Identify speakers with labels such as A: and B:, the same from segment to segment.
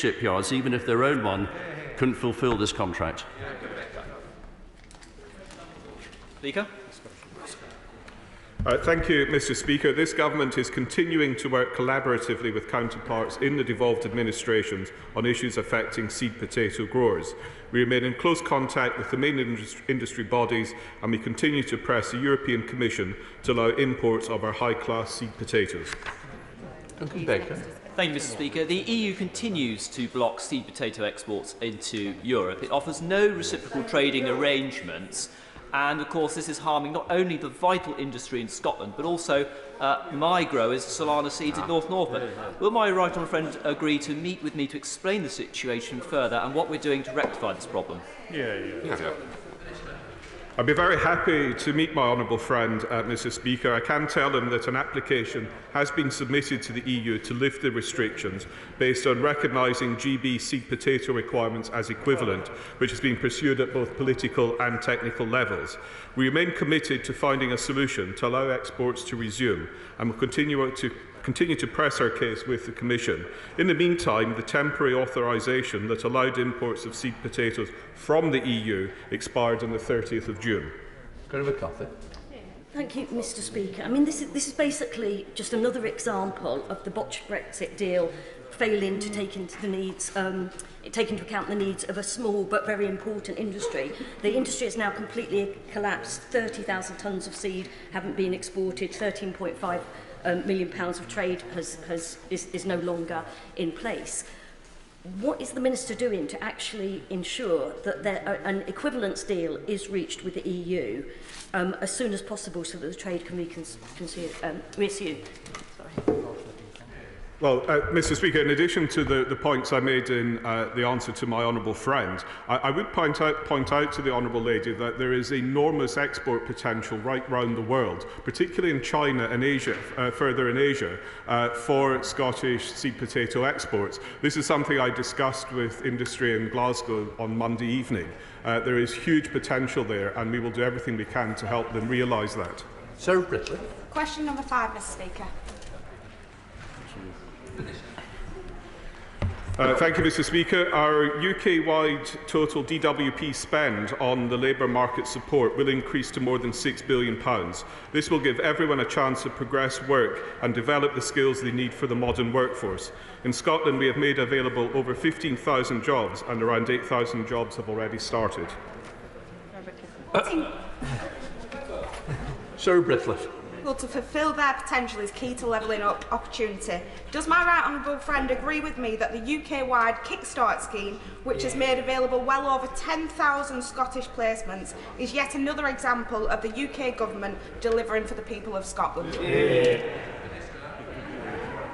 A: shipyards, even if their own one couldn't fulfil this contract.
B: Speaker.
C: Thank you, Mr. Speaker. This government is continuing to work collaboratively with counterparts in the devolved administrations on issues affecting seed potato growers. We remain in close contact with the main industry bodies, and we continue to press the European Commission to allow imports of our high-class seed potatoes.
B: Thank you, Mr. Speaker. The EU continues to block seed potato exports into Europe. It offers no reciprocal trading arrangements. And, of course, this is harming not only the vital industry in Scotland, but also my growers, Solana Seeds in North Norfolk. Will my right honourable friend agree to meet with me to explain the situation further and what we're doing to rectify this problem?
C: Yeah. I'd be very happy to meet my honourable friend, Mr. Speaker. I can tell him that an application has been submitted to the EU to lift the restrictions based on recognising GB seed potato requirements as equivalent, which is being pursued at both political and technical levels. We remain committed to finding a solution to allow exports to resume, and will continue to press our case with the Commission. In the meantime, the temporary authorisation that allowed imports of seed potatoes from the EU expired on the 30th of June.
D: Thank you, Mr. Speaker. I mean, this is basically just another example of the botched Brexit deal failing to take into account the needs of a small but very important industry. The industry has now completely collapsed. 30,000 tonnes of seed haven't been exported. 13.5 million pounds of trade is no longer in place. What is the Minister doing to actually ensure that an equivalence deal is reached with the EU as soon as possible so that the trade can be resumed?
C: Well, Mr. Speaker, in addition to the points I made in the answer to my honourable friend, I would point out to the honourable lady that there is enormous export potential right round the world, particularly in China and Asia, further in Asia, for Scottish seed potato exports. This is something I discussed with industry in Glasgow on Monday evening. There is huge potential there, and we will do everything we can to help them realise that.
E: Sir Britley.
F: Question number 5, Mr. Speaker.
C: Thank you, Mr. Speaker. Our UK-wide total DWP spend on the labour market support will increase to more than £6 billion. This will give everyone a chance to progress work and develop the skills they need for the modern workforce. In Scotland, we have made available over 15,000 jobs, and around 8,000 jobs have already started.
E: Sir Britley.
F: Well, to fulfil their potential is key to levelling up opportunity. Does my right honourable friend agree with me that the UK-wide Kickstart scheme, which has made available well over 10,000 Scottish placements, is yet another example of the UK government delivering for the people of Scotland?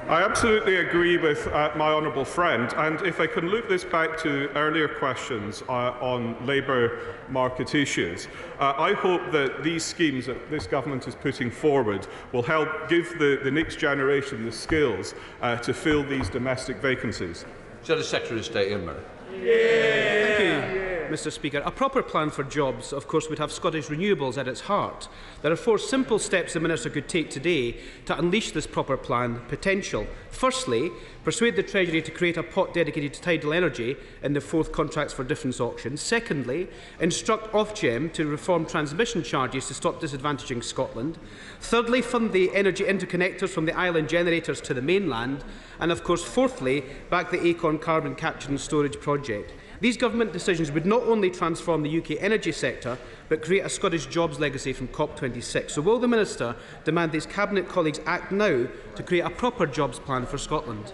C: I absolutely agree with my honourable friend, and if I can loop this back to earlier questions on labour market issues, I hope that these schemes that this government is putting forward will help give the next generation the skills to fill these domestic vacancies.
E: Secretary of State Ian Murray.
G: Thank you, Mr. Speaker. A proper plan for jobs, of course, would have Scottish renewables at its heart. There are 4 simple steps the Minister could take today to unleash this proper plan potential. Firstly, persuade the Treasury to create a pot dedicated to tidal energy in the 4th Contracts for Difference auction. Secondly, instruct Ofgem to reform transmission charges to stop disadvantaging Scotland. Thirdly, fund the energy interconnectors from the island generators to the mainland. And, of course, fourthly, back the Acorn carbon capture and storage project. These government decisions would not only transform the UK energy sector, but create a Scottish jobs legacy from COP26. So will the Minister demand that his Cabinet colleagues act now to create a proper jobs plan for Scotland?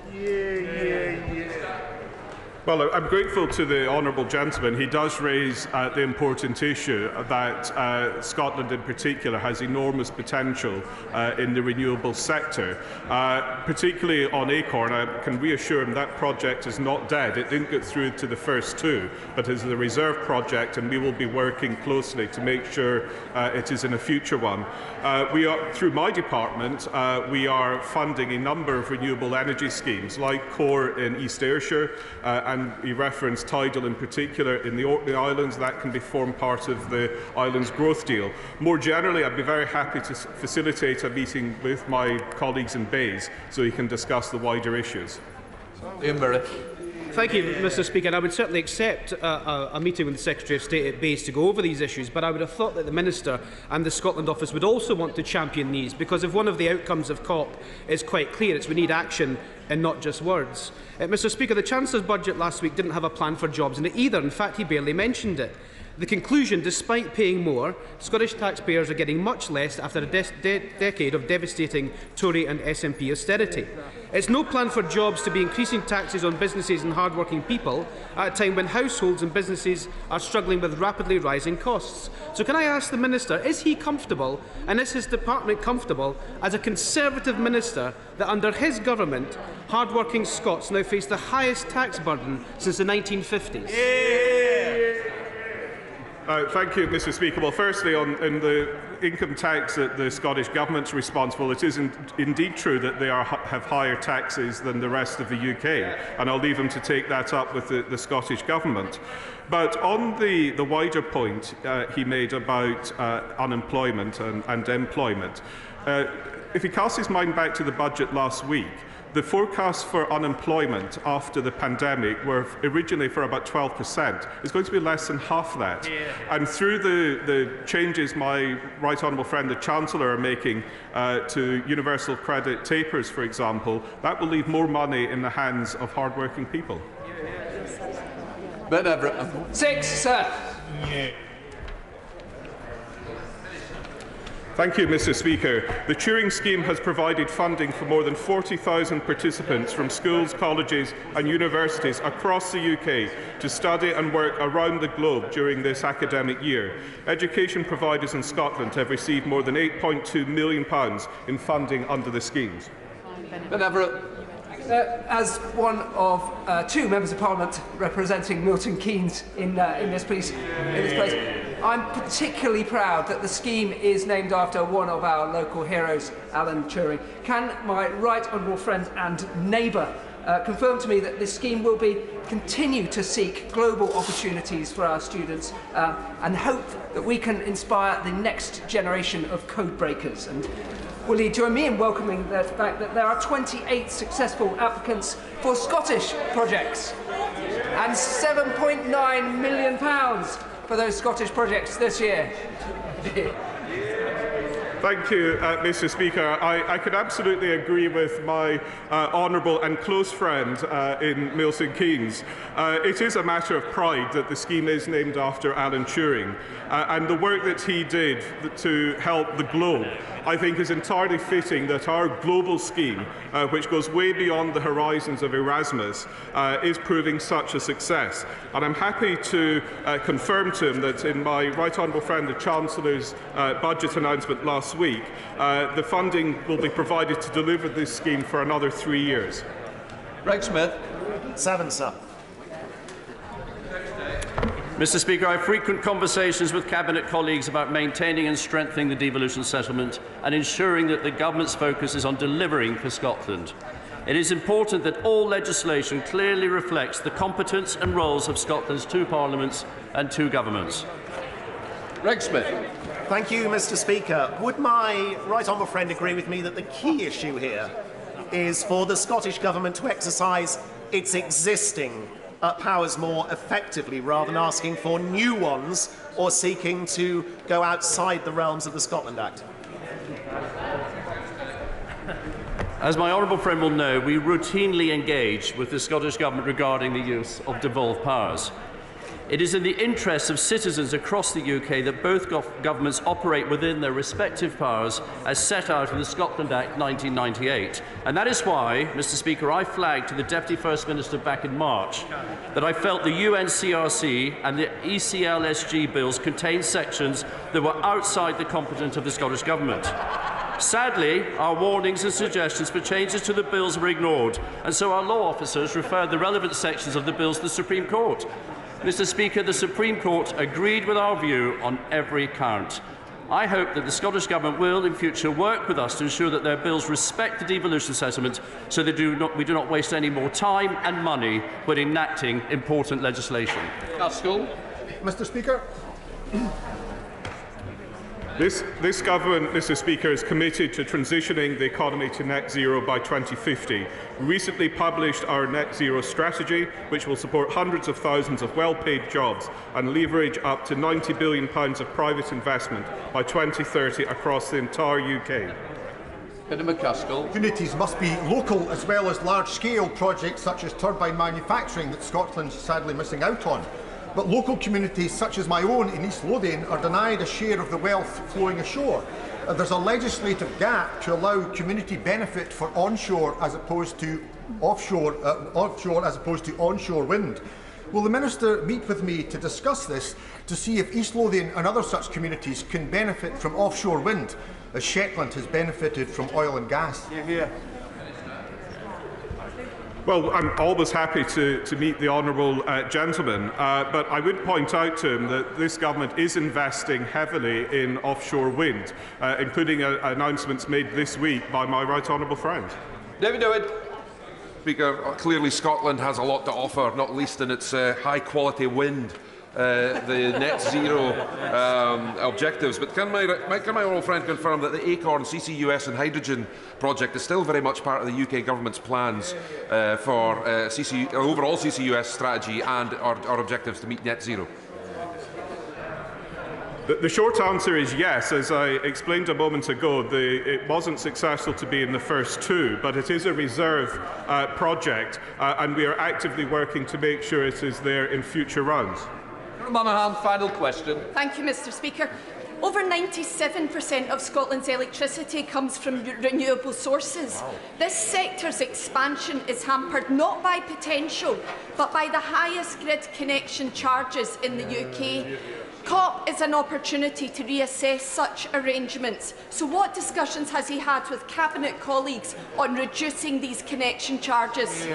C: Well, I'm grateful to the honourable gentleman. He does raise the important issue that Scotland in particular has enormous potential in the renewables sector, particularly on Acorn. I can reassure him that project is not dead. It didn't get through to the first 2, but is a reserve project, and we will be working closely to make sure it is in a future one. Through my department, we are funding a number of renewable energy schemes, like CORE in East Ayrshire, and he referenced tidal in particular in the Orkney Islands. That can form part of the island's growth deal. More generally, I'd be very happy to facilitate a meeting with my colleagues in Bays so he can discuss the wider issues.
E: Ian Murray.
G: Thank you, Mr. Speaker. I would certainly accept a meeting with the Secretary of State at base to go over these issues, but I would have thought that the Minister and the Scotland Office would also want to champion these, because if one of the outcomes of COP is quite clear, it's we need action and not just words. Mr. Speaker, the Chancellor's budget last week didn't have a plan for jobs in it either. In fact, he barely mentioned it. The conclusion, despite paying more, Scottish taxpayers are getting much less after a decade of devastating Tory and SNP austerity. It's no plan for jobs to be increasing taxes on businesses and hard-working people at a time when households and businesses are struggling with rapidly rising costs. So can I ask the Minister, is he comfortable, and is his department comfortable, as a Conservative Minister, that under his government, hard-working Scots now face the highest tax burden since the 1950s?
C: Thank you, Mr. Speaker. Well, firstly, in the income tax that the Scottish Government's responsible, it is indeed true that they have higher taxes than the rest of the UK, and I'll leave them to take that up with the Scottish Government. But on the wider point he made about unemployment and employment, if he casts his mind back to the budget last week, the forecasts for unemployment after the pandemic were originally for about 12%. It's going to be less than half that. Yeah. And through the changes my right honourable friend the Chancellor are making to universal credit tapers, for example, that will leave more money in the hands of hard-working people.
E: Ben Everett.
H: 6, sir.
E: Yeah.
C: Thank you, Mr. Speaker. The Turing Scheme has provided funding for more than 40,000 participants from schools, colleges and universities across the UK to study and work around the globe during this academic year. Education providers in Scotland have received more than £8.2 million in funding under the schemes.
E: Ben Everett.
H: As one of 2 members of Parliament representing Milton Keynes in this place, I'm particularly proud that the scheme is named after one of our local heroes, Alan Turing. Can my right honourable friend and neighbour confirm to me that this scheme will continue to seek global opportunities for our students and hope that we can inspire the next generation of code breakers? And will he join me in welcoming the fact that there are 28 successful applicants for Scottish projects and £7.9 million for those Scottish projects this year?
C: Thank you, Mr. Speaker. I could absolutely agree with my honourable and close friend in Milton Keynes. It is a matter of pride that the scheme is named after Alan Turing, and the work that he did to help the globe, I think, is entirely fitting that our global scheme, which goes way beyond the horizons of Erasmus, is proving such a success. And I'm happy to confirm to him that in my right honourable friend the Chancellor's budget announcement last week, the funding will be provided to deliver this scheme for another 3 years.
E: Greg Smith.
I: 7, sir.
A: Mr. Speaker, I have frequent conversations with Cabinet colleagues about maintaining and strengthening the devolution settlement and ensuring that the Government's focus is on delivering for Scotland. It is important that all legislation clearly reflects the competence and roles of Scotland's 2 parliaments and 2 governments.
E: Greg Smith.
I: Thank you, Mr. Speaker. Would my right honourable friend agree with me that the key issue here is for the Scottish Government to exercise its existing powers more effectively rather than asking for new ones or seeking to go outside the realms of the Scotland Act?
A: As my honourable friend will know, we routinely engage with the Scottish Government regarding the use of devolved powers. It is in the interests of citizens across the UK that both governments operate within their respective powers as set out in the Scotland Act 1998. And that is why, Mr. Speaker, I flagged to the Deputy First Minister back in March that I felt the UNCRC and the ECLSG bills contained sections that were outside the competence of the Scottish Government. Sadly, our warnings and suggestions for changes to the bills were ignored, and so our law officers referred the relevant sections of the bills to the Supreme Court. Mr. Speaker, the Supreme Court agreed with our view on every count. I hope that the Scottish Government will, in future, work with us to ensure that their bills respect the devolution settlement so that we do not waste any more time and money when enacting important legislation.
E: School.
J: Mr. Speaker.
C: This government, Mr. Speaker, is committed to transitioning the economy to net zero by 2050. We recently published our net zero strategy, which will support hundreds of thousands of well-paid jobs and leverage up to £90 billion of private investment by 2030 across the entire UK.
J: Communities must be local as well as large-scale projects such as turbine manufacturing that Scotland's sadly missing out on. But local communities such as my own in East Lothian are denied a share of the wealth flowing ashore. There's a legislative gap to allow community benefit for onshore as opposed to offshore wind. Will the Minister meet with me to discuss this, to see if East Lothian and other such communities can benefit from offshore wind, as Shetland has benefited from oil and gas?
C: Well, I'm always happy to meet the honourable gentleman, but I would point out to him that this government is investing heavily in offshore wind, including announcements made this week by my right honourable friend.
E: David Owen.
K: Speaker, clearly Scotland has a lot to offer, not least in its high-quality wind. The net zero objectives. But can my honourable friend confirm that the Acorn CCUS and hydrogen project is still very much part of the UK government's plans for overall CCUS strategy and our objectives to meet net zero?
C: The short answer is yes. As I explained a moment ago, it wasn't successful to be in the first two, but it is a reserve project, and we are actively working to make sure it is there in future rounds.
E: Monaghan, final question.
L: Thank you, Mr. Speaker. Over 97% of Scotland's electricity comes from renewable sources. Wow. This sector's expansion is hampered not by potential, but by the highest grid connection charges in the UK. COP is an opportunity to reassess such arrangements. So what discussions has he had with Cabinet colleagues on reducing these connection charges?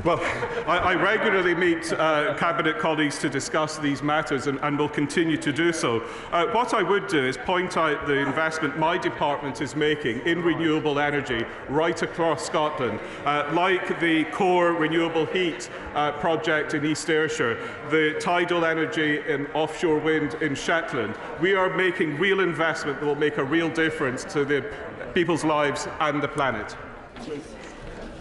C: Well, I regularly meet Cabinet colleagues to discuss these matters and will continue to do so. What I would do is point out the investment my department is making in renewable energy right across Scotland, like the core renewable heat project in East Ayrshire, the tidal energy in offshore wind in Shetland. We are making real investment that will make a real difference to the people's lives and the planet.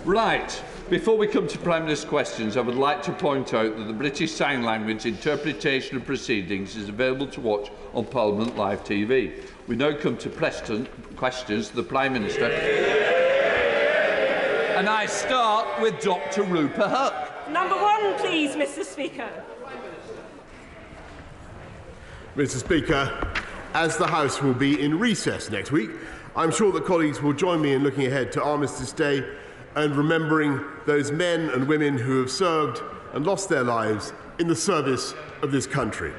E: Right. Before we come to Prime Minister's questions, I would like to point out that the British Sign Language interpretation of proceedings is available to watch on Parliament Live TV. We now come to questions to the Prime Minister. And I start with Dr. Rupert Huck.
M: Number one, please, Mr. Speaker.
N: Mr. Speaker, as the House will be in recess next week, I'm sure that colleagues will join me in looking ahead to Armistice Day and remembering those men and women who have served and lost their lives in the service of this country.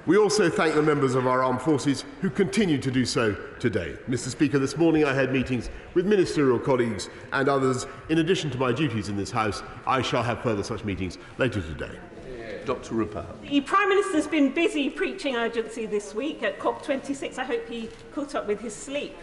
N: We also thank the members of our armed forces who continue to do so today. Mr. Speaker, this morning I had meetings with ministerial colleagues and others. In addition to my duties in this House, I shall have further such meetings later today.
E: Dr. Rupert.
M: The Prime Minister's been busy preaching urgency this week at COP26. I hope he caught up with his sleep.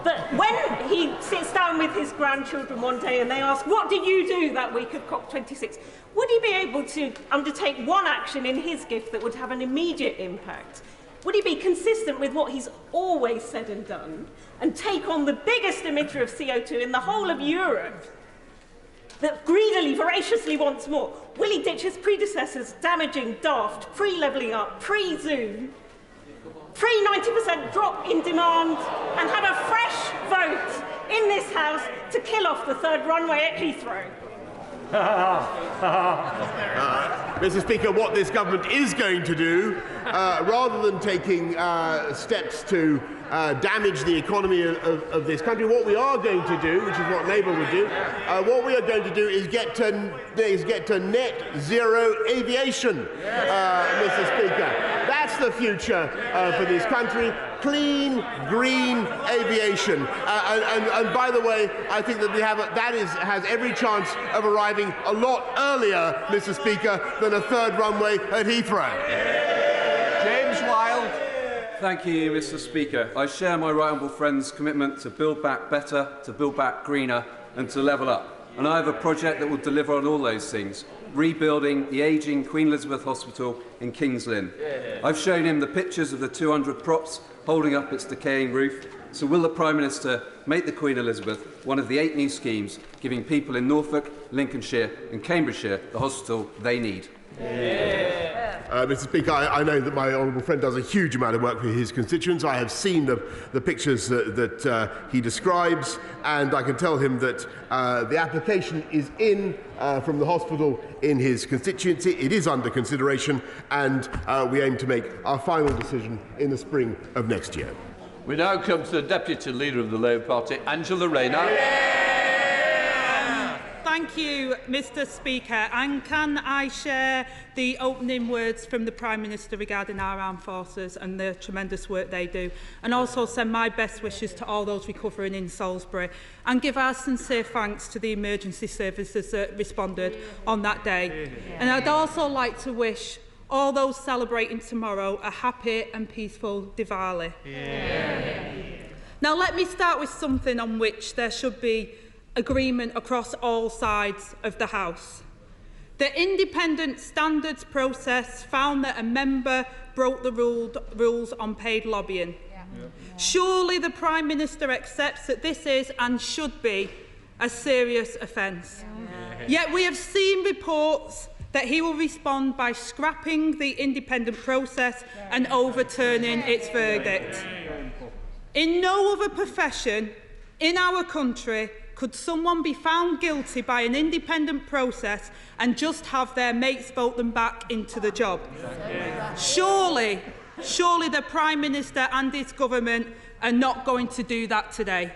M: But when he sits down with his grandchildren one day and they ask, what did you do that week of COP26? Would he be able to undertake one action in his gift that would have an immediate impact? Would he be consistent with what he's always said and done and take on the biggest emitter of CO2 in the whole of Europe that greedily, voraciously wants more? Will he ditch his predecessors' damaging, daft, pre-levelling up, pre-Zoom, pre-90% drop in demand and have a fresh vote in this House to kill off the third runway at Heathrow?
N: Mr. Speaker, what this government is going to do, rather than taking steps to damage the economy of this country, what we are going to do, which is what Labour would do, what we are going to do is get to net zero aviation, Mr. Speaker. That's the future for this country. Clean, green aviation. And by the way, I think that has every chance of arriving a lot earlier, Mr. Speaker, than a third runway at Heathrow.
E: James Wilde.
O: Thank you, Mr. Speaker. I share my right honourable friend's commitment to build back better, to build back greener and to level up. And I have a project that will deliver on all those things, rebuilding the ageing Queen Elizabeth Hospital in Kings Lynn. I've shown him the pictures of the 200 props holding up its decaying roof. So will the Prime Minister make the Queen Elizabeth one of the 8 new schemes giving people in Norfolk, Lincolnshire and Cambridgeshire the hospital they need?
N: Mr. Speaker, I know that my honourable friend does a huge amount of work for his constituents. I have seen the pictures that he describes, and I can tell him that the application is in from the hospital in his constituency. It is under consideration, and we aim to make our final decision in the spring of next year.
E: We now come to the Deputy Leader of the Labour Party, Angela Rayner.
P: Thank you, Mr. Speaker. And can I share the opening words from the Prime Minister regarding our armed forces and the tremendous work they do, and also send my best wishes to all those recovering in Salisbury, and give our sincere thanks to the emergency services that responded on that day. And I'd also like to wish all those celebrating tomorrow a happy and peaceful Diwali. Now, let me start with something on which there should be agreement across all sides of the House. The independent standards process found that a member broke the rules on paid lobbying. Surely the Prime Minister accepts that this is and should be a serious offence. Yet we have seen reports that he will respond by scrapping the independent process and overturning its verdict. In no other profession in our country could someone be found guilty by an independent process and just have their mates vote them back into the job. Surely the Prime Minister and his government are not going to do that today.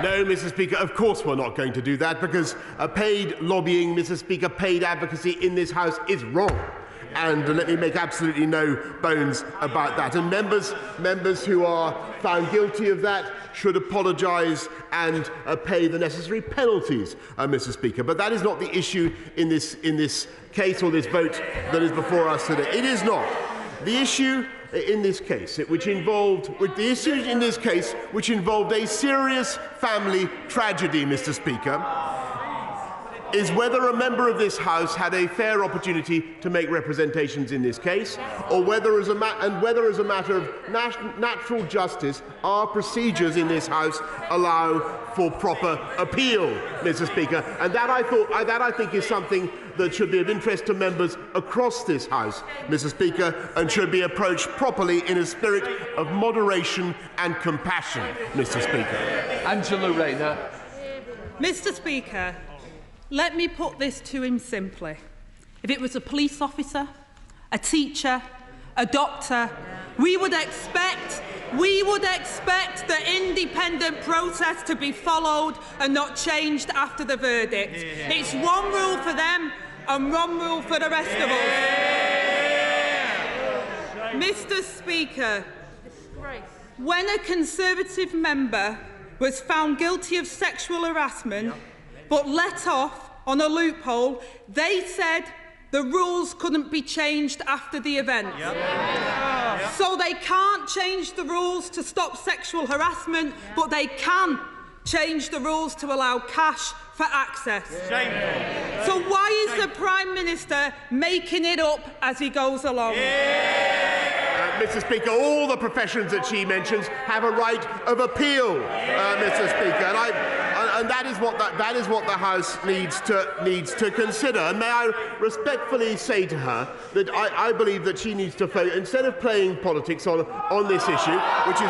N: No, Mr. Speaker, of course we're not going to do that, because paid lobbying, Mr. Speaker, paid advocacy in this House is wrong. And let me make absolutely no bones about that. And members who are found guilty of that should apologise and pay the necessary penalties, Mr. Speaker. But that is not the issue in this case or this vote that is before us today. It is not. The issue in this case, which involved a serious family tragedy, Mr. Speaker, is whether a member of this House had a fair opportunity to make representations in this case, or whether as a matter of natural justice, our procedures in this House allow for proper appeal, Mr. Speaker. And that I think is something that should be of interest to members across this House, Mr. Speaker, and should be approached properly in a spirit of moderation and compassion, Mr. Speaker.
E: Angela Rayner.
P: Mr. Speaker, let me put this to him simply. If it was a police officer, a teacher, a doctor, we would expect the independent process to be followed and not changed after the verdict. It's one rule for them and one rule for the rest of us. Mr. Speaker, when a Conservative member was found guilty of sexual harassment but let off on a loophole, they said the rules couldn't be changed after the event. So they can't change the rules to stop sexual harassment, but they can change the rules to allow cash for access. So why is the Prime Minister making it up as he goes along?
N: Mr. Speaker, all the professions that she mentions have a right of appeal, Mr. Speaker, and that is what the House needs to consider. And may I respectfully say to her that I believe that she needs to focus, instead of playing politics on this issue, which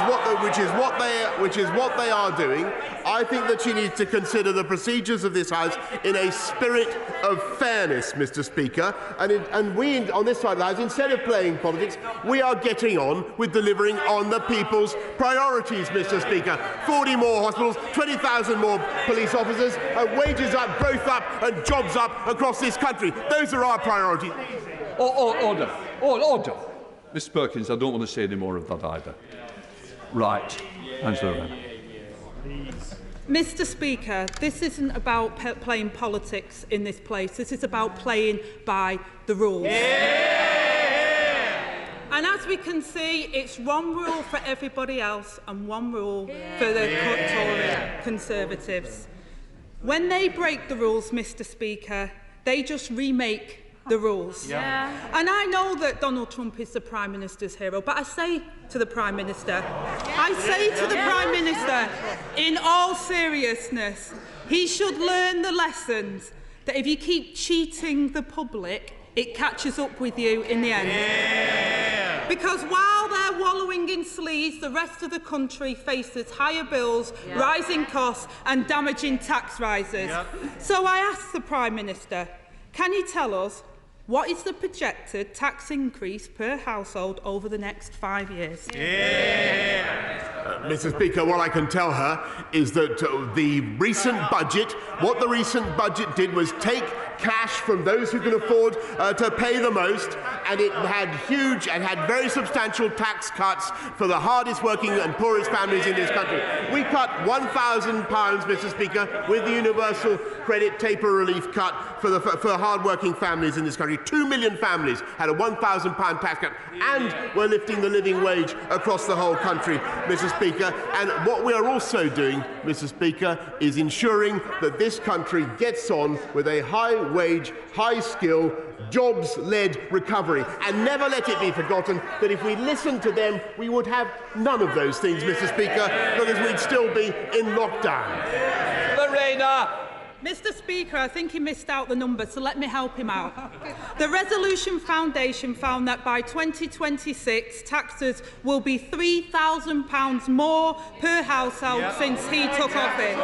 N: is what they are doing. I think that she needs to consider the procedures of this House in a spirit of fairness, Mr. Speaker. And we on this side of the House, instead of playing politics, we are getting on with delivering on the people's priorities, Mr. Speaker. 40 more hospitals, 20,000 more police officers, wages up, growth up and jobs up across this country. Those are our priorities.
E: Order. Mr. Perkins, I don't want to say any more of that either. Right. Angela Rayner.
P: Mr. Speaker, this isn't about playing politics in this place. This is about playing by the rules. And as we can see, it's one rule for everybody else and one rule for the Tory Conservatives. When they break the rules, Mr. Speaker, they just remake the rules.
M: Yeah.
P: And I know that Donald Trump is the Prime Minister's hero, but I say to the Prime Minister, Prime Minister, in all seriousness, he should learn the lessons that if you keep cheating the public, it catches up with you in the end. Yeah. Because while they're wallowing in sleaze, the rest of the country faces higher bills, rising costs and damaging tax rises. Yep. So I ask the Prime Minister, can you tell us what is the projected tax increase per household over the next 5 years?
N: Mr. Speaker, what I can tell her is that the recent budget did was take cash from those who can afford to pay the most, and it had very substantial tax cuts for the hardest working and poorest families in this country. We cut £1,000, Mr. Speaker, with the universal credit taper relief cut for hard-working families in this country. 2 million families had a £1,000 tax cut, and we're lifting the living wage across the whole country, Mr. Speaker. And what we are also doing, Mr. Speaker, is ensuring that this country gets on with a high-wage, high-skill, jobs-led recovery. And never let it be forgotten that if we listened to them, we would have none of those things, Mr. Speaker, because we'd still be in lockdown.
E: Lorena!
P: Mr. Speaker, I think he missed out the number, so let me help him out. The Resolution Foundation found that by 2026, taxes will be £3,000 more per household since he took office.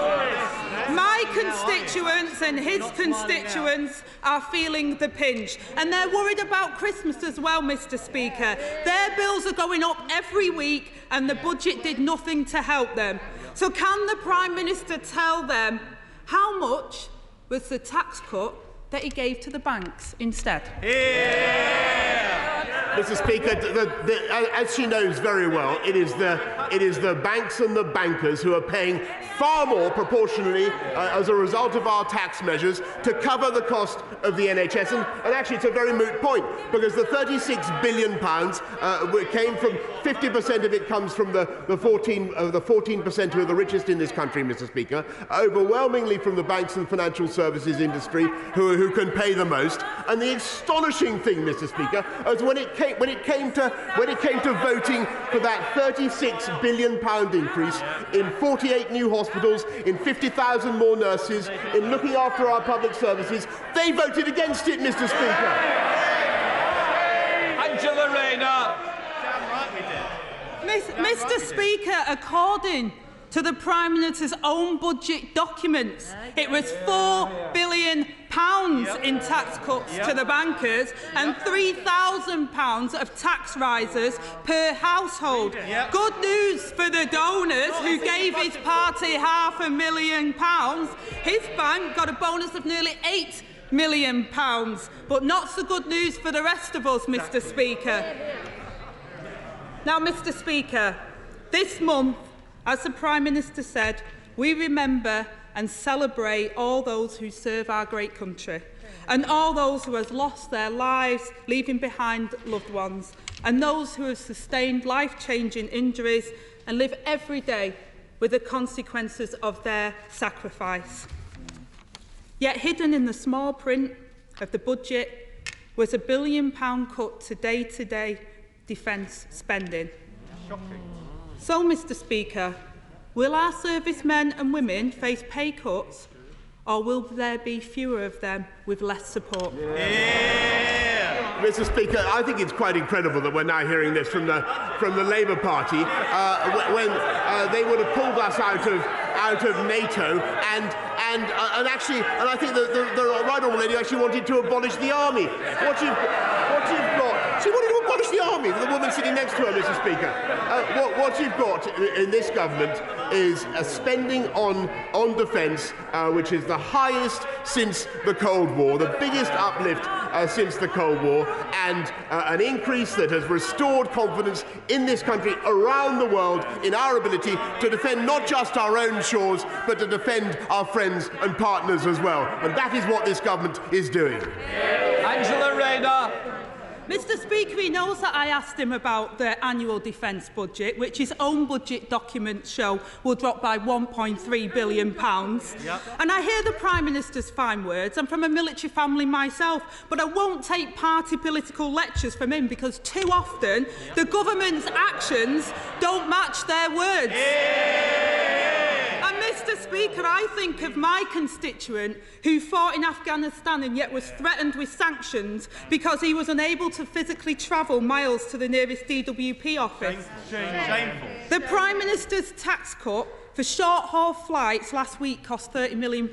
P: My constituents and his constituents are feeling the pinch, and they're worried about Christmas as well, Mr. Speaker. Their bills are going up every week, and the budget did nothing to help them. So can the Prime Minister tell them how much was the tax cut that he gave to the banks instead?
N: Mr. Speaker, as she knows very well, it is the banks and the bankers who are paying far more proportionally as a result of our tax measures to cover the cost of the NHS. And actually, it's a very moot point, because the £36 billion came from 50% of it comes from the 14% who are the richest in this country, Mr. Speaker, overwhelmingly from the banks and financial services industry who can pay the most. And the astonishing thing, Mr. Speaker, is when it came to voting for that £36 billion increase in 48 new hospitals, in 50,000 more nurses, in looking after our public services, they voted against it, Mr. Speaker.
E: Angela Rayner.
P: Mr. Speaker, according to the Prime Minister's own budget documents, it was £4 billion in tax cuts to the bankers and £3,000 of tax rises per household. Good news for the donors who gave his party £500,000. His bank got a bonus of nearly £8 million, but not so good news for the rest of us, Mr. Speaker. Now, Mr. Speaker, this month, as the Prime Minister said, we remember and celebrate all those who serve our great country and all those who have lost their lives, leaving behind loved ones, and those who have sustained life-changing injuries and live every day with the consequences of their sacrifice. Yet hidden in the small print of the budget was a £1 billion cut to day-to-day defence spending. Shocking. So, Mr. Speaker, will our servicemen and women face pay cuts, or will there be fewer of them with less support?
N: Mr. Speaker, I think it's quite incredible that we're now hearing this from the Labour Party when they would have pulled us out of NATO and I think the right honourable lady actually wanted to abolish the army. What you've got, she wanted to abolish the army. The woman sitting next to her, Mr. Speaker. What you've got in this government is a spending on defence which is the highest since the Cold War, the biggest uplift since the Cold War, and an increase that has restored confidence in this country around the world in our ability to defend not just our own shores, but to defend our friends and partners as well. And that is what this government is doing.
E: Angela Rayner.
P: Mr Speaker, he knows that I asked him about the annual defence budget, which his own budget documents show will drop by £1.3 billion. Yep. And I hear the Prime Minister's fine words. I'm from a military family myself, but I won't take party political lectures from him because too often the government's actions don't match their words. And Mr Speaker, I think of my constituent who fought in Afghanistan and yet was threatened with sanctions because he was unable to physically travel miles to the nearest DWP office. Shameful. The Prime Minister's tax cut for short-haul flights last week cost £30 million.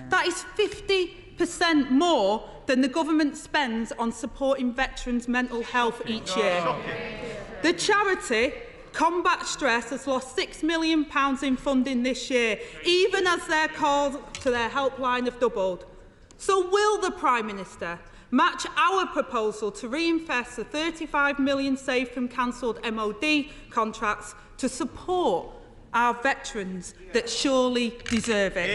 P: That is 50% more than the government spends on supporting veterans' mental health each year. The charity Combat Stress has lost £6 million in funding this year, even as their calls to their helpline have doubled. So will the Prime Minister match our proposal to reinvest the £35 million saved from cancelled MOD contracts to support our veterans that surely deserve it?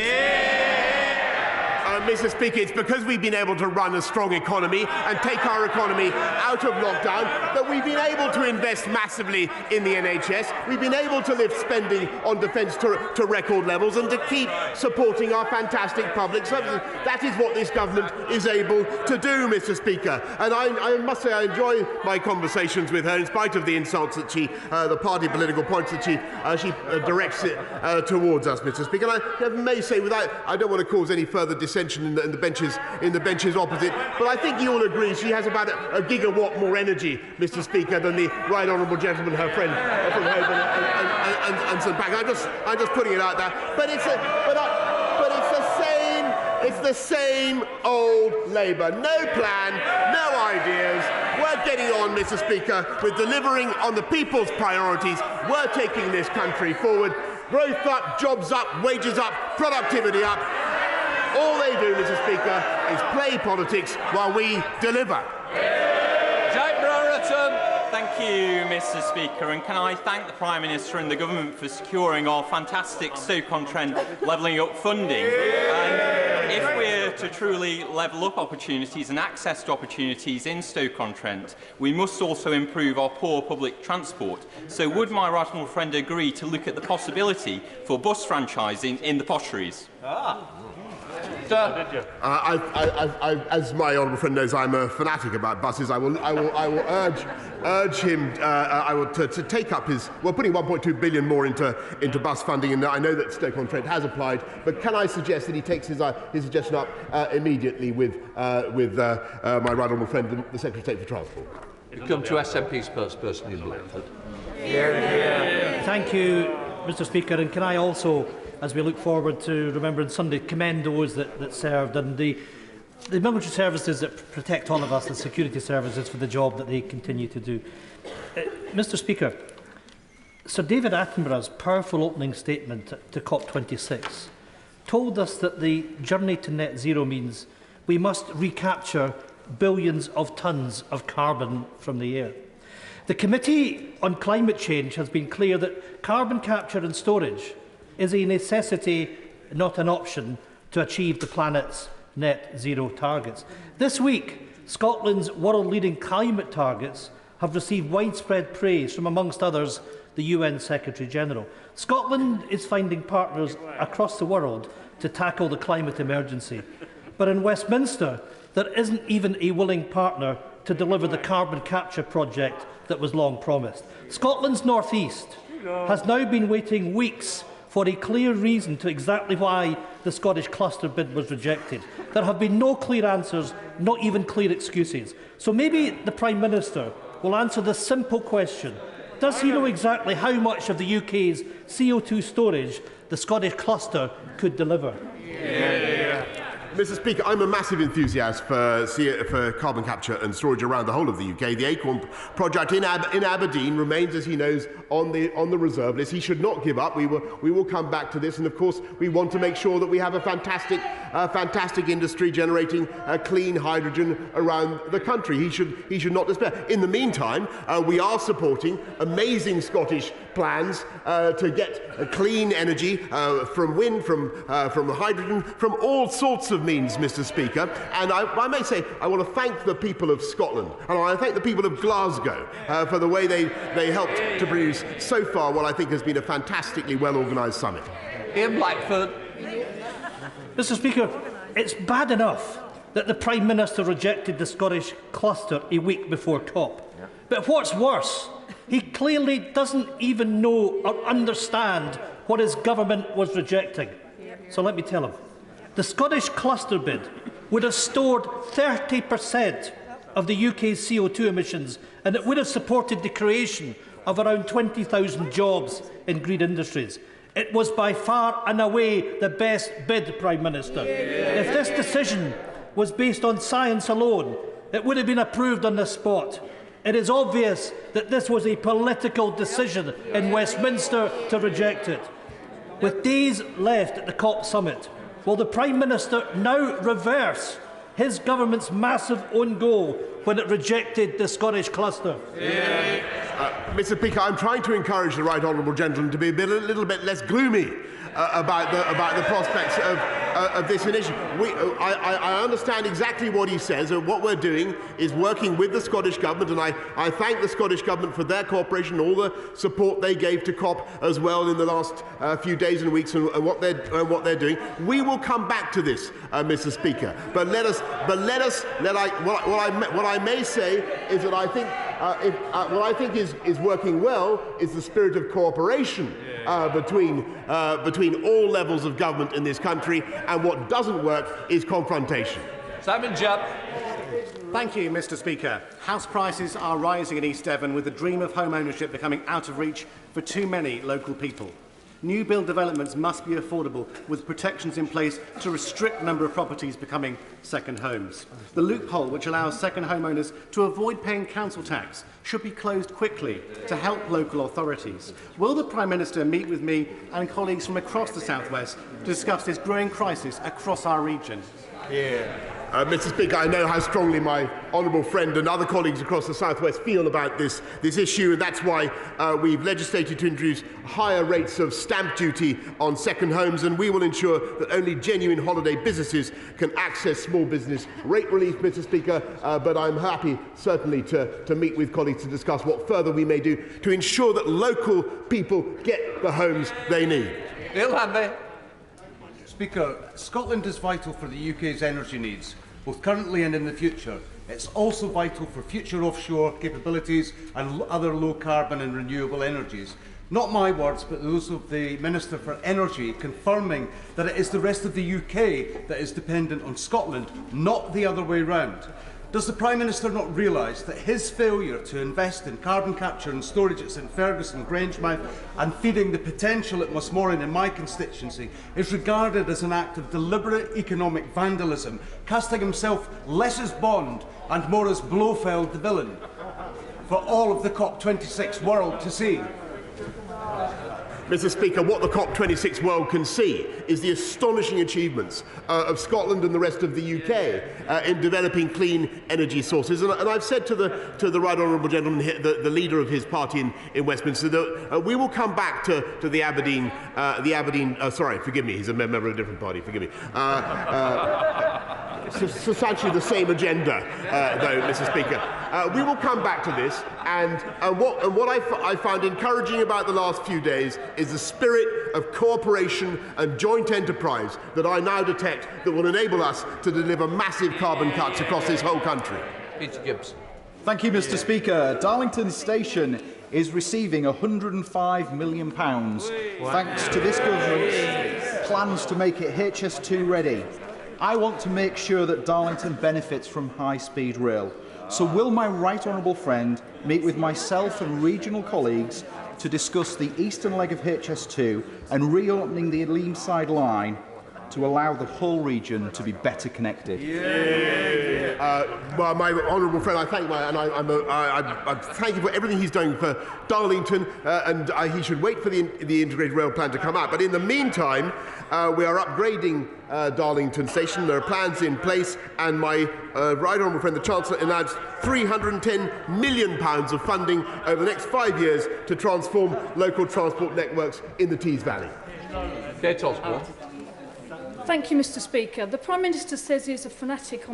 N: Mr Speaker, it's because we've been able to run a strong economy and take our economy out of lockdown that we've been able to invest massively in the NHS. We've been able to lift spending on defence to record levels and to keep supporting our fantastic public services. That is what this government is able to do, Mr Speaker. And I must say I enjoy my conversations with her in spite of the insults that the party political points that she directs it towards us, Mr Speaker. And I may say, I don't want to cause any further dissension in the benches opposite, but I think you all agree she has about a gigawatt more energy, Mr Speaker, than the right honourable gentleman, her friend from Holborn and St Patrick. I'm just putting it out there, but it's the same old Labour. No plan, no ideas. We're getting on, Mr Speaker, with delivering on the people's priorities. We're taking this country forward. Growth up, jobs up, wages up, productivity up. All they do, Mr Speaker, is play politics while we deliver.
Q: Thank you, Mr Speaker, and can I thank the Prime Minister and the Government for securing our fantastic Stoke-on-Trent levelling up funding. And if we're to truly level up opportunities and access to opportunities in Stoke-on-Trent, we must also improve our poor public transport. So would my right honourable friend agree to look at the possibility for bus franchising in the posheries?
N: As my honourable friend knows, I'm a fanatic about buses. I will urge him to take up his. We're putting £1.2 billion more into bus funding, and I know that Stoke-on-Trent has applied. But can I suggest that he takes his suggestion up immediately with my right honourable friend, the Secretary of State for Transport?
E: We come to SNP spokesperson in Blandford.
R: Thank you, Mr Speaker, and can I also, as we look forward to Remembrance Sunday, commend those that served and the military services that protect all of us, the security services, for the job that they continue to do. Mr Speaker, Sir David Attenborough's powerful opening statement to COP26 told us that the journey to net zero means we must recapture billions of tonnes of carbon from the air. The Committee on Climate Change has been clear that carbon capture and storage is a necessity, not an option, to achieve the planet's net zero targets. This week, Scotland's world-leading climate targets have received widespread praise from, amongst others, the UN Secretary-General. Scotland is finding partners across the world to tackle the climate emergency. But in Westminster, there isn't even a willing partner to deliver the carbon capture project that was long promised. Scotland's North East has now been waiting weeks for a clear reason to exactly why the Scottish cluster bid was rejected. There have been no clear answers, not even clear excuses. So maybe the Prime Minister will answer the simple question: does he know exactly how much of the UK's CO2 storage the Scottish cluster could deliver?
N: Mr Speaker, I'm a massive enthusiast for carbon capture and storage around the whole of the UK. The Acorn project in Aberdeen remains, as he knows, on the reserve list. He should not give up. We will come back to this, and of course we want to make sure that we have a fantastic industry generating clean hydrogen around the country. He should not despair. In the meantime, we are supporting amazing Scottish plans to get clean energy from wind, from hydrogen, from all sorts of means, Mr. Speaker. And I may say I want to thank the people of Scotland, and I want to thank the people of Glasgow for the way they helped to produce so far what I think has been a fantastically well-organised summit.
E: Ian Blackford.
R: Mr. Speaker, it's bad enough that the Prime Minister rejected the Scottish cluster a week before COP. Yeah. But what's worse, he clearly doesn't even know or understand what his government was rejecting. So let me tell him. The Scottish cluster bid would have stored 30% of the UK's CO2 emissions, and it would have supported the creation of around 20,000 jobs in green industries. It was by far and away the best bid, Prime Minister. If this decision was based on science alone, it would have been approved on the spot. It is obvious that this was a political decision in Westminster to reject it. With days left at the COP summit, will the Prime Minister now reverse his government's massive own goal when it rejected the Scottish cluster?
N: Mr. Speaker, I'm trying to encourage the right honourable gentleman to be a little bit less gloomy about the prospects of this initiative. I understand exactly what he says, and what we're doing is working with the Scottish Government, and I thank the Scottish Government for their cooperation, all the support they gave to COP as well in the last few days and weeks, and what they're doing. We will come back to this, Mr. Speaker. But what I may say is that I think what I think is working well is the spirit of cooperation between all levels of government in this country, and what doesn't work is confrontation.
E: Simon Jupp.
I: Thank you, Mr. Speaker. House prices are rising in East Devon, with the dream of home ownership becoming out of reach for too many local people. New build developments must be affordable, with protections in place to restrict the number of properties becoming second homes. The loophole which allows second homeowners to avoid paying council tax should be closed quickly to help local authorities. Will the Prime Minister meet with me and colleagues from across the South West to discuss this growing crisis across our region?
N: Mr. Speaker, I know how strongly my honourable friend and other colleagues across the South West feel about this issue, and that's why we've legislated to introduce higher rates of stamp duty on second homes, and we will ensure that only genuine holiday businesses can access small business rate relief, Mr. Speaker, but I'm happy certainly to meet with colleagues to discuss what further we may do to ensure that local people get the homes they need.
E: Bill Hanby.
S: Speaker, Scotland is vital for the UK's energy needs, both currently and in the future. It's also vital for future offshore capabilities and other low-carbon and renewable energies. Not my words, but those of the Minister for Energy, confirming that it is the rest of the UK that is dependent on Scotland, not the other way round. Does the Prime Minister not realise that his failure to invest in carbon capture and storage at St Ferguson, Grangemouth, and feeding the potential at Musmorin in my constituency is regarded as an act of deliberate economic vandalism, casting himself less as Bond and more as Blofeld the villain for all of the COP26 world to see?
N: Mr. Speaker, what the COP26 world can see is the astonishing achievements of Scotland and the rest of the UK in developing clean energy sources. And I've said to the right honourable gentleman, the leader of his party in Westminster, that we will come back to the Aberdeen. Sorry, forgive me, he's a member of a different party. Forgive me. Substantially the same agenda, though, Mr. Speaker. We will come back to this, and what I found encouraging about the last few days is the spirit of cooperation and joint enterprise that I now detect that will enable us to deliver massive carbon cuts across this whole country.
E: Peter Gibbs.
T: Thank you, Mr. Speaker. Darlington Station is receiving £105 million thanks to this government's plans to make it HS2 ready. I want to make sure that Darlington benefits from high-speed rail. So will my right honourable friend meet with myself and regional colleagues to discuss the eastern leg of HS2 and reopening the Leamside line to allow the whole region to be better connected?
N: Well, my honourable friend, I thank I thank you for everything he's doing for Darlington, and he should wait for the integrated rail plan to come out. But in the meantime, we are upgrading Darlington Station. There are plans in place, and my right honourable friend, the Chancellor, announced £310 million of funding over the next 5 years to transform local transport networks in the Tees Valley.
U: Thank you, Mr. Speaker. The Prime Minister says he is a fanatic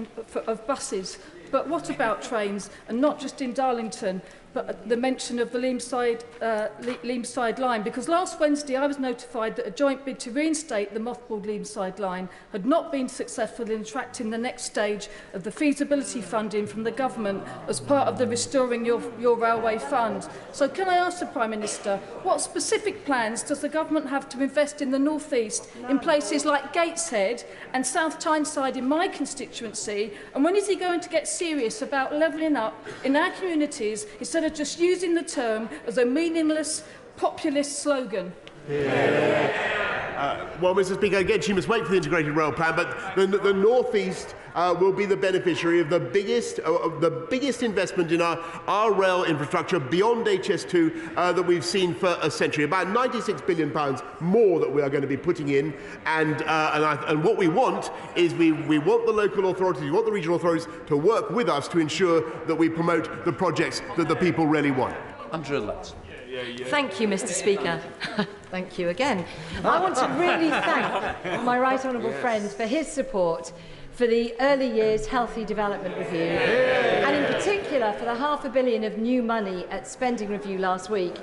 U: of buses, but what about trains, and not just in Darlington, but the mention of the Leamside line? Because last Wednesday I was notified that a joint bid to reinstate the mothballed Leamside line had not been successful in attracting the next stage of the feasibility funding from the government as part of the Restoring Your Railway Fund. So can I ask the Prime Minister, what specific plans does the government have to invest in the North East in places like Gateshead and South Tyneside in my constituency, and when is he going to get serious about levelling up in our communities instead of just using the term as a meaningless populist slogan?
N: Well, Mr. Speaker, again, she must wait for the integrated rail plan, but the North East will be the beneficiary of the biggest investment in our rail infrastructure beyond HS2 that we've seen for a century. About £96 billion more that we are going to be putting in, and what we want is we want the local authorities, we want the regional authorities to work with us to ensure that we promote the projects that the people really want.
E: Andrew Letts.
V: Thank you, Mr. Speaker. Thank you again. I want to really thank my right honourable friend for his support for the Early Years Healthy Development Review, and in particular for the £500 million of new money at Spending Review last week.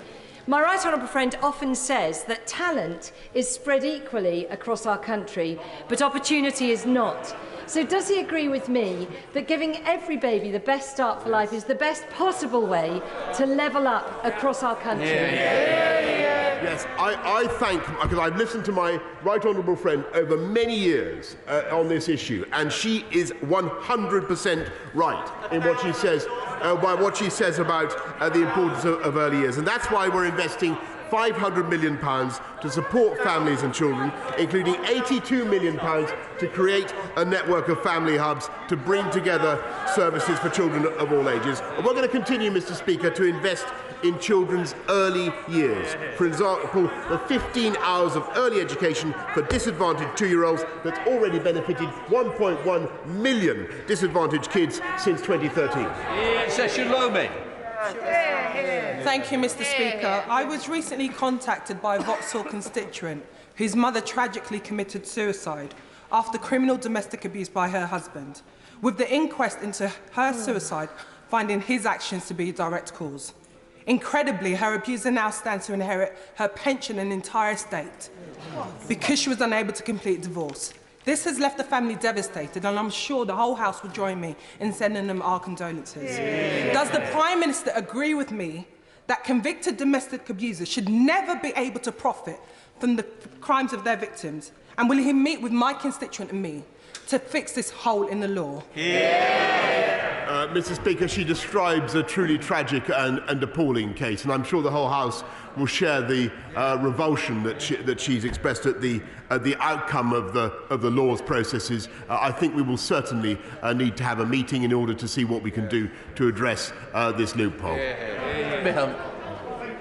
V: My right honourable friend often says that talent is spread equally across our country, but opportunity is not. So does he agree with me that giving every baby the best start for life is the best possible way to level up across our country?
N: Yes, I thank, because I've listened to my right honourable friend over many years on this issue, and she is 100% right in what she says, about the importance of early years. And that's why we're investing £500 million to support families and children, including £82 million to create a network of family hubs to bring together services for children of all ages. And we're going to continue, Mr. Speaker, to invest in children's early years. For example, the 15 hours of early education for disadvantaged 2-year-olds that's already benefited 1.1 million disadvantaged kids since 2013.
E: Session Lomi.
W: Thank you, Mr. Speaker. I was recently contacted by a Vauxhall constituent whose mother tragically committed suicide after criminal domestic abuse by her husband, with the inquest into her suicide finding his actions to be a direct cause. Incredibly, her abuser now stands to inherit her pension and entire estate because she was unable to complete divorce. This has left the family devastated, and I'm sure the whole House will join me in sending them our condolences. Does the Prime Minister agree with me that convicted domestic abusers should never be able to profit from the crimes of their victims? And will he meet with my constituent and me to fix this hole in the law?
N: Mr. Speaker, she describes a truly tragic and appalling case, and I'm sure the whole House will share the revulsion that she's expressed at the outcome of the law's processes. I think we will certainly need to have a meeting in order to see what we can do to address this loophole.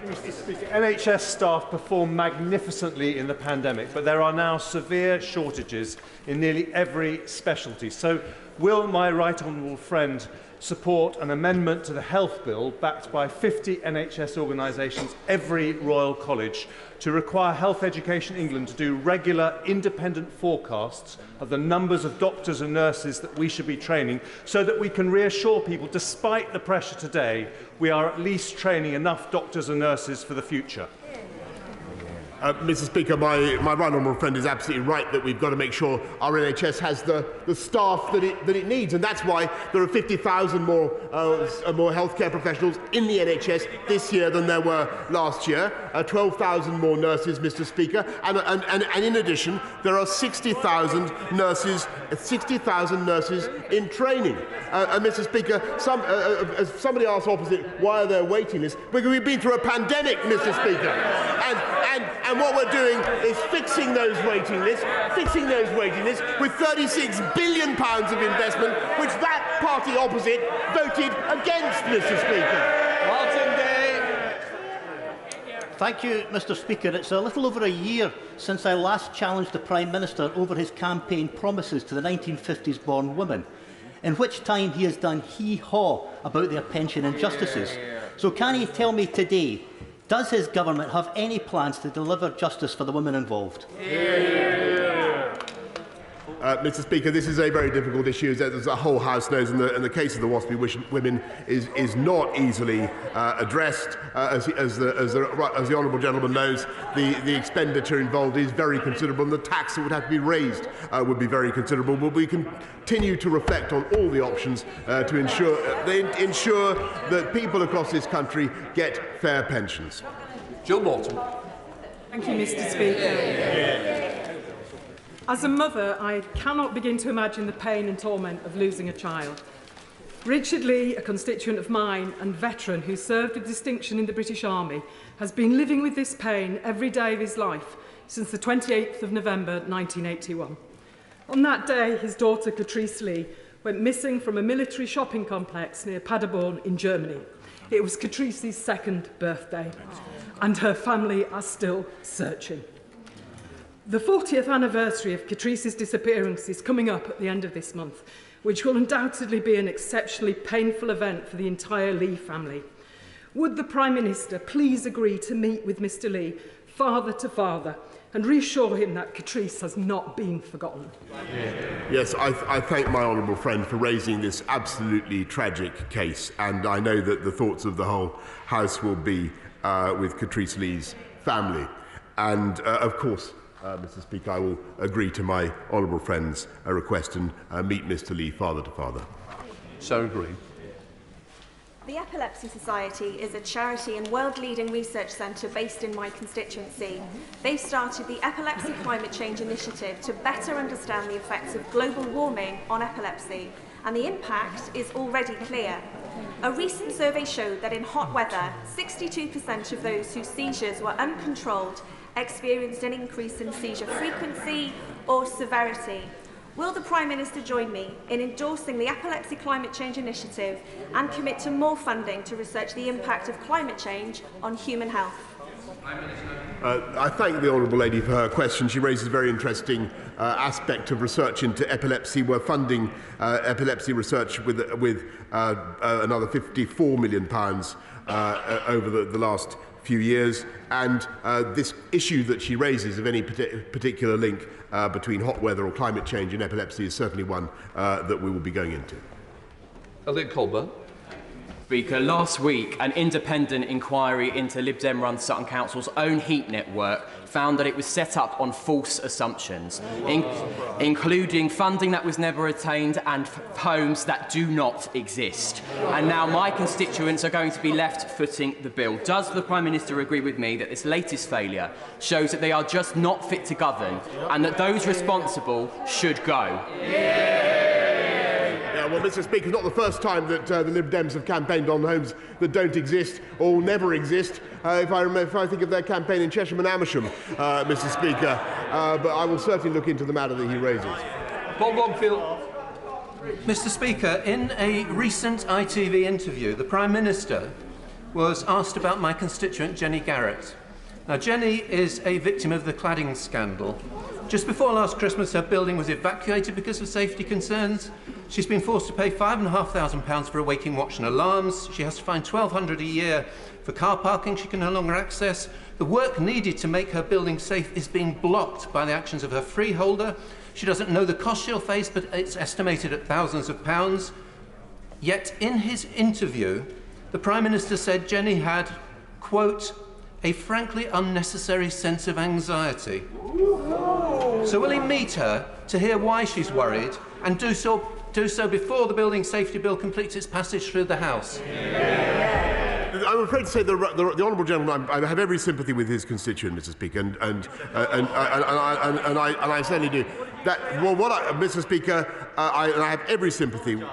X: Mr. Speaker, NHS staff performed magnificently in the pandemic, but there are now severe shortages in nearly every specialty. So will my right honourable friend support an amendment to the health bill backed by 50 NHS organisations, every Royal College, to require Health Education England to do regular independent forecasts of the numbers of doctors and nurses that we should be training, so that we can reassure people, despite the pressure today, we are at least training enough doctors and nurses for the future?
N: Mr. Speaker, my right honourable friend is absolutely right that we've got to make sure our NHS has the staff that it needs, and that's why there are 50,000 more healthcare professionals in the NHS this year than there were last year, 12,000 more nurses, Mr. Speaker, and in addition there are 60,000 nurses in training. And Mr. Speaker, somebody asked opposite, why are there waiting lists? Because we've been through a pandemic, Mr. Speaker. And what we're doing is fixing those waiting lists with £36 billion of investment, which that party opposite voted against, Mr. Speaker.
B: Thank you, Mr. Speaker. It's a little over a year since I last challenged the Prime Minister over his campaign promises to the 1950s-born women, in which time he has done hee-haw about their pension injustices. So can he tell me today, does his government have any plans to deliver justice for the women involved?
N: Mr. Speaker, this is a very difficult issue, as the whole House knows, and the case of the WASPy women is not easily addressed. As the honourable gentleman knows, the expenditure involved is very considerable, and the tax that would have to be raised would be very considerable. But we continue to reflect on all the options to ensure that people across this country get fair pensions.
E: Jill Morton.
D: Thank you, Mr. Speaker. As a mother, I cannot begin to imagine the pain and torment of losing a child. Richard Lee, a constituent of mine and veteran who served with distinction in the British Army, has been living with this pain every day of his life since the 28th of November 1981. On that day, his daughter Catrice Lee went missing from a military shopping complex near Paderborn in Germany. It was Catrice's second birthday, and her family are still searching. The 40th anniversary of Catrice's disappearance is coming up at the end of this month, which will undoubtedly be an exceptionally painful event for the entire Lee family. Would the Prime Minister please agree to meet with Mr. Lee, father to father, and reassure him that Catrice has not been forgotten?
N: Yes, I thank my honourable friend for raising this absolutely tragic case, and I know that the thoughts of the whole House will be with Catrice Lee's family. And, of course, Mr. Speaker, I will agree to my honourable friend's request and meet Mr. Lee father to father.
E: Sarah Green.
F: The Epilepsy Society is a charity and world-leading research centre based in my constituency. They've started the Epilepsy Climate Change Initiative to better understand the effects of global warming on epilepsy, and the impact is already clear. A recent survey showed that in hot weather, 62% of those whose seizures were uncontrolled experienced an increase in seizure frequency or severity. Will the Prime Minister join me in endorsing the Epilepsy Climate Change Initiative and commit to more funding to research the impact of climate change on human health?
N: I thank the honourable lady for her question. She raises a very interesting aspect of research into epilepsy. We're funding epilepsy research with another £54 million over the last few years, and this issue that she raises of any particular link between hot weather or climate change and epilepsy is certainly one that we will be going into.
E: Elliot Colburn.
G: Speaker, last week an independent inquiry into Lib Dem-run Sutton Council's own heat network found that it was set up on false assumptions, including funding that was never attained and homes that do not exist. And now my constituents are going to be left footing the bill. Does the Prime Minister agree with me that this latest failure shows that they are just not fit to govern and that those responsible should go?
N: Well, Mr. Speaker, it's not the first time that the Lib Dems have campaigned on homes that don't exist or will never exist. If I think of their campaign in Chesham and Amersham, Mr. Speaker, but I will certainly look into the matter that he raises.
E: Bob Longfield.
Y: Mr. Speaker, in a recent ITV interview, the Prime Minister was asked about my constituent Jenny Garrett. Now, Jenny is a victim of the cladding scandal. Just before last Christmas, her building was evacuated because of safety concerns. She's been forced to pay £5,500 for a waking watch and alarms. She has to find £1,200 a year for car parking she can no longer access. The work needed to make her building safe is being blocked by the actions of her freeholder. She doesn't know the cost she'll face, but it's estimated at thousands of pounds. Yet in his interview, the Prime Minister said Jenny had, quote, a frankly unnecessary sense of anxiety. So will he meet her to hear why she's worried and do so before the Building Safety Bill completes its passage through the House?
N: I'm afraid to say the honourable gentleman, I have every sympathy with his constituent, Mr. Speaker, and I certainly do. Mr. Speaker, I have every sympathy.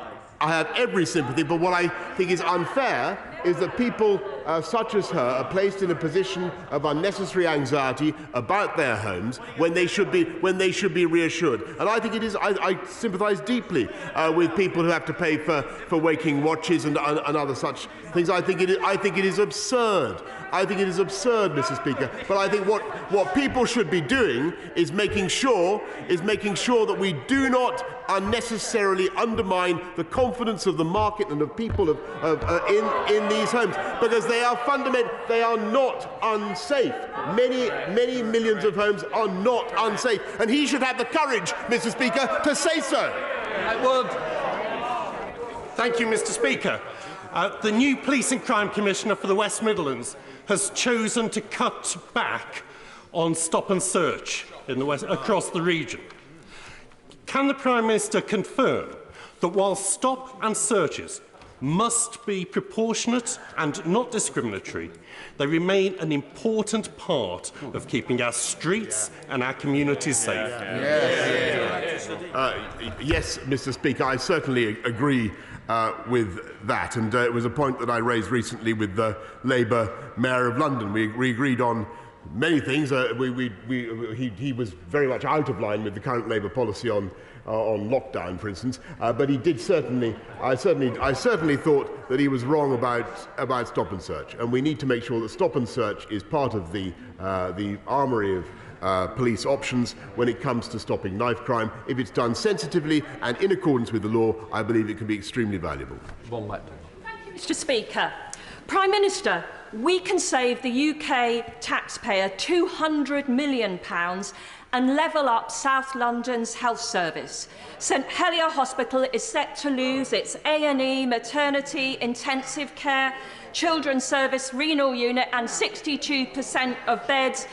N: I have every sympathy, but what I think is unfair is that people such as her are placed in a position of unnecessary anxiety about their homes when they should be reassured. And I think it is. I sympathise deeply with people who have to pay for waking watches and other such things. I think it is absurd. I think it is absurd, Mr. Speaker. But I think what people should be doing is making sure that we do not unnecessarily undermine the confidence of the market and of people in these homes, because they are not unsafe. Many millions of homes are not unsafe, and he should have the courage, Mr. Speaker, to say so.
A: Thank you, Mr. Speaker. The new Police and Crime Commissioner for the West Midlands has chosen to cut back on stop and search in the West, across the region. Can the Prime Minister confirm that while stop and searches must be proportionate and not discriminatory, they remain an important part of keeping our streets and our communities safe?
N: Yes, Mr. Speaker, I certainly agree with that, and it was a point that I raised recently with the Labour Mayor of London. We agreed on many things. He was very much out of line with the current Labour policy on lockdown, for instance, but he did certainly. I certainly thought that he was wrong about stop and search, and we need to make sure that stop and search is part of the armoury of police options when it comes to stopping knife crime. If it's done sensitively and in accordance with the law, I believe it can be extremely valuable.
H: Mr. Speaker, Prime Minister, we can save the UK taxpayer £200 million and level up South London's health service. St Helier Hospital is set to lose its A&E, maternity, intensive care, children's service, renal unit and 62% of beds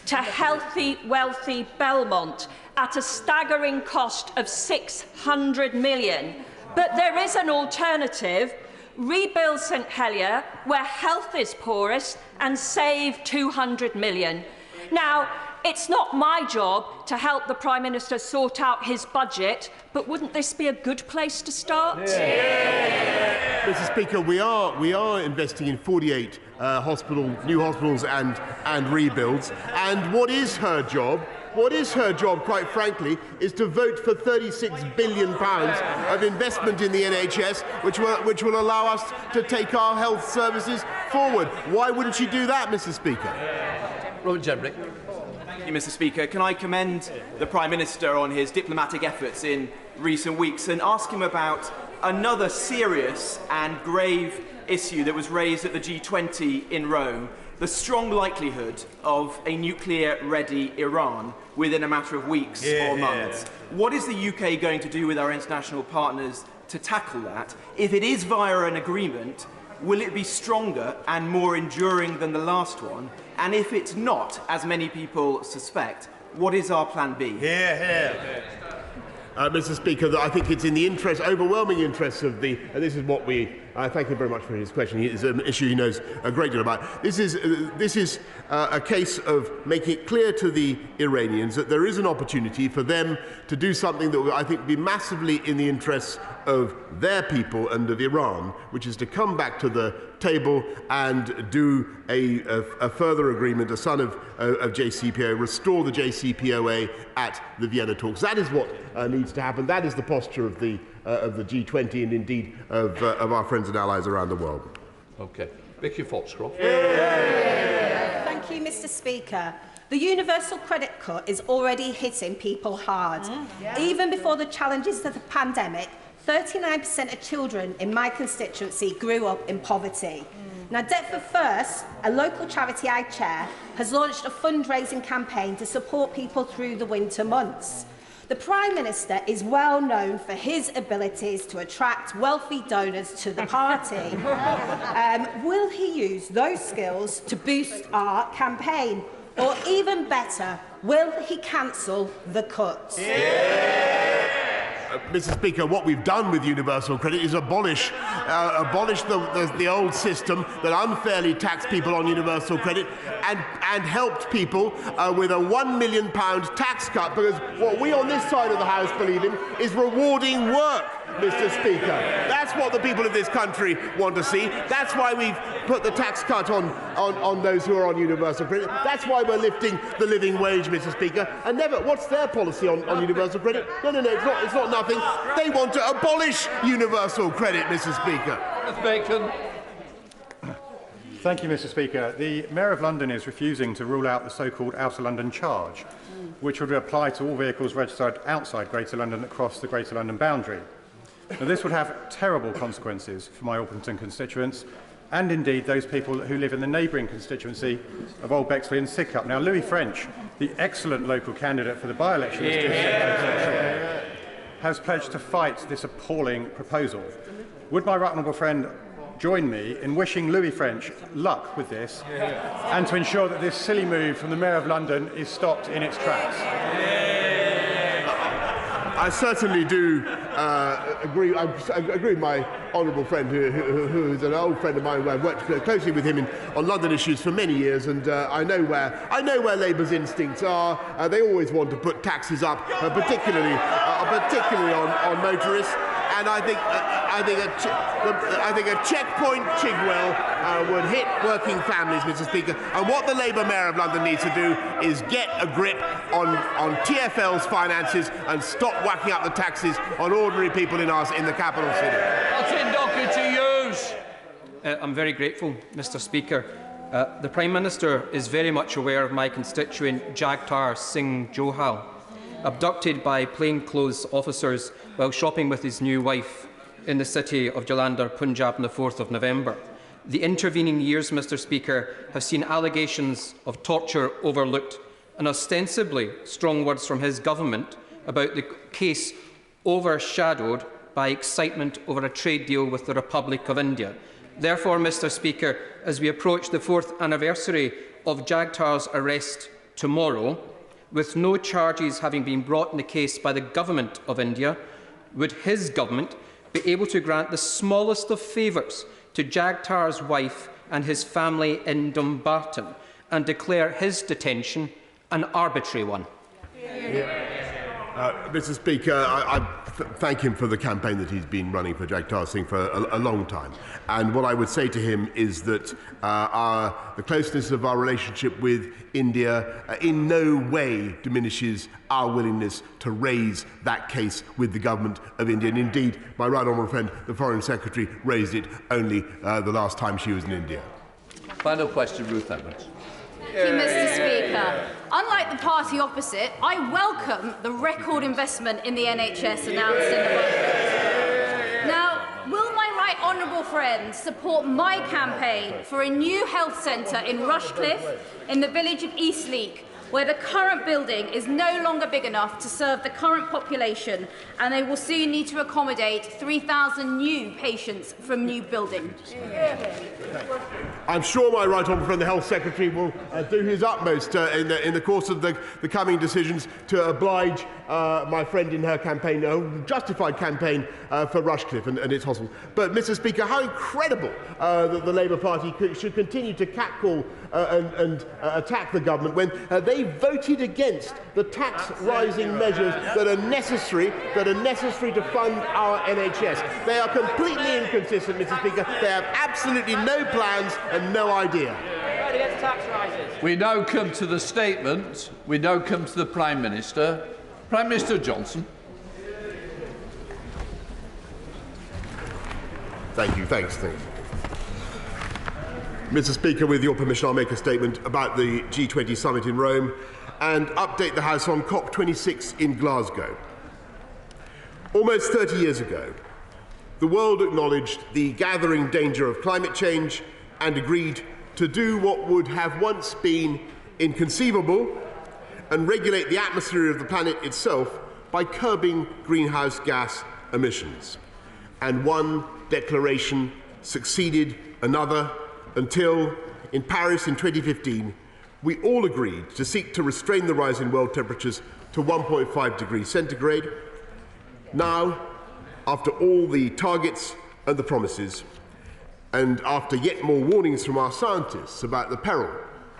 H: to healthy, wealthy Belmont at a staggering cost of £600 million. But there is an alternative. Rebuild St Helier, where health is poorest, and save £200 million. Now, it's not my job to help the Prime Minister sort out his budget, but wouldn't this be a good place to start?
N: Mr. Speaker, we are investing in 48 new hospitals and rebuilds. And what is her job? What is her job, quite frankly, is to vote for £36 billion of investment in the NHS, which will allow us to take our health services forward. Why wouldn't she do that, Mr. Speaker?
J: Robert Jembrick. Thank you, Mr. Speaker. Can I commend the Prime Minister on his diplomatic efforts in recent weeks and ask him about another serious and grave issue that was raised at the G20 in Rome, the strong likelihood of a nuclear-ready Iran within a matter of weeks or months. What is the UK going to do with our international partners to tackle that? If it is via an agreement, will it be stronger and more enduring than the last one? And if it's not, as many people suspect, what is our plan B?
N: Mr. Speaker, I think it's in the overwhelming interests of the, and this is what we, thank you very much for his question. It's an issue he knows a great deal about. This is a case of making it clear to the Iranians that there is an opportunity for them to do something that I think would be massively in the interests of their people and of Iran, which is to come back to the table and do a further agreement, a son of JCPOA, restore the JCPOA at the Vienna talks. That is what needs to happen. That is the posture of the G20 and indeed of our friends and allies around the world.
E: Okay. Vicky Foxcroft.
K: Thank you, Mr. Speaker. The universal credit cut is already hitting people hard. Even before the challenges of the pandemic, 39% of children in my constituency grew up in poverty. Now, Deptford First, a local charity I chair, has launched a fundraising campaign to support people through the winter months. The Prime Minister is well known for his abilities to attract wealthy donors to the party. Will he use those skills to boost our campaign? Or even better, will he cancel the cuts?
N: Mr. Speaker, what we've done with universal credit is abolish the old system that unfairly taxed people on universal credit and helped people with a £1 million tax cut, because what we on this side of the House believe in is rewarding work. Mr. Speaker. That's what the people of this country want to see. That's why we've put the tax cut on those who are on universal credit. That's why we're lifting the living wage, Mr. Speaker. And never, what's their policy on universal credit? No, it's not nothing. They want to abolish universal credit, Mr. Speaker.
E: Bacon.
C: Thank you, Mr. Speaker. The Mayor of London is refusing to rule out the so-called Outer London charge, which would apply to all vehicles registered outside Greater London that cross the Greater London boundary. Now, this would have terrible consequences for my Orpington constituents and indeed those people who live in the neighbouring constituency of Old Bexley and Sidcup. Now, Louis French, the excellent local candidate for the by-election, has pledged to fight this appalling proposal. Would my right honourable friend join me in wishing Louis French luck with this and to ensure that this silly move from the Mayor of London is stopped in its tracks?
N: I certainly do agree. I agree with my honourable friend, who is an old friend of mine. Who I've worked closely with him on London issues for many years, and I know where Labour's instincts are. They always want to put taxes up, particularly on motorists. And I think a checkpoint Chigwell would hit working families, Mr. Speaker. And what the Labour Mayor of London needs to do is get a grip on TfL's finances and stop whacking up the taxes on ordinary people in the capital city.
L: What's in docket to use? I'm very grateful, Mr. Speaker. The Prime Minister is very much aware of my constituent Jagtar Singh Johal, abducted by plainclothes officers while shopping with his new wife in the city of Jalandhar, Punjab on the 4th of November. The intervening years, Mr. Speaker, have seen allegations of torture overlooked and ostensibly strong words from his government about the case overshadowed by excitement over a trade deal with the Republic of India. Therefore, Mr. Speaker, as we approach the 4th anniversary of Jagtar's arrest tomorrow, with no charges having been brought in the case by the Government of India, would his government be able to grant the smallest of favours to Jagtar's wife and his family in Dumbarton and declare his detention an arbitrary one?
N: Mr. Speaker, I thank him for the campaign that he's been running for Jagtar Singh for a long time. And what I would say to him is that the closeness of our relationship with India in no way diminishes our willingness to raise that case with the government of India. And indeed, my right honourable friend, the Foreign Secretary, raised it only the last time she was in India.
E: Final question, Ruth Edwards.
M: Thank you, Mr. Speaker. Unlike the party opposite, I welcome the record investment in the NHS announced in the budget. Now, will my right honourable friend support my campaign for a new health centre in Rushcliffe, in the village of Eastleek, where the current building is no longer big enough to serve the current population, and they will soon need to accommodate 3,000 new patients from new buildings?
N: I'm sure my right honourable friend, the Health Secretary, will do his utmost in the course of the coming decisions to oblige my friend in her campaign, justified campaign for Rushcliffe and its hospital. But, Mr. Speaker, how incredible that the Labour Party should continue to catcall and attack the government when they voted against the tax-rising measures that are necessary to fund our NHS. They are completely inconsistent, Mr. Speaker. They have absolutely no plans and no idea.
E: We now come to the statement. We now come to the Prime Minister. Prime Minister Johnson.
N: Thank you. Thanks. Mr. Speaker, with your permission, I'll make a statement about the G20 summit in Rome and update the House on COP26 in Glasgow. Almost 30 years ago, the world acknowledged the gathering danger of climate change and agreed to do what would have once been inconceivable and regulate the atmosphere of the planet itself by curbing greenhouse gas emissions. And one declaration succeeded another until, in Paris in 2015, we all agreed to seek to restrain the rise in world temperatures to 1.5 degrees centigrade. Now, after all the targets and the promises, and after yet more warnings from our scientists about the peril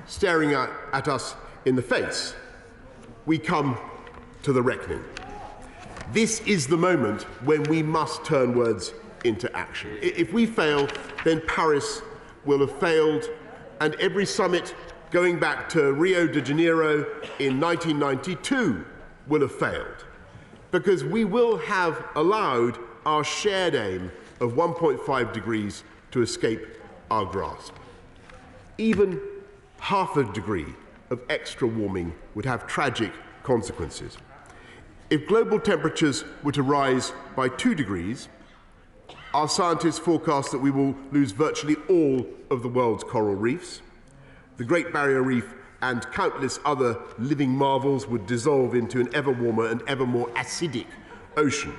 N: staring at us in the face, we come to the reckoning. This is the moment when we must turn words into action. If we fail, then Paris will have failed, and every summit going back to Rio de Janeiro in 1992 will have failed, because we will have allowed our shared aim of 1.5 degrees to escape our grasp. Even half a degree of extra warming would have tragic consequences. If global temperatures were to rise by 2 degrees, our scientists forecast that we will lose virtually all of the world's coral reefs. The Great Barrier Reef and countless other living marvels would dissolve into an ever warmer and ever more acidic ocean,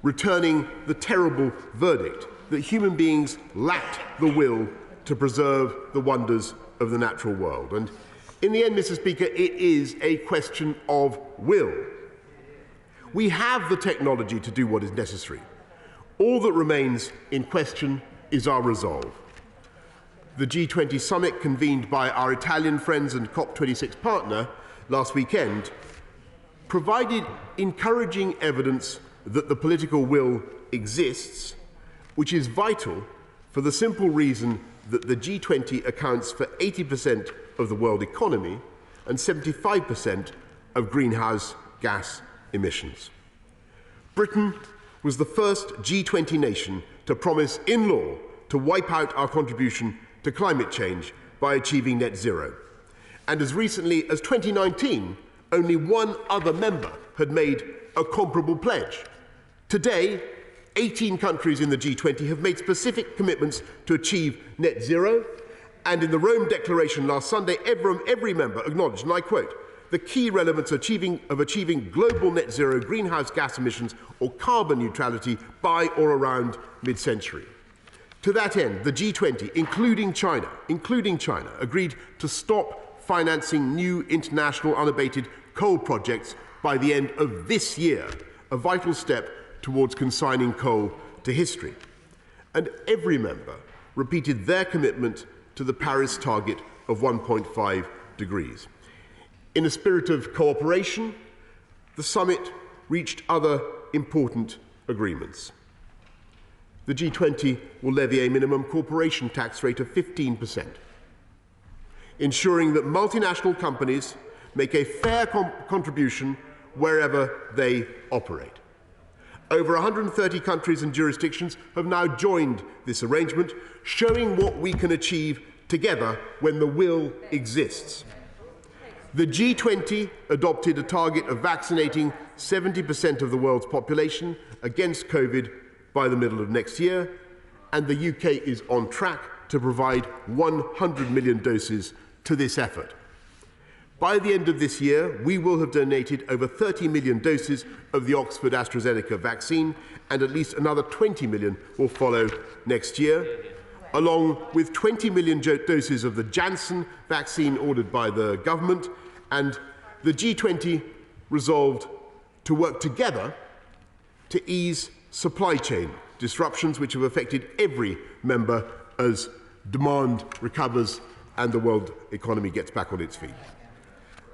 N: returning the terrible verdict that human beings lacked the will to preserve the wonders of the natural world. And in the end, Mr. Speaker, it is a question of will. We have the technology to do what is necessary. All that remains in question is our resolve. The G20 summit, convened by our Italian friends and COP26 partner last weekend, provided encouraging evidence that the political will exists, which is vital for the simple reason that the G20 accounts for 80% of the world economy and 75% of greenhouse gas emissions. Britain was the first G20 nation to promise in law to wipe out our contribution to climate change by achieving net zero. And as recently as 2019, only one other member had made a comparable pledge. Today, 18 countries in the G20 have made specific commitments to achieve net zero, and in the Rome Declaration last Sunday, every member acknowledged, and I quote, the key relevance of achieving global net zero greenhouse gas emissions or carbon neutrality by or around mid-century. To that end, the G20, including China, agreed to stop financing new international unabated coal projects by the end of this year, a vital step towards consigning coal to history. And every member repeated their commitment to the Paris target of 1.5 degrees. In a spirit of cooperation, the summit reached other important agreements. The G20 will levy a minimum corporation tax rate of 15%, ensuring that multinational companies make a fair contribution wherever they operate. Over 130 countries and jurisdictions have now joined this arrangement, showing what we can achieve together when the will exists. The G20 adopted a target of vaccinating 70% of the world's population against COVID by the middle of next year, and the UK is on track to provide 100 million doses to this effort. By the end of this year, we will have donated over 30 million doses of the Oxford AstraZeneca vaccine, and at least another 20 million will follow next year, along with 20 million doses of the Janssen vaccine ordered by the government. And the G20 resolved to work together to ease supply chain disruptions which have affected every member as demand recovers and the world economy gets back on its feet.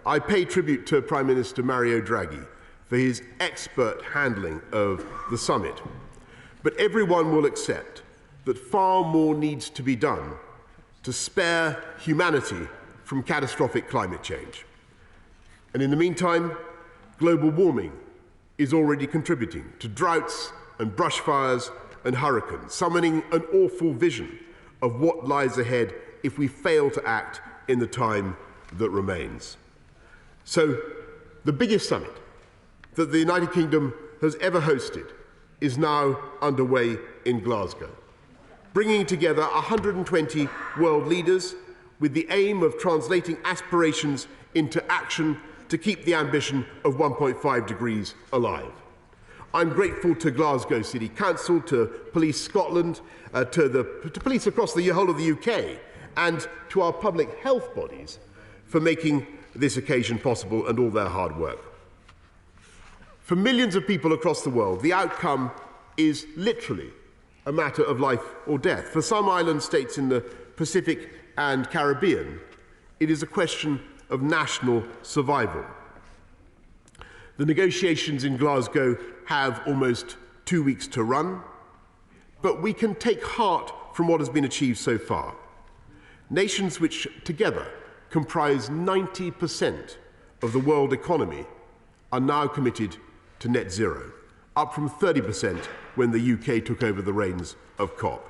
N: I pay tribute to Prime Minister Mario Draghi for his expert handling of the summit, but everyone will accept that far more needs to be done to spare humanity from catastrophic climate change. And in the meantime, global warming is already contributing to droughts and brushfires and hurricanes, summoning an awful vision of what lies ahead if we fail to act in the time that remains. So, the biggest summit that the United Kingdom has ever hosted is now underway in Glasgow, bringing together 120 world leaders with the aim of translating aspirations into action to keep the ambition of 1.5 degrees alive. I'm grateful to Glasgow City Council, to Police Scotland, to police across the whole of the UK, and to our public health bodies for making this occasion possible and all their hard work. For millions of people across the world, the outcome is literally a matter of life or death. For some island states in the Pacific and Caribbean, it is a question of national survival. The negotiations in Glasgow have almost 2 weeks to run, but we can take heart from what has been achieved so far. Nations which together comprise 90% of the world economy are now committed to net zero, up from 30% when the UK took over the reins of COP.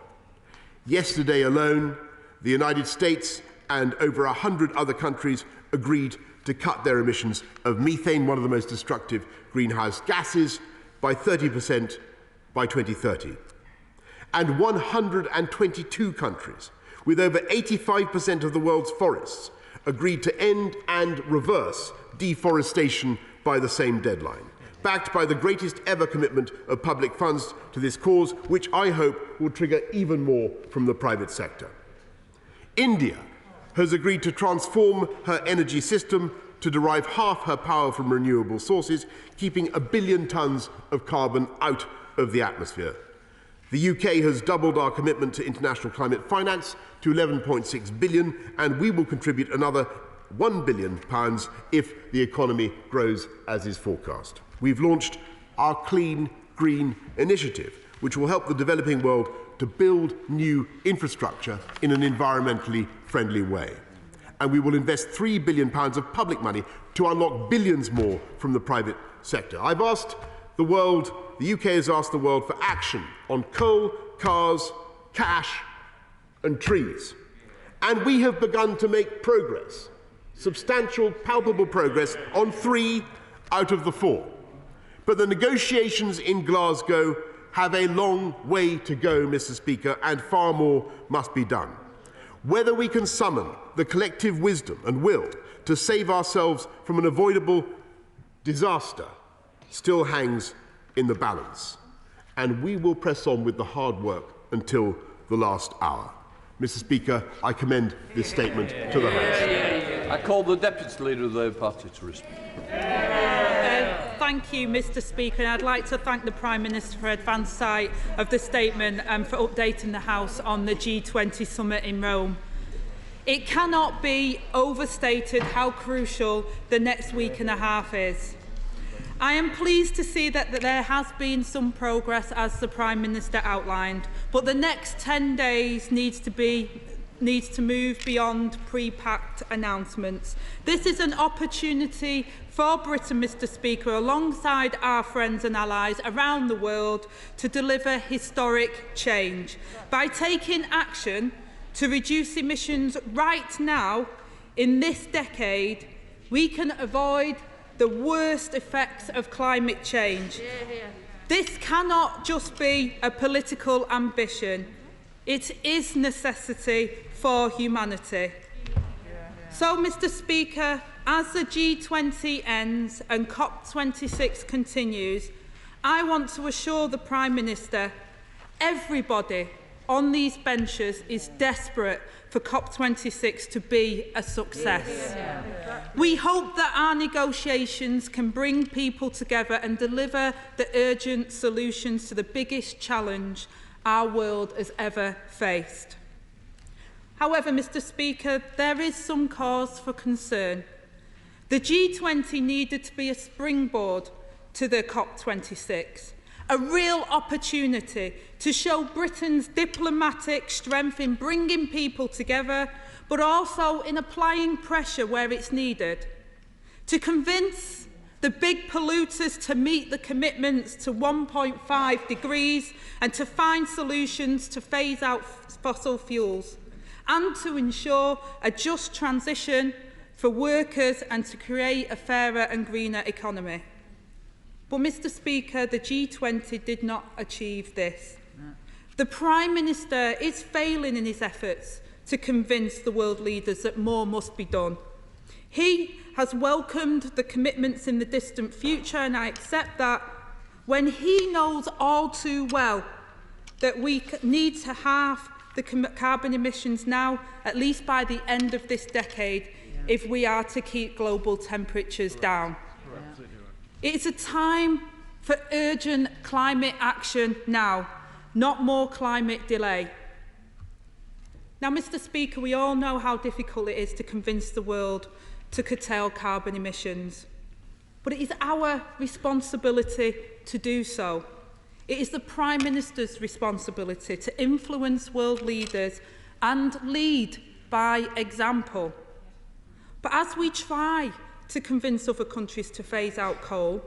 N: Yesterday alone, the United States and over 100 other countries agreed to cut their emissions of methane, one of the most destructive greenhouse gases, by 30% by 2030. And 122 countries, with over 85% of the world's forests, agreed to end and reverse deforestation by the same deadline, backed by the greatest ever commitment of public funds to this cause, which I hope will trigger even more from the private sector. India has agreed to transform her energy system to derive half her power from renewable sources, keeping 1 billion tonnes of carbon out of the atmosphere. The UK has doubled our commitment to international climate finance to 11.6 billion, and we will contribute another £1 billion if the economy grows as is forecast. We've launched our Clean Green Initiative, which will help the developing world to build new infrastructure in an environmentally friendly way. And we will invest £3 billion of public money to unlock billions more from the private sector. I've asked the world, the UK has asked the world for action on coal, cars, cash and trees. And we have begun to make progress, substantial, palpable progress on 3 out of the 4. But the negotiations in Glasgow have a long way to go, Mr. Speaker, and far more must be done. Whether we can summon the collective wisdom and will to save ourselves from an avoidable disaster still hangs in the balance. And we will press on with the hard work until the last hour. Mr. Speaker, I commend this statement to the House.
E: I call the Deputy Leader of the Labour Party to respond.
I: Thank you, Mr. Speaker. And I'd like to thank the Prime Minister for advance sight of the statement and for updating the House on the G20 summit in Rome. It cannot be overstated how crucial the next week and a half is. I am pleased to see that there has been some progress, as the Prime Minister outlined, but the next 10 days needs to move beyond pre-packed announcements. This is an opportunity for Britain, Mr. Speaker, alongside our friends and allies around the world, to deliver historic change. By taking action to reduce emissions right now, in this decade, we can avoid the worst effects of climate change. This cannot just be a political ambition. It is necessity for humanity. So, Mr. Speaker, as the G20 ends and COP26 continues, I want to assure the Prime Minister everybody on these benches is desperate for COP26 to be a success. We hope that our negotiations can bring people together and deliver the urgent solutions to the biggest challenge our world has ever faced. However, Mr. Speaker, there is some cause for concern. The G20 needed to be a springboard to the COP26, a real opportunity to show Britain's diplomatic strength in bringing people together, but also in applying pressure where it's needed, to convince the big polluters to meet the commitments to 1.5 degrees and to find solutions to phase out fossil fuels, and to ensure a just transition for workers and to create a fairer and greener economy. But, Mr. Speaker, the G20 did not achieve this. The Prime Minister is failing in his efforts to convince the world leaders that more must be done. He has welcomed the commitments in the distant future, and I accept that, when he knows all too well that we need to halve the carbon emissions now, at least by the end of this decade, if we are to keep global temperatures down. It is a time for urgent climate action now, not more climate delay. Now, Mr. Speaker, we all know how difficult it is to convince the world to curtail carbon emissions. But it is our responsibility to do so. It is the Prime Minister's responsibility to influence world leaders and lead by example. But as we try to convince other countries to phase out coal,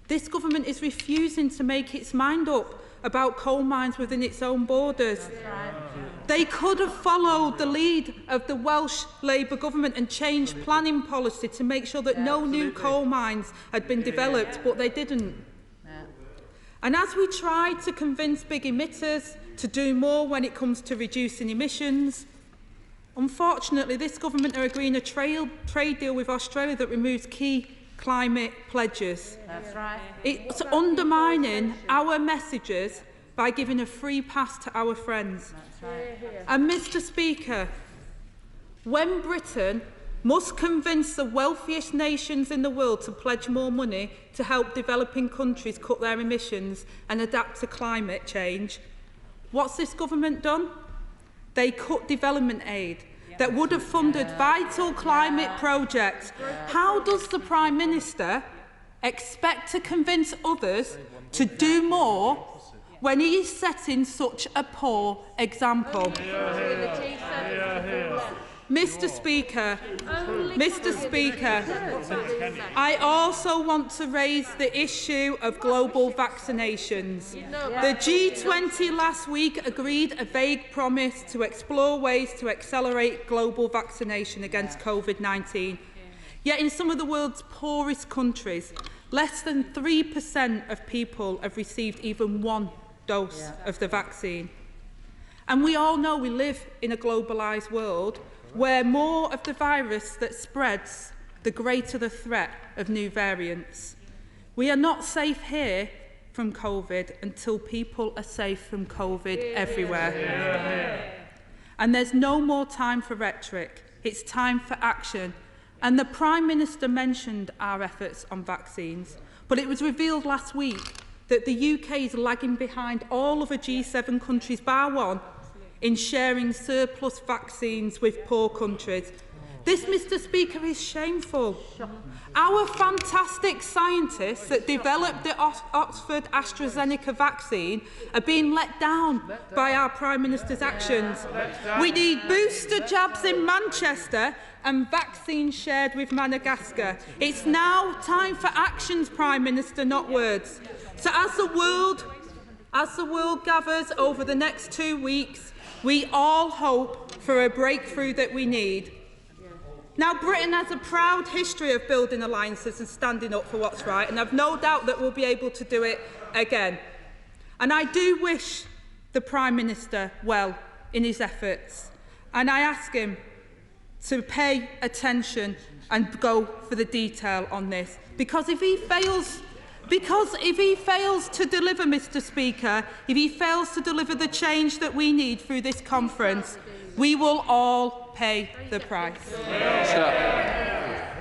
I: this government is refusing to make its mind up about coal mines within its own borders. They could have followed the lead of the Welsh Labour government and changed planning policy to make sure that no new coal mines had been developed, but they didn't. And as we try to convince big emitters to do more when it comes to reducing emissions, unfortunately this government are agreeing a trade deal with Australia that removes key climate pledges.
V: That's right.
I: It's undermining our messages by giving a free pass to our friends.
V: That's right.
I: And Mr. Speaker, when Britain must convince the wealthiest nations in the world to pledge more money to help developing countries cut their emissions and adapt to climate change, what's this government done? They cut development aid that would have funded vital climate projects. How does the Prime Minister expect to convince others to do more when he is setting such a poor example? Mr. Speaker, I also want to raise the issue of global vaccinations. The G20 last week agreed a vague promise to explore ways to accelerate global vaccination against COVID-19. Yet in some of the world's poorest countries, less than 3% of people have received even one dose of the vaccine. And we all know we live in a globalised world where more of the virus that spreads, the greater the threat of new variants. We are not safe here from COVID until people are safe from COVID everywhere. And there's no more time for rhetoric. It's time for action. And the Prime Minister mentioned our efforts on vaccines, but it was revealed last week that the UK is lagging behind all other G7 countries bar one in sharing surplus vaccines with poor countries. This, Mr. Speaker, is shameful. Our fantastic scientists that developed the Oxford AstraZeneca vaccine are being let down by our Prime Minister's actions. We need booster jabs in Manchester and vaccines shared with Madagascar. It's now time for actions, Prime Minister, not words. So as the world gathers over the next 2 weeks, we all hope for a breakthrough that we need. Now, Britain has a proud history of building alliances and standing up for what's right, and I've no doubt that we'll be able to do it again. And I do wish the Prime Minister well in his efforts, and I ask him to pay attention and go for the detail on this, because if he fails to deliver, Mr. Speaker, if he fails to deliver the change that we need through this conference, we will all pay the price.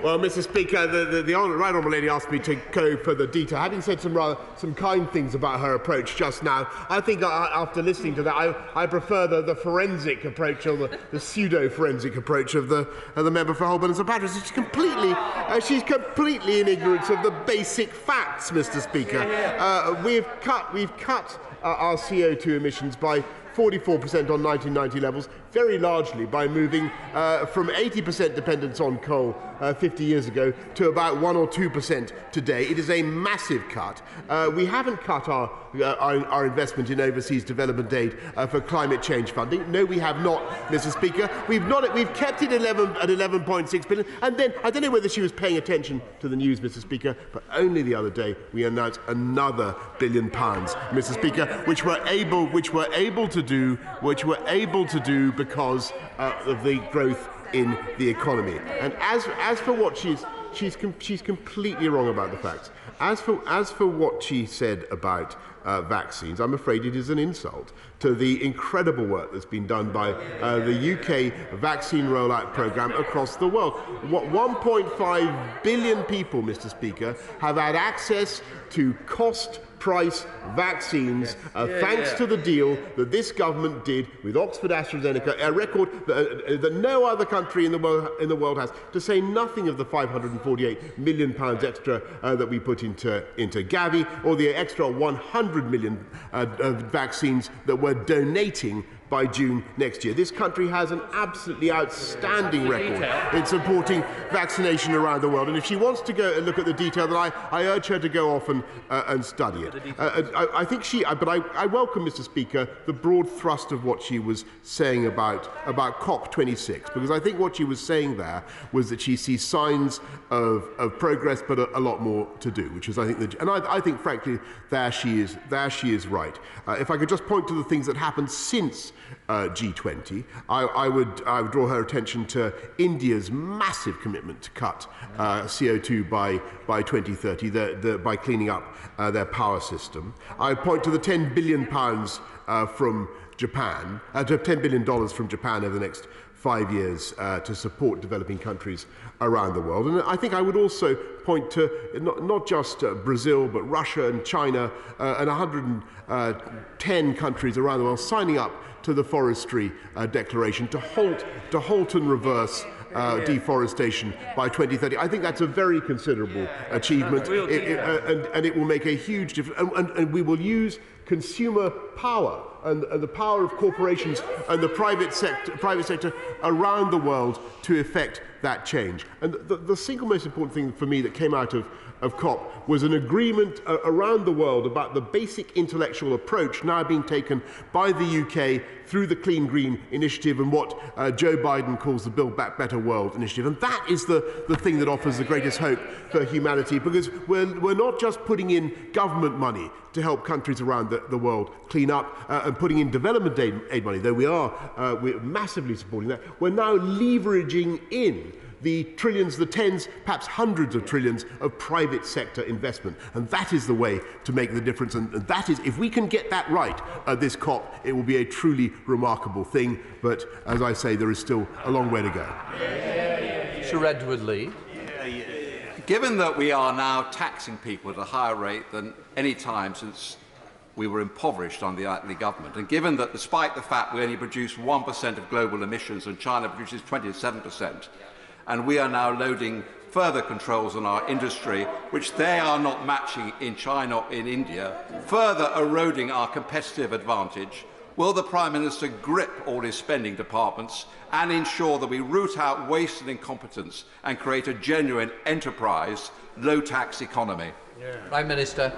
N: Well, Mr. Speaker, the right honourable lady asked me to go for the detail. Having said some kind things about her approach just now, I think after listening to that, I prefer the forensic approach, or the pseudo-forensic approach of the member for Holborn and St Patrick's. She's completely in ignorance of the basic facts, Mr. Speaker. We've cut our CO2 emissions by 44% on 1990 levels, very largely by moving from 80% dependence on coal 50 years ago to about 1 or 2% today. It is a massive cut. We haven't cut our investment in overseas development aid for climate change funding. No, we have not, Mr. Speaker. We've kept it at 11.6 billion. And then, I don't know whether she was paying attention to the news, Mr. Speaker, but only the other day we announced another £1 billion, Mr. Speaker, which we're able to do because of the growth in the economy. And as for what she's completely wrong about the facts. As for what she said about vaccines, I'm afraid it is an insult to the incredible work that's been done by the UK vaccine rollout programme across the world. 1.5 billion people, Mr. Speaker, have had access to cost-price vaccines thanks to the deal that this government did with Oxford AstraZeneca, a record that no other country in the world has, to say nothing of the £548 million extra that we put into Gavi, or the extra 100 million vaccines that we're donating by June next year. This country has an absolutely outstanding record in supporting vaccination around the world. And if she wants to go and look at the detail, then I urge her to go off and study it. I welcome, Mr. Speaker, the broad thrust of what she was saying about COP26, because I think what she was saying there was that she sees signs of progress, but a lot more to do, which is, I think, I think, frankly, there she is right. If I could just point to the things that happened since G20, I would draw her attention to India's massive commitment to cut CO2 by 2030 by cleaning up their power system. I would point to the £10 billion from Japan, to $10 billion from Japan over the next 5 years to support developing countries around the world. And I think I would also point to not just Brazil, but Russia and China and 110 countries around the world signing up to the Forestry Declaration to halt and reverse deforestation by 2030. I think that's a very considerable achievement, and it will make a huge difference. And we will use consumer power and the power of corporations and the private sector around the world to effect that change. And the single most important thing for me that came out of COP was an agreement around the world about the basic intellectual approach now being taken by the UK through the Clean Green Initiative and what Joe Biden calls the Build Back Better World Initiative. And that is the thing that offers the greatest hope for humanity, because we're not just putting in government money to help countries around the world clean up and putting in development aid money, though we're massively supporting that. We're now leveraging in the trillions, the tens, perhaps hundreds of trillions of private sector investment. And that is the way to make the difference. And that is, if we can get that right at this COP, it will be a truly remarkable thing. But as I say, there is still a long way to go.
E: Sir Edward Lee.
O: Given that we are now taxing people at a higher rate than any time since we were impoverished under the Attlee government, and given that despite the fact we only produce 1% of global emissions and China produces 27%, and we are now loading further controls on our industry, which they are not matching in China or in India, further eroding our competitive advantage, will the Prime Minister grip all his spending departments and ensure that we root out waste and incompetence and create a genuine enterprise, low-tax economy?
E: Prime Minister.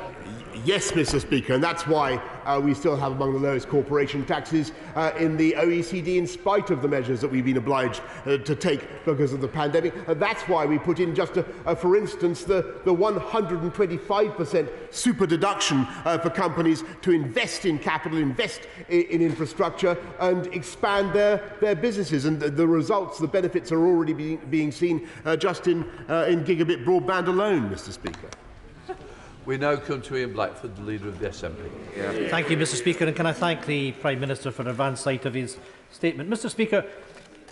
N: Yes, Mr. Speaker, and that's why we still have among the lowest corporation taxes in the OECD, in spite of the measures that we've been obliged to take because of the pandemic. That's why we put in just, for instance, the 125% super deduction for companies to invest in capital, invest in infrastructure, and expand their businesses. And the results, the benefits are already being seen just in gigabit broadband alone, Mr. Speaker.
E: We now come to Ian Blackford, the Leader of the SNP.
P: Thank you, Mr. Speaker, and can I thank the Prime Minister for an advance sight of his statement. Mr. Speaker,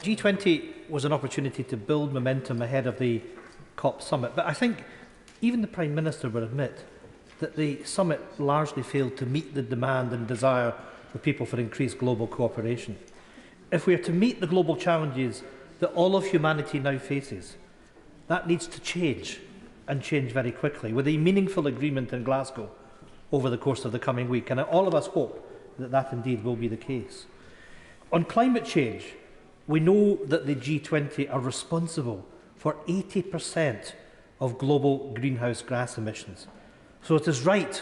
P: G20 was an opportunity to build momentum ahead of the COP summit, but I think even the Prime Minister will admit that the summit largely failed to meet the demand and desire of people for increased global cooperation. If we are to meet the global challenges that all of humanity now faces, that needs to change, and change very quickly, with a meaningful agreement in Glasgow over the course of the coming week. And all of us hope that that indeed will be the case. On climate change, we know that the G20 are responsible for 80% of global greenhouse gas emissions. So it is right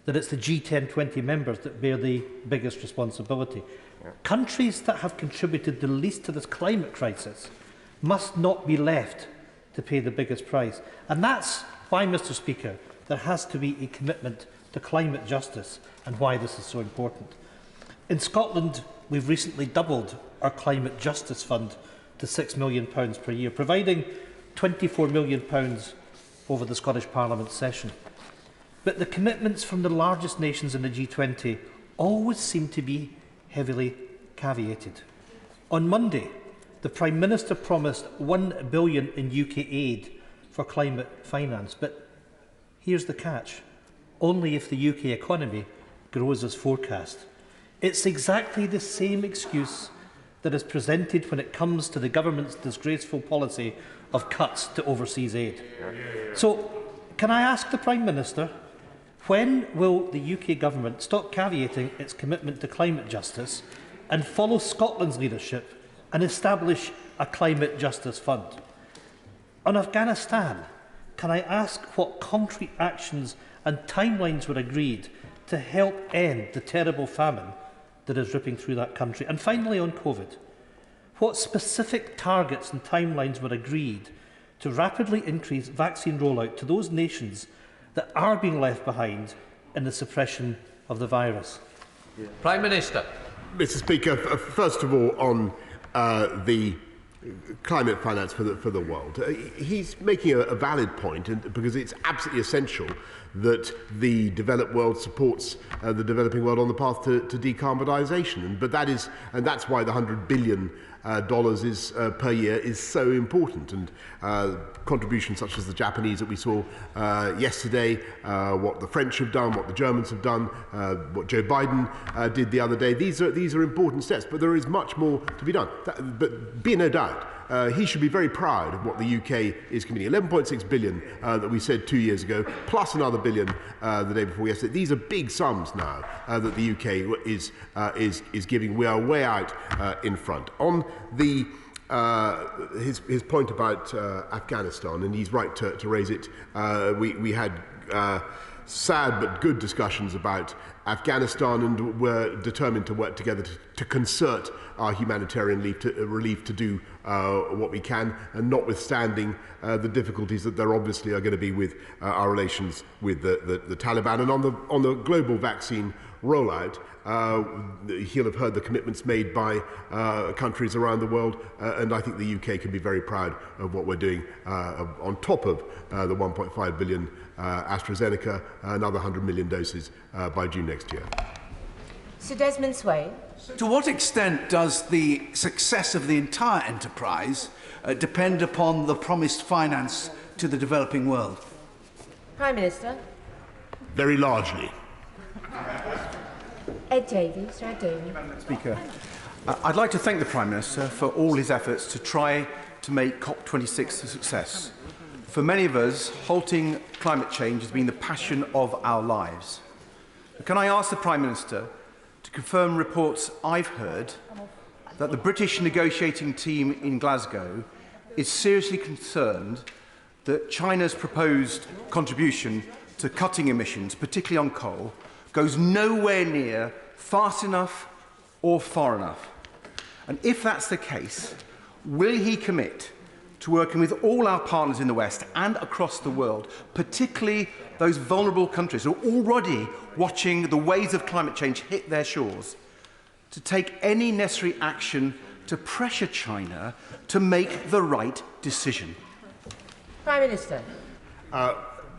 P: that it's the G10-20 members that bear the biggest responsibility. Countries that have contributed the least to this climate crisis must not be left to pay the biggest price. And that's why, Mr. Speaker, there has to be a commitment to climate justice and why this is so important. In Scotland, we've recently doubled our Climate Justice Fund to £6 million per year, providing £24 million over the Scottish Parliament session. but the commitments from the largest nations in the G20 always seem to be heavily caveated. On Monday, the Prime Minister promised £1 billion in UK aid for climate finance, but here's the catch: only if the UK economy grows as forecast. It's exactly the same excuse that is presented when it comes to the government's disgraceful policy of cuts to overseas aid. So, can I ask the Prime Minister, when will the UK government stop caveating its commitment to climate justice and follow Scotland's leadership and establish a climate justice fund? On Afghanistan, can I ask what concrete actions and timelines were agreed to help end the terrible famine that is ripping through that country? And finally, on COVID, what specific targets and timelines were agreed to rapidly increase vaccine rollout to those nations that are being left behind in the suppression of the virus?
E: Prime Minister.
N: Mr. Speaker, first of all, on the climate finance for the world, he's making a valid point, because it's absolutely essential that the developed world supports the developing world on the path to decarbonisation. But that's why the $100 billion per year is so important. And contributions such as the Japanese that we saw yesterday, what the French have done, what the Germans have done, what Joe Biden did the other day, these are important steps. But there is much more to be done. But be no doubt, he should be very proud of what the UK is committing. 11.6 billion that we said 2 years ago, plus another billion the day before yesterday. These are big sums now that the UK is giving. We are way out in front. On the his point about Afghanistan, and he's right to raise it. We had sad but good discussions about Afghanistan, and we're determined to work together to concert our humanitarian relief to do what we can, and notwithstanding the difficulties that there obviously are going to be with our relations with the Taliban. And on the global vaccine rollout, he'll have heard the commitments made by countries around the world, and I think the UK can be very proud of what we're doing on top of the 1.5 billion AstraZeneca, another 100 million doses by June next year.
Q: Sir Desmond Swayne.
R: To what extent does the success of the entire enterprise depend upon the promised finance to the developing world?
Q: Prime Minister.
N: Very largely.
Q: Ed Davies. Sir Ed Davies.
S: Speaker, I'd like to thank the Prime Minister for all his efforts to try to make COP26 a success. For many of us, halting climate change has been the passion of our lives. Can I ask the Prime Minister to confirm reports I've heard that the British negotiating team in Glasgow is seriously concerned that China's proposed contribution to cutting emissions, particularly on coal, goes nowhere near fast enough or far enough? And if that's the case, will he commit to working with all our partners in the West and across the world, particularly those vulnerable countries who are already watching the waves of climate change hit their shores, to take any necessary action to pressure China to make the right decision?
Q: Prime Minister.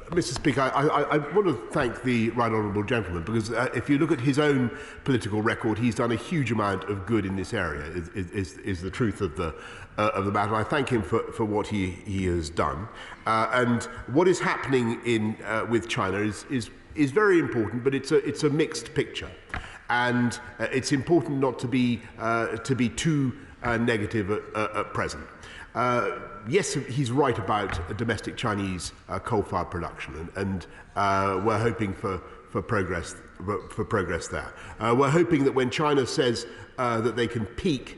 N: Mr. Speaker, I want to thank the right honourable gentleman, because if you look at his own political record, he's done a huge amount of good in this area, is the truth of the matter. I thank him for what he has done. And what is happening with China is very important, but it's a mixed picture. And it's important not to be too negative at present. Yes, he's right about domestic Chinese coal-fired production, and we're hoping for progress there. We're hoping that when China says that they can peak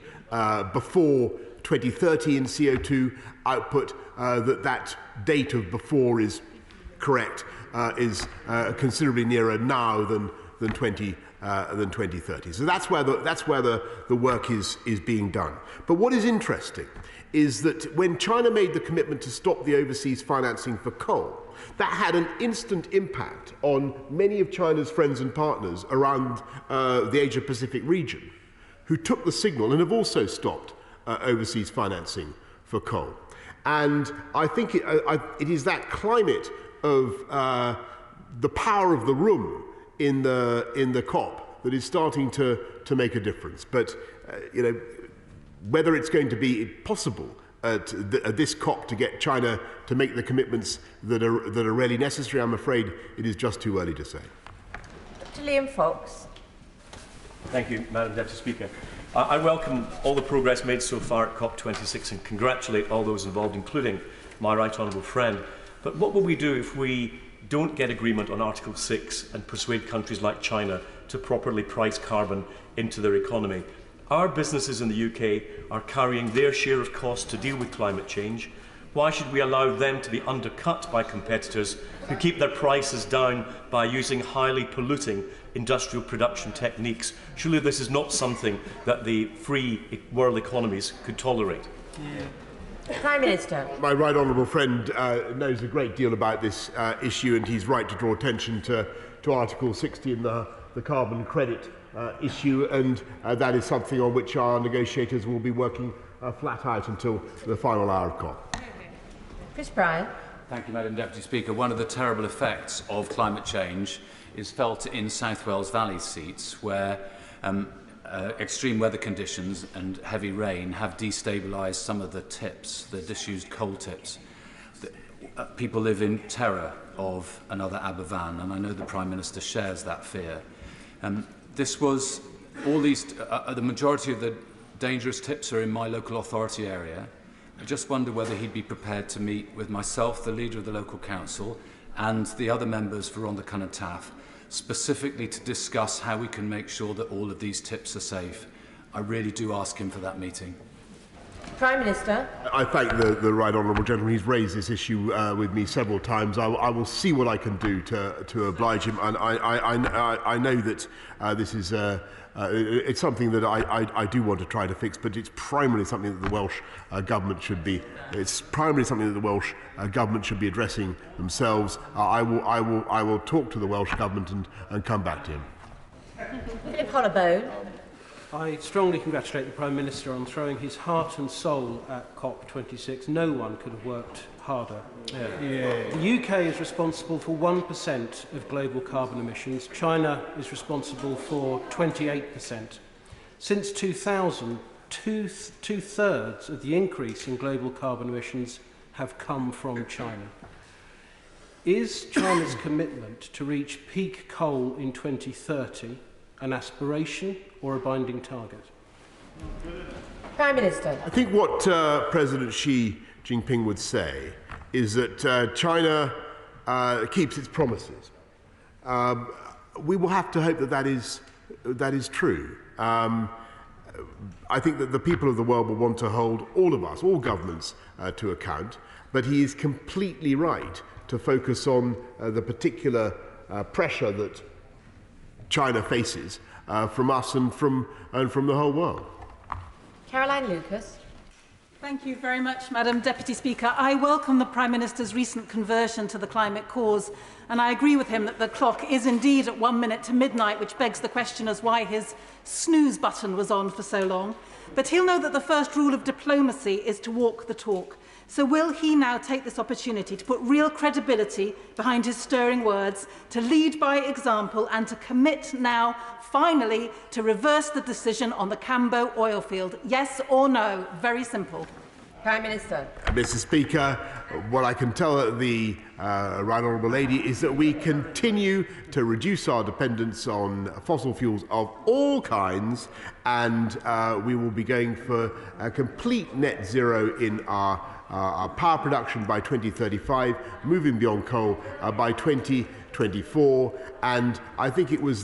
N: before 2030 in CO2 output, that date of before is correct, is considerably nearer now than 2030. So that's where the work is being done. But what is interesting is that when China made the commitment to stop the overseas financing for coal, that had an instant impact on many of China's friends and partners around the Asia-Pacific region, who took the signal and have also stopped overseas financing for coal. And I think it is that climate of the power of the room in the COP that is starting to make a difference. But you know, whether it's going to be possible at this COP to get China to make the commitments that are really necessary, I'm afraid it is just too early to say.
Q: Dr. Liam Fox.
B: Thank you, Madam Deputy Speaker. I welcome all the progress made so far at COP26 and congratulate all those involved, including my right honourable friend. But what will we do if we don't get agreement on Article 6 and persuade countries like China to properly price carbon into their economy? Our businesses in the UK are carrying their share of costs to deal with climate change. Why should we allow them to be undercut by competitors who keep their prices down by using highly polluting industrial production techniques? Surely this is not something that the free world economies could tolerate.
Q: Prime Minister.
N: My right honourable friend knows a great deal about this issue, and he's right to draw attention to Article 60 in the carbon credit issue, and that is something on which our negotiators will be working flat out until the final hour of COP.
Q: Chris Bryan.
T: Thank you, Madam Deputy Speaker. One of the terrible effects of climate change is felt in South Wales Valley seats, where extreme weather conditions and heavy rain have destabilised some of the tips, the disused coal tips. People live in terror of another Aberfan, and I know the Prime Minister shares that fear. The majority of the dangerous tips are in my local authority area. I just wonder whether he'd be prepared to meet with myself, the leader of the local council, and the other members for Rhondda Cynon Taf, specifically to discuss how we can make sure that all of these tips are safe. I really do ask him for that meeting.
Q: Prime Minister.
N: I thank the right honourable gentleman. He's raised this issue with me several times. I will see what I can do to oblige him, and I know that this is it's something that I do want to try to fix, but it's primarily something that the Welsh government should be. It's primarily something that the Welsh government should be addressing themselves. I will talk to the Welsh government and come back to him.
Q: Philip Hollowbone.
U: I strongly congratulate the Prime Minister on throwing his heart and soul at COP26. No one could have worked harder. The UK is responsible for 1% of global carbon emissions. China is responsible for 28%. Since 2000, two-thirds of the increase in global carbon emissions have come from China. Is China's commitment to reach peak coal in 2030 an aspiration or a binding target?
Q: Prime Minister.
N: I think what President Xi Jinping would say is that China keeps its promises. We will have to hope that is true. I think that the people of the world will want to hold all of us, all governments, to account, but he is completely right to focus on the particular pressure that China faces from us and from the whole world.
Q: Caroline Lucas.
W: Thank you very much, Madam Deputy Speaker. I welcome the Prime Minister's recent conversion to the climate cause, and I agree with him that the clock is indeed at 1 minute to midnight, which begs the question as why his snooze button was on for so long. But he'll know that the first rule of diplomacy is to walk the talk. So will he now take this opportunity to put real credibility behind his stirring words, to lead by example and to commit now, finally, to reverse the decision on the Cambo oil field? Yes or no? Very simple.
Q: Prime Minister.
N: Mr. Speaker, what I can tell the right honourable lady is that we continue to reduce our dependence on fossil fuels of all kinds, and we will be going for a complete net zero in our power production by 2035, moving beyond coal by 2024. And I think it was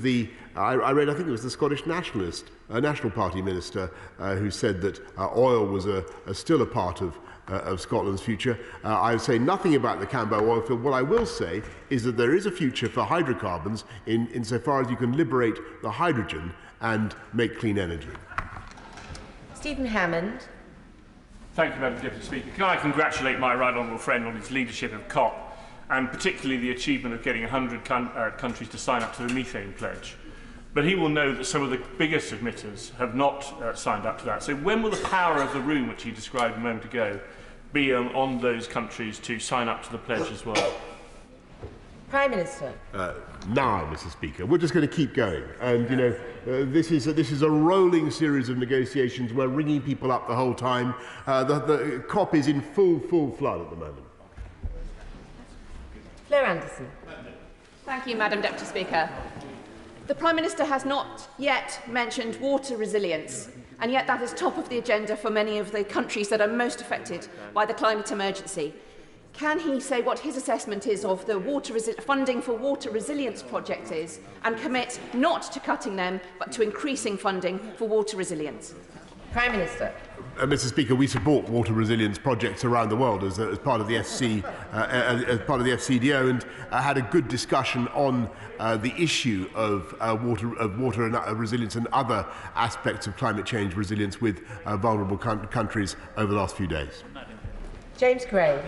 N: I think it was the Scottish National Party minister who said that oil was still a part of Scotland's future. I would say nothing about the Cambo oil field. What I will say is that there is a future for hydrocarbons insofar as you can liberate the hydrogen and make clean energy.
Q: Stephen Hammond.
X: Thank you, Madam Deputy Speaker. Can I congratulate my right honourable friend on his leadership of COP, and particularly the achievement of getting 100 countries to sign up to the methane pledge. But he will know that some of the biggest emitters have not signed up to that. So when will the power of the room, which he described a moment ago, be on those countries to sign up to the pledge as well?
Q: Prime Minister.
N: Now, Mr. Speaker, we're just going to keep going. And, you know, this is a rolling series of negotiations. We're ringing people up the whole time. The COP is in full flood at the moment.
Q: Fleur Anderson.
A: Thank you, Madam Deputy Speaker. The Prime Minister has not yet mentioned water resilience, and yet that is top of the agenda for many of the countries that are most affected by the climate emergency. Can he say what his assessment is of the funding for water resilience projects is, and commit not to cutting them, but to increasing funding for water resilience?
Q: Prime Minister.
N: Mr. Speaker, we support water resilience projects around the world as part of the FCDO, and had a good discussion on the issue of water resilience and other aspects of climate change resilience with vulnerable countries over the last few days.
Q: James Gray.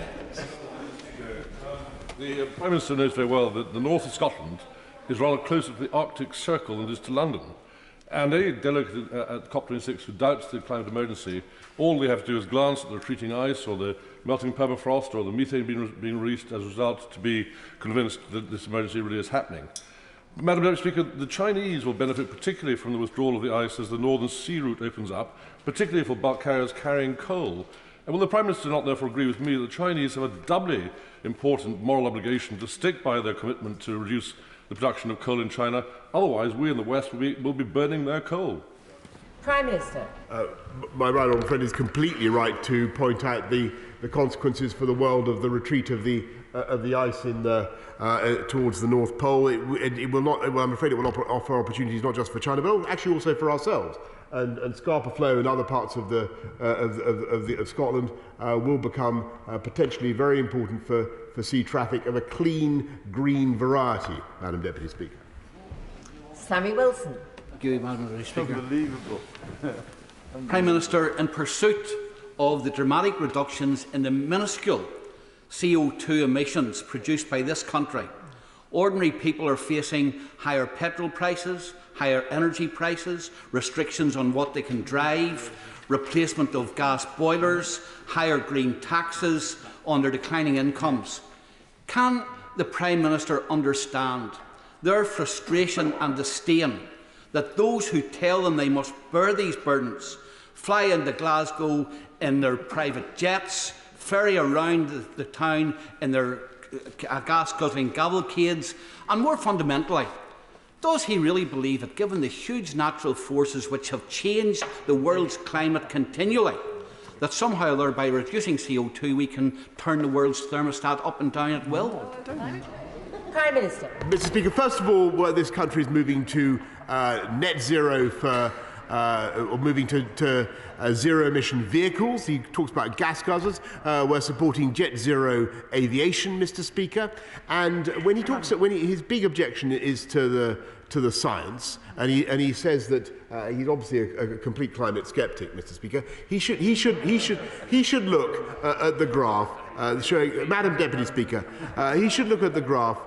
D: The Prime Minister knows very well that the north of Scotland is rather closer to the Arctic Circle than it is to London. And any delegate at COP26 who doubts the climate emergency, all they have to do is glance at the retreating ice or the melting permafrost or the methane being released as a result to be convinced that this emergency really is happening. Madam Deputy Speaker, the Chinese will benefit particularly from the withdrawal of the ice as the northern sea route opens up, particularly for bulk carriers carrying coal. And will the Prime Minister not therefore agree with me that the Chinese have a doubly important moral obligation to stick by their commitment to reduce the production of coal in China? Otherwise, we in the West will be burning their coal.
Q: Prime Minister.
N: My right honourable friend is completely right to point out the consequences for the world of the retreat of the ice in towards the North Pole. It will not. Well, I'm afraid it will not offer opportunities not just for China, but actually also for ourselves. And Scarpa Flow and other parts of Scotland will become potentially very important for sea traffic of a clean, green variety, Madam Deputy Speaker.
Q: Sammy Wilson.
R: Thank you, Madam Deputy Speaker.
N: Unbelievable.
R: Prime Minister, in pursuit of the dramatic reductions in the minuscule CO2 emissions produced by this country, ordinary people are facing higher petrol prices, higher energy prices, restrictions on what they can drive, replacement of gas boilers, higher green taxes on their declining incomes. Can the Prime Minister understand their frustration and disdain that those who tell them they must bear these burdens fly into Glasgow in their private jets, ferry around the town in their gas-guzzling cavalcades, and more fundamentally, does he really believe that, given the huge natural forces which have changed the world's climate continually, that somehow or by reducing CO2 we can turn the world's thermostat up and down at will?
Q: Prime Minister.
N: Mr. Speaker, first of all, this country is moving to net zero or moving to zero-emission vehicles. He talks about gas guzzlers. We're supporting jet zero aviation, Mr. Speaker. And when he talks, his big objection is to the science, and he says that he's obviously a complete climate skeptic, Mr. Speaker. He should look at the graph showing, Madam Deputy Speaker. He should look at the graph.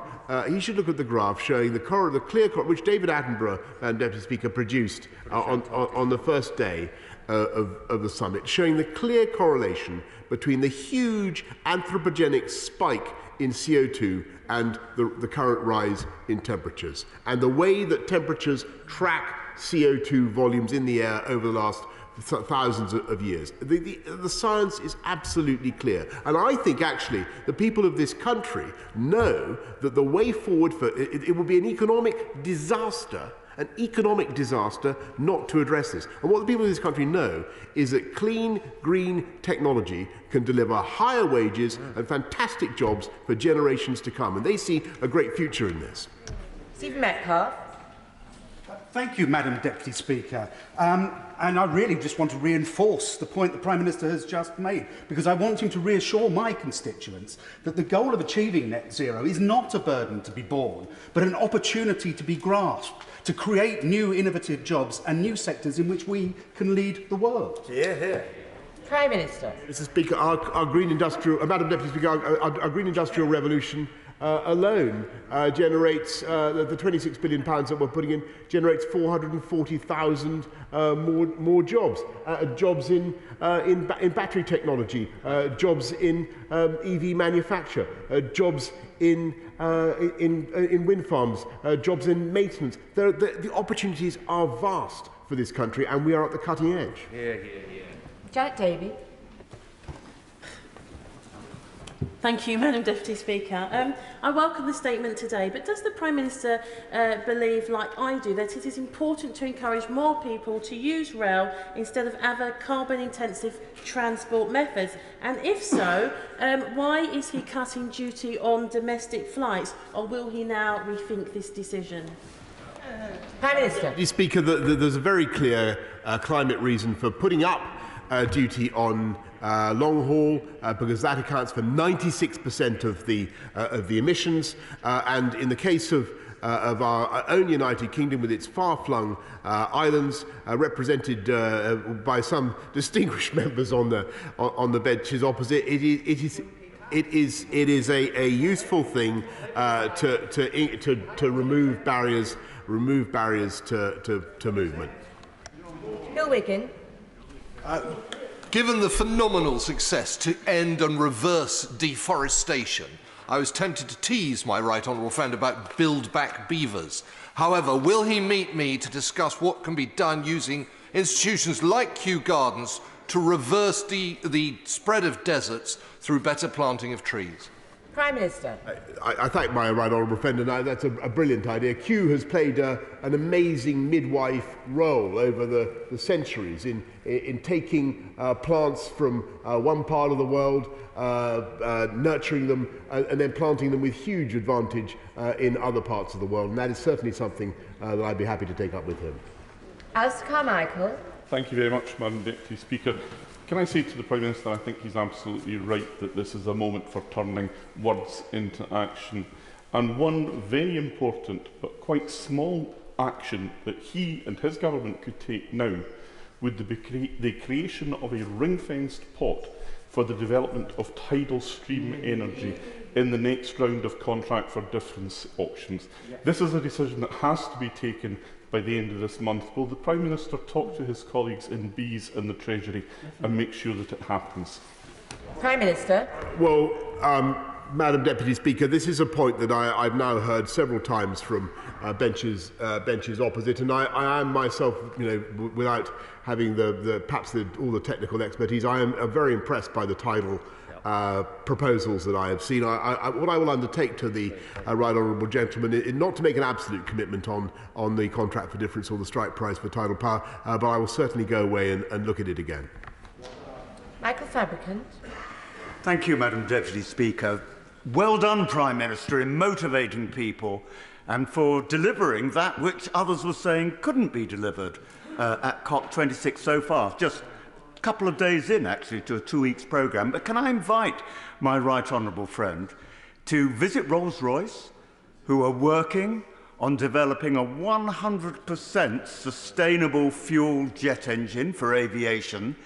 N: He should look at the graph showing the clear which David Attenborough, Deputy Speaker, produced on the first day of the summit, showing the clear correlation between the huge anthropogenic spike in CO2 and the current rise in temperatures, and the way that temperatures track CO2 volumes in the air over the last thousands of years. The science is absolutely clear. And I think, actually, the people of this country know that the way forward for it will be an economic disaster not to address this. And what the people of this country know is that clean, green technology can deliver higher wages and fantastic jobs for generations to come. And they see a great future in this.
Q: Stephen Metcalfe.
F: Thank you, Madam Deputy Speaker. And I really just want to reinforce the point the Prime Minister has just made, because I want him to reassure my constituents that the goal of achieving net zero is not a burden to be borne, but an opportunity to be grasped, to create new innovative jobs and new sectors in which we can lead the world.
N: Yeah.
Q: Prime Minister.
N: Mr. Speaker, our green industrial, Madam Deputy Speaker, our green industrial revolution alone generates the £26 billion that we're putting in generates 440,000 more jobs. Jobs in battery technology, jobs in EV manufacture, jobs in wind farms, jobs in maintenance. The opportunities are vast for this country, and we are at the cutting edge.
V: Janet Davey.
G: Thank you, Madam Deputy Speaker. I welcome the statement today, but does the Prime Minister believe, like I do, that it is important to encourage more people to use rail instead of other carbon-intensive transport methods? And if so, why is he cutting duty on domestic flights, or will he now rethink this decision?
Q: Prime Minister.
N: Mr. Speaker, there's a very clear climate reason for putting up duty on long haul, because that accounts for 96% of the emissions, and in the case of our own United Kingdom, with its far-flung islands, represented by some distinguished members on the benches opposite, it is a useful thing to remove barriers to movement.
Q: Bill Wiggin.
H: Given the phenomenal success to end and reverse deforestation, I was tempted to tease my right honourable friend about build back beavers. However, will he meet me to discuss what can be done using institutions like Kew Gardens to reverse the spread of deserts through better planting of trees?
Q: Prime Minister.
N: I thank my right honourable friend, and that's a brilliant idea. Kew has played an amazing midwife role over the centuries in taking plants from one part of the world, nurturing them, and then planting them with huge advantage in other parts of the world. And that is certainly something that I'd be happy to take up with him.
Q: Alistair Carmichael.
D: Thank you very much, Madam Deputy Speaker. Can I say to the Prime Minister, I think he's absolutely right that this is a moment for turning words into action. And one very important but quite small action that he and his government could take now would be the creation of a ring-fenced pot for the development of tidal stream energy in the next round of contract for difference auctions. This is a decision that has to be taken by the end of this month. Will the Prime Minister talk to his colleagues in Bees and the Treasury and make sure that it happens?
Q: Prime Minister.
N: Well, Madam Deputy Speaker, this is a point that I've now heard several times from benches opposite, and I am myself, without having perhaps all the technical expertise, I am very impressed by the tidal proposals that I have seen. What I will undertake to the right honourable gentleman is not to make an absolute commitment on the contract for difference or the strike price for tidal power, but I will certainly go away and look at it again.
Q: Michael Fabricant.
J: Thank you, Madam Deputy Speaker. Well done, Prime Minister, in motivating people and for delivering that which others were saying couldn't be delivered at COP26 so far. Just a couple of days in, actually, to a 2-week programme. But can I invite my right honourable friend to visit Rolls-Royce, who are working on developing a 100% sustainable fuel jet engine for aviation,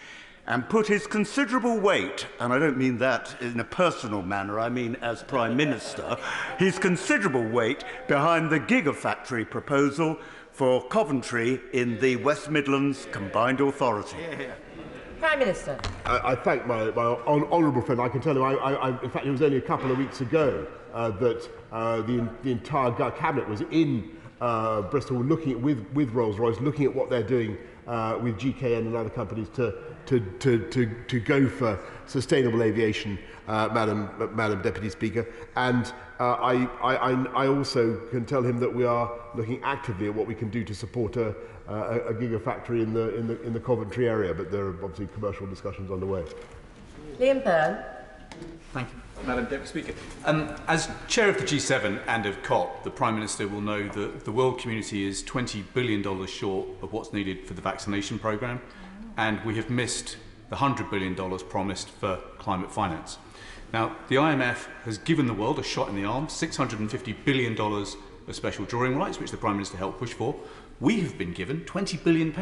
J: and put his considerable weight, and I don't mean that in a personal manner, I mean as Prime Minister, his considerable weight behind the Gigafactory proposal for Coventry in the West Midlands Combined Authority.
Q: Prime Minister.
N: I thank my honourable friend. I can tell him, in fact, it was only a couple of weeks ago that the entire Cabinet was in Bristol looking at, with Rolls-Royce, looking at what they're doing with GKN and other companies to go for sustainable aviation, Madam Deputy Speaker. And I also can tell him that we are looking actively at what we can do to support a gigafactory in the Coventry area, but there are obviously commercial discussions underway.
Q: Liam Byrne.
K: Thank you, Madam Deputy Speaker. As chair of the G7 and of COP, the Prime Minister will know that the world community is $20 billion short of what's needed for the vaccination programme, and we have missed the $100 billion promised for climate finance. Now, the IMF has given the world a shot in the arm, $650 billion of special drawing rights, which the Prime Minister helped push for. We have been given £20 billion,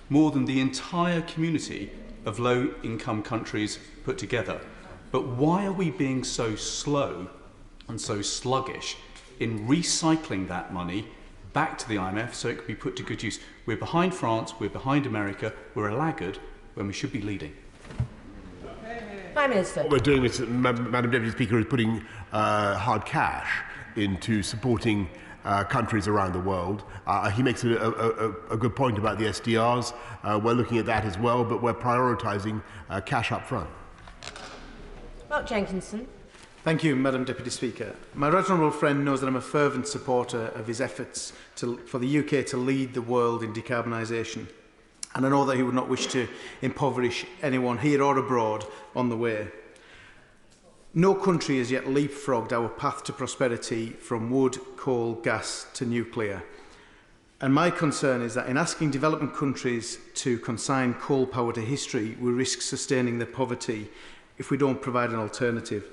K: more than the entire community of low-income countries put together. But why are we being so slow and so sluggish in recycling that money back to the IMF so it can be put to good use? We're behind France, we're behind America, we're a laggard when we should be leading.
Q: Prime Minister.
N: What we're doing, Madam Deputy Speaker, is putting hard cash into supporting countries around the world. He makes a good point about the SDRs. We're looking at that as well, but we're prioritising cash up front.
Q: Mark Jenkinson.
S: Thank you, Madam Deputy Speaker. My right honourable friend knows that I'm a fervent supporter of his efforts for the UK to lead the world in decarbonisation. And I know that he would not wish to impoverish anyone here or abroad on the way. No country has yet leapfrogged our path to prosperity from wood, coal, gas to nuclear. And my concern is that in asking developing countries to consign coal power to history, we risk sustaining their poverty if we don't provide an alternative.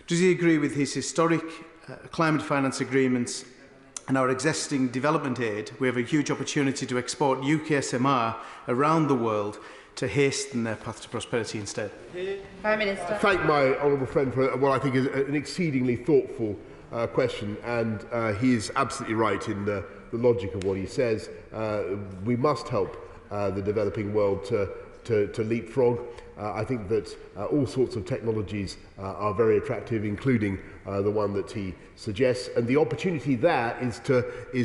S: Does he agree with his historic climate finance agreements and our existing development aid? We have a huge opportunity to export UK SMR around the world to hasten their path to prosperity instead.
Q: Prime Minister.
N: Thank my honourable friend for what I think is an exceedingly thoughtful question, and he is absolutely right in the logic of what he says. We must help the developing world to leapfrog. I think that all sorts of technologies are very attractive, including the one that he suggests, and the opportunity there is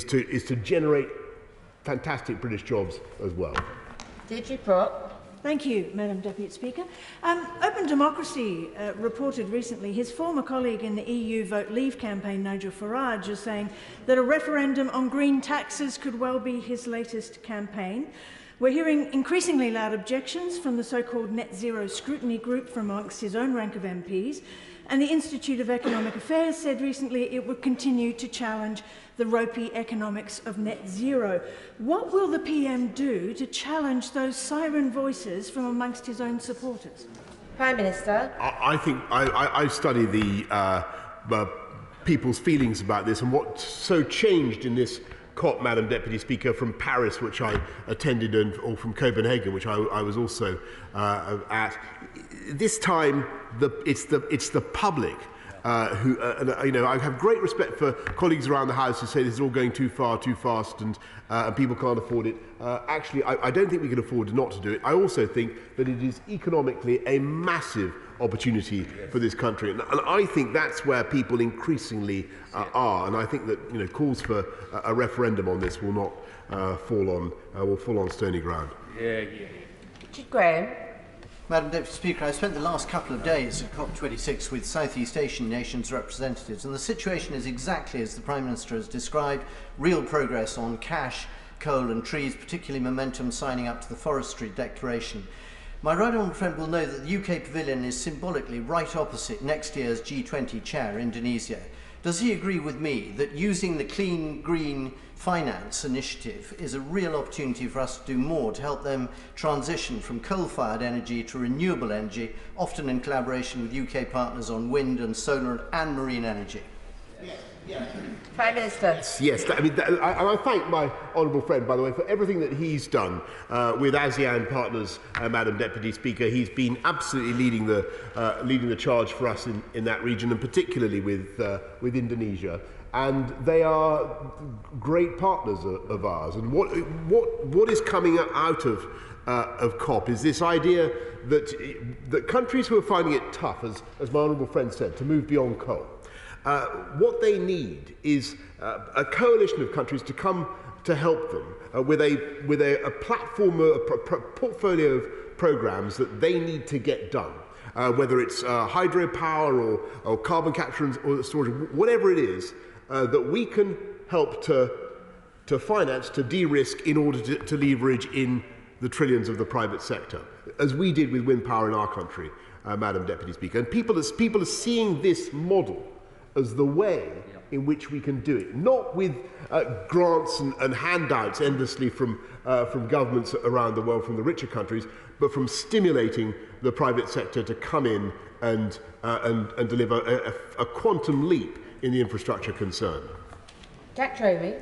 N: to generate fantastic British jobs as well.
Q: Deirdre Prott.
C: Thank you, Madam Deputy Speaker. Open Democracy reported recently his former colleague in the EU Vote Leave campaign, Nigel Farage, is saying that a referendum on green taxes could well be his latest campaign. We're hearing increasingly loud objections from the so-called Net Zero Scrutiny Group from amongst his own rank of MPs, and the Institute of Economic Affairs said recently it would continue to challenge the ropey economics of net zero. What will the PM do to challenge those siren voices from amongst his own supporters?
Q: Prime Minister.
N: I think I study the people's feelings about this and what's so changed in this COP, Madam Deputy Speaker, from Paris, which I attended, or from Copenhagen, which I was also at. This time, it's the public who, you know, I have great respect for colleagues around the House who say this is all going too far, too fast, and people can't afford it. Actually, I don't think we can afford not to do it. I also think that it is economically a massive opportunity for this country, and I think that's where people increasingly are. And I think that, you know, calls for a referendum on this will not fall on stony ground.
Q: Richard Graham.
I: Madam Deputy Speaker, I spent the last couple of days at COP26 with Southeast Asian nations' representatives, and the situation is exactly as the Prime Minister has described: real progress on cash, coal and trees, particularly momentum signing up to the Forestry Declaration. My right honourable friend will know that the UK Pavilion is symbolically right opposite next year's G20 chair, Indonesia. Does he agree with me that using the Clean Green Finance initiative is a real opportunity for us to do more to help them transition from coal-fired energy to renewable energy, often in collaboration with UK partners on wind and solar and marine energy?
Q: Prime Minister.
N: Yes, and I thank my honourable friend, by the way, for everything that he's done with ASEAN partners, Madam Deputy Speaker. He's been absolutely leading the charge for us in that region, and particularly with Indonesia. And they are great partners of ours. And what is coming out of COP is this idea that countries who are finding it tough, as my honourable friend said, to move beyond coal, what they need is a coalition of countries to come to help them with a platform, a portfolio of programmes that they need to get done. Whether it's hydropower or carbon capture or storage, whatever it is, that we can help to finance, to de-risk in order to leverage in the trillions of the private sector, as we did with wind power in our country, Madam Deputy Speaker. And people are seeing this model as the way in which we can do it, not with grants and handouts endlessly from governments around the world, from the richer countries, but from stimulating the private sector to come in and deliver a quantum leap in the infrastructure concerned.
Q: Jack Trovey.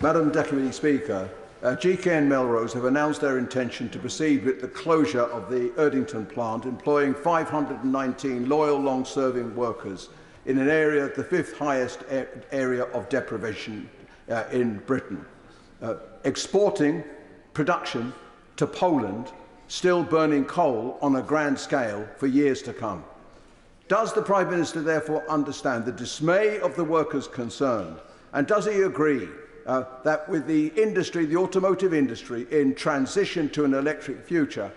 L: Madam Deputy Speaker, GK and Melrose have announced their intention to proceed with the closure of the Erdington plant, employing 519 loyal, long-serving workers in an area, the fifth highest area of deprivation in Britain. Exporting production to Poland, still burning coal on a grand scale for years to come. Does the Prime Minister therefore understand the dismay of the workers concerned? And does he agree that with the industry, the automotive industry, in transition to an electric future,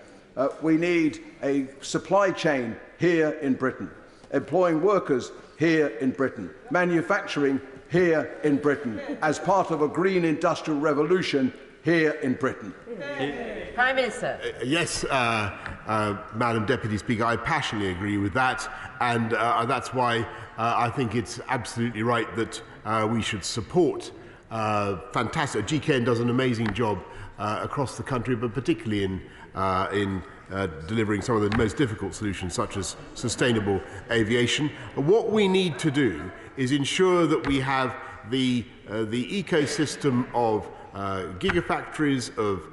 L: we need a supply chain here in Britain, employing workers here in Britain, manufacturing here in Britain, as part of a green industrial revolution here in Britain?
Q: Prime Minister.
N: Yes, Madam Deputy Speaker, I passionately agree with that, and that's why I think it's absolutely right that we should support fantastic. GKN does an amazing job across the country, but particularly in delivering some of the most difficult solutions, such as sustainable aviation. What we need to do is ensure that we have the ecosystem of gigafactories, of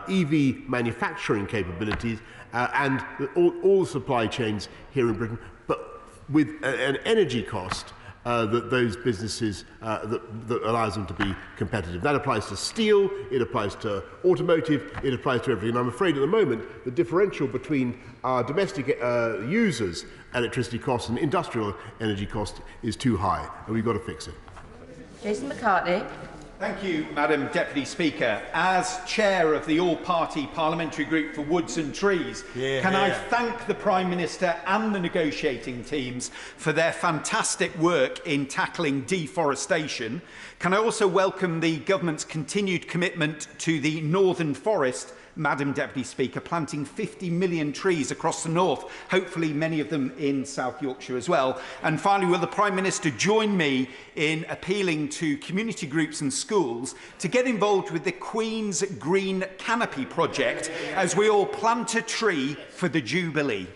N: EV manufacturing capabilities, and all the supply chains here in Britain, but with an energy cost that those businesses, that allows them to be competitive. That applies to steel, it applies to automotive, it applies to everything. And I'm afraid at the moment the differential between our domestic users' electricity costs and industrial energy cost is too high, and we've got to fix it.
Q: Jason McCartney.
E: Thank you, Madam Deputy Speaker. As chair of the all-party parliamentary group for Woods and Trees, I thank the Prime Minister and the negotiating teams for their fantastic work in tackling deforestation. Can I also welcome the government's continued commitment to the Northern Forest, Madam Deputy Speaker, planting 50 million trees across the north, hopefully many of them in South Yorkshire as well. And finally, will the Prime Minister join me in appealing to community groups and schools to get involved with the Queen's Green Canopy project as we all plant a tree for the Jubilee?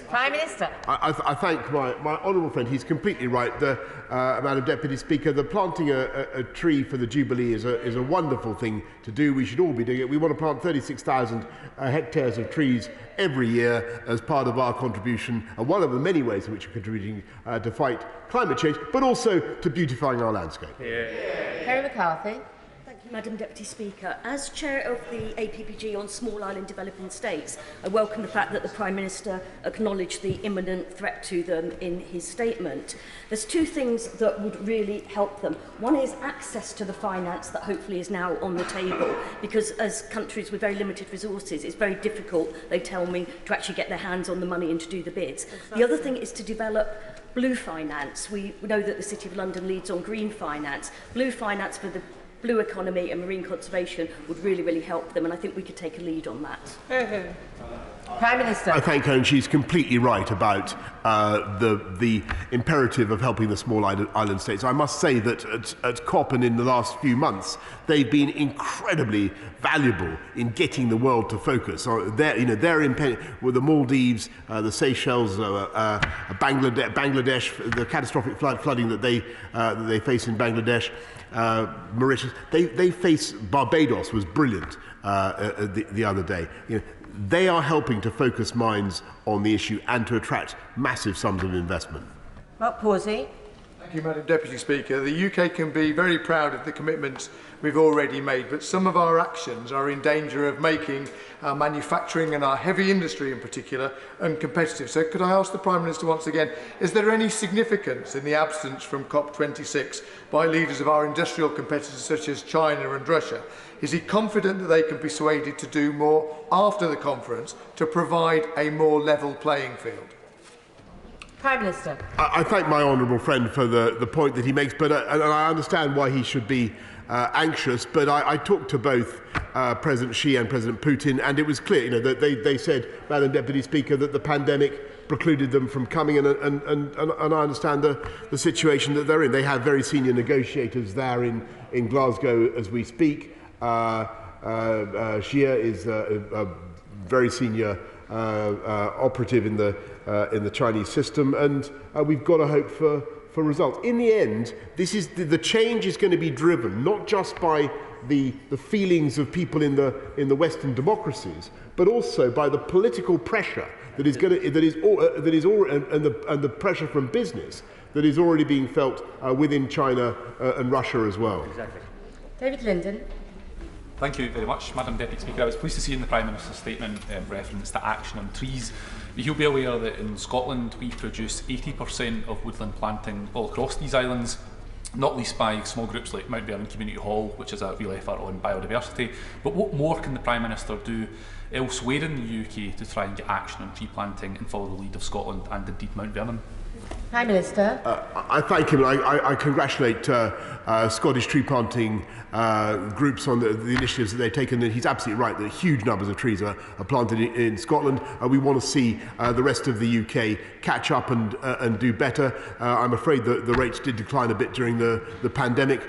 Q: Prime Minister.
N: I thank my honourable friend. He's completely right. Madam Deputy Speaker, the planting a tree for the Jubilee is a wonderful thing to do. We should all be doing it. We want to plant 36,000 hectares of trees every year as part of our contribution, and one of the many ways in which we're contributing to fight climate change, but also to beautifying our landscape.
Q: Kerry McCarthy.
M: Madam Deputy Speaker, as chair of the APPG on small island developing states, I welcome the fact that the Prime Minister acknowledged the imminent threat to them in his statement. There's two things that would really help them. One is access to the finance that hopefully is now on the table, because as countries with very limited resources, it's very difficult, they tell me, to actually get their hands on the money and to do the bids. The other thing is to develop blue finance. We know that the City of London leads on green finance. Blue finance for the blue economy and marine conservation would really, really help them, and I think we could take a lead on that.
Q: Prime Minister.
N: I thank her, and she's completely right about the imperative of helping the small island states. I must say that at COP and in the last few months, they've been incredibly valuable in getting the world to focus. They're with the Maldives, the Seychelles, Bangladesh, the catastrophic flooding that they face in Bangladesh. Mauritius, they face Barbados was brilliant the other day. They are helping to focus minds on the issue and to attract massive sums of investment.
Q: Mark Pawsey.
O: Thank you, Madam Deputy Speaker. The UK can be very proud of the commitments we've already made, but some of our actions are in danger of making our manufacturing and our heavy industry in particular uncompetitive. So could I ask the Prime Minister once again, is there any significance in the absence from COP26 by leaders of our industrial competitors such as China and Russia? Is he confident that they can be persuaded to do more after the conference to provide a more level playing field?
Q: Prime Minister.
N: I thank my honourable friend for the point that he makes, but and I understand why he should be anxious. But I talked to both President Xi and President Putin, and it was clear, that they said, Madam Deputy Speaker, that the pandemic precluded them from coming, and I understand the situation that they're in. They have very senior negotiators there in Glasgow as we speak. Xi is a very senior operative in the Chinese system, and we've got to hope for results. In the end, the change is going to be driven not just by the feelings of people in the Western democracies, but also by the political pressure and the pressure from business that is already being felt within China and Russia as well.
Q: Exactly. David Linden.
P: Thank you very much, Madam Deputy Speaker. I was pleased to see in the Prime Minister's statement reference to action on trees.
B: But you'll be aware that in Scotland we produce 80% of woodland planting all across these islands, not least by small groups like Mount Vernon Community Hall, which is a real effort on biodiversity. But what more can the Prime Minister do elsewhere in the UK to try and get action on tree planting and follow the lead of Scotland and indeed Mount Vernon?
Q: Prime Minister.
N: I thank him. I congratulate Scottish tree planting groups on the initiatives that they've taken. And he's absolutely right that huge numbers of trees are planted in Scotland. We want to see the rest of the UK catch up and do better. I'm afraid that the rates did decline a bit during the pandemic.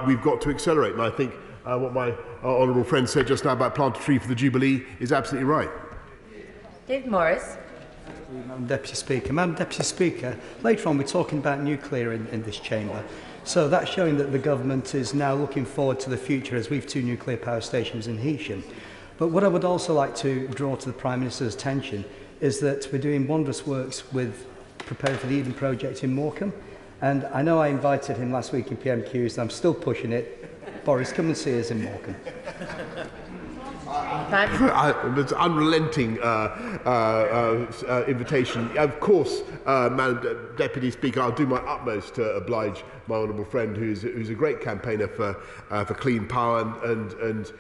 N: We've got to accelerate. And I think what my honourable friend said just now about plant a tree for the Jubilee is absolutely right.
Q: David Morris.
P: Madam Deputy Speaker. Madam Deputy Speaker, later on we're talking about nuclear in this chamber. So that's showing that the government is now looking forward to the future, as we've 2 nuclear power stations in Heysham. But what I would also like to draw to the Prime Minister's attention is that we're doing wondrous works with preparing for the Eden project in Morecambe. And I know I invited him last week in PMQs, and I'm still pushing it. Boris, come and see us in Morecambe.
N: That's unrelenting invitation. Of course, Madam Deputy Speaker, I'll do my utmost to oblige my honourable friend, who's a great campaigner for clean power, and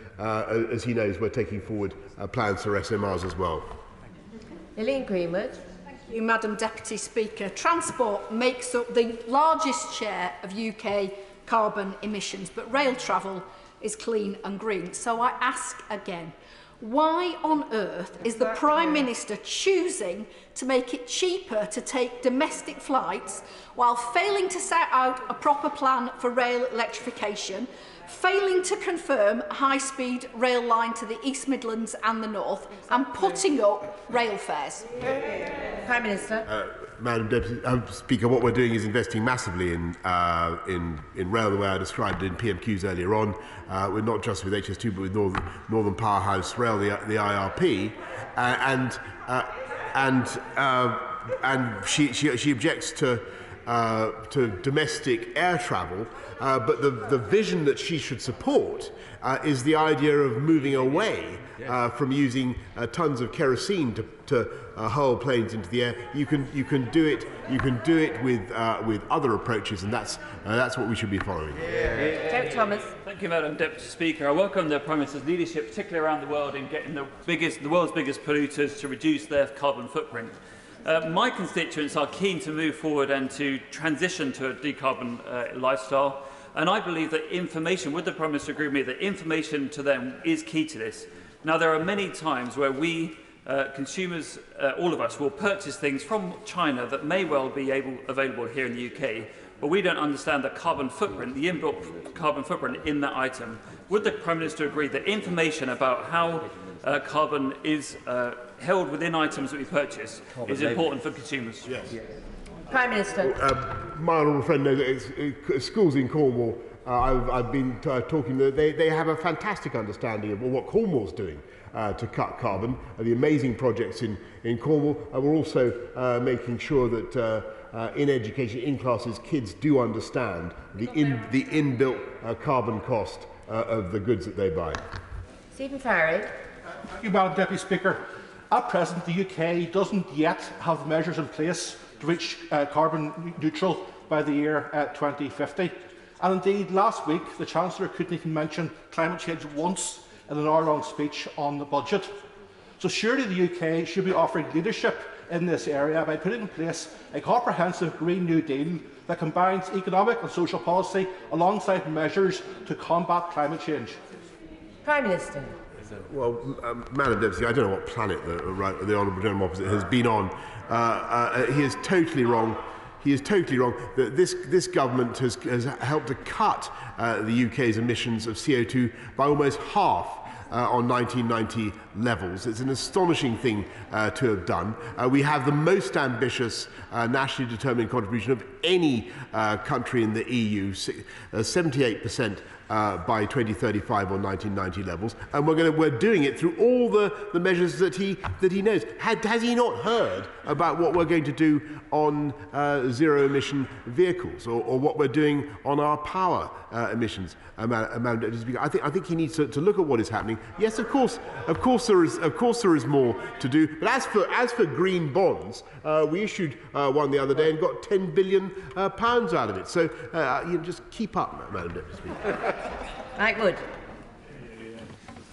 N: as he knows, we're taking forward plans for SMRs as well.
Q: Lillian Greenwood.
T: Thank you, Madam Deputy Speaker. Transport makes up the largest share of UK carbon emissions, but rail travel is clean and green. So I ask again, why on earth is the Prime Minister choosing to make it cheaper to take domestic flights while failing to set out a proper plan for rail electrification, failing to confirm a high-speed rail line to the East Midlands and the North, and putting up rail fares?
Q: Prime Minister.
N: Madam Deputy Speaker, what we're doing is investing massively in rail, the way I described it in PMQs earlier on. We're not just with HS2, but with Northern Powerhouse Rail, the IRP, and she objects to domestic air travel, but the vision that she should support is the idea of moving away from using tons of kerosene to hurl planes into the air. You can do it. You can do it with other approaches, and that's what we should be following.
Q: Derek Thomas.
U: Thank you, Madam Deputy Speaker. I welcome the Prime Minister's leadership, particularly around the world, in getting the world's biggest polluters to reduce their carbon footprint. My constituents are keen to move forward and to transition to a decarbon lifestyle, and I believe that information, would the Prime Minister agree with me, that information to them is key to this. Now, there are many times where we, consumers, all of us, will purchase things from China that may well be available here in the UK, but we don't understand the carbon footprint, the inbuilt carbon footprint in that item. Would the Prime Minister agree that information about how carbon is held within items that we purchase is important for consumers?
N: Yes.
Q: Prime Minister.
N: My honourable friend knows that schools in Cornwall, I've been talking, they have a fantastic understanding of what Cornwall's doing to cut carbon, the amazing projects in Cornwall. We're also making sure that in education, in classes, kids do understand the inbuilt carbon cost of the goods that they buy.
Q: Stephen Farry.
Y: Thank you, Madam Deputy Speaker. At present, the UK doesn't yet have measures in place to reach carbon neutral by the year 2050. And indeed, last week, the Chancellor couldn't even mention climate change once in an hour-long speech on the budget. So surely the UK should be offering leadership in this area by putting in place a comprehensive Green New Deal that combines economic and social policy alongside measures to combat climate change.
Q: Prime Minister.
N: Well, Madam Deputy, I don't know what planet the Honourable Gentleman opposite has been on. He is totally wrong. He is totally wrong. This government has helped to cut the UK's emissions of CO2 by almost half on 1990 levels. It's an astonishing thing to have done. We have the most ambitious nationally determined contribution of any country in the EU, 78% by 2035 or 1990 levels, and we're doing it through all the measures that he knows. Has he not heard about what we're going to do on zero emission vehicles, or what we're doing on our power emissions? I think he needs to look at what is happening. Yes, of course there is more to do. But as for green bonds, we issued one the other day and got £10 billion out of it. So just keep up, Madam Deputy Speaker.
Q: Mike Wood.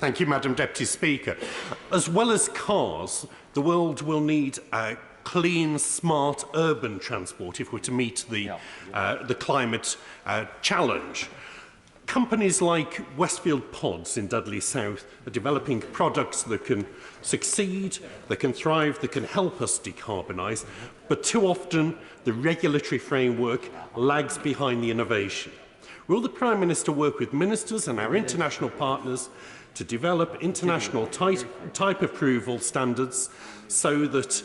A: Thank you, Madam Deputy Speaker. As well as cars, the world will need clean, smart urban transport if we're to meet the climate challenge. Companies like Westfield Pods in Dudley South are developing products that can succeed, that can thrive, that can help us decarbonise, but too often the regulatory framework lags behind the innovation. Will the Prime Minister work with ministers and our international partners to develop international type approval standards so that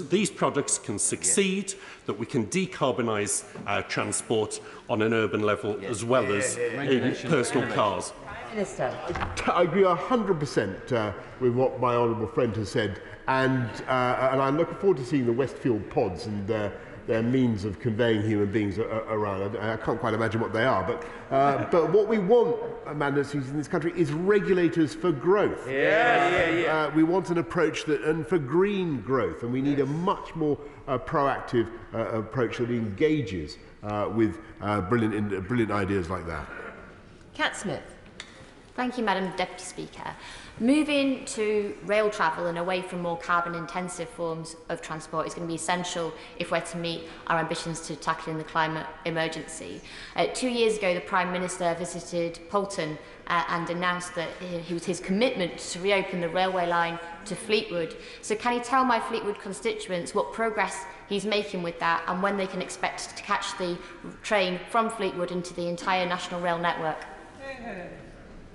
A: these products can succeed, that we can decarbonise transport on an urban level as well as in personal cars?
Q: Minister.
N: I agree 100% with what my honourable friend has said, and I'm looking forward to seeing the Westfield Pods and their means of conveying human beings around. I can't quite imagine what they are, but what we want, Amanda, in this country is regulators for growth. We want an approach and for green growth, and we need a much more proactive approach that engages with brilliant ideas like that.
Q: Cat Smith.
F: Thank you, Madam Deputy Speaker. Moving to rail travel and away from more carbon-intensive forms of transport is going to be essential if we're to meet our ambitions to tackling the climate emergency. 2 years ago, the Prime Minister visited Poulton and announced that it was his commitment to reopen the railway line to Fleetwood. So can he tell my Fleetwood constituents what progress he's making with that and when they can expect to catch the train from Fleetwood into the entire national rail network?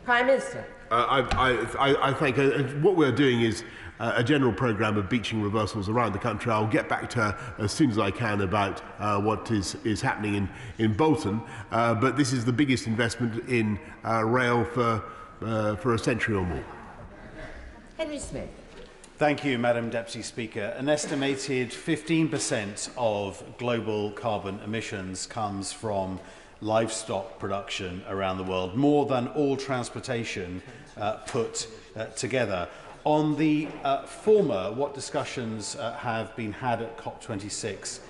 Q: Prime Minister.
N: I think what we're doing is a general programme of beaching reversals around the country. I'll get back to her as soon as I can about what is happening in Bolton, but this is the biggest investment in rail for a century or more.
Q: Henry Smith.
R: Thank you, Madam Deputy Speaker. An estimated 15% of global carbon emissions comes from livestock production around the world, more than all transportation put together. On the former, what discussions have been had at COP26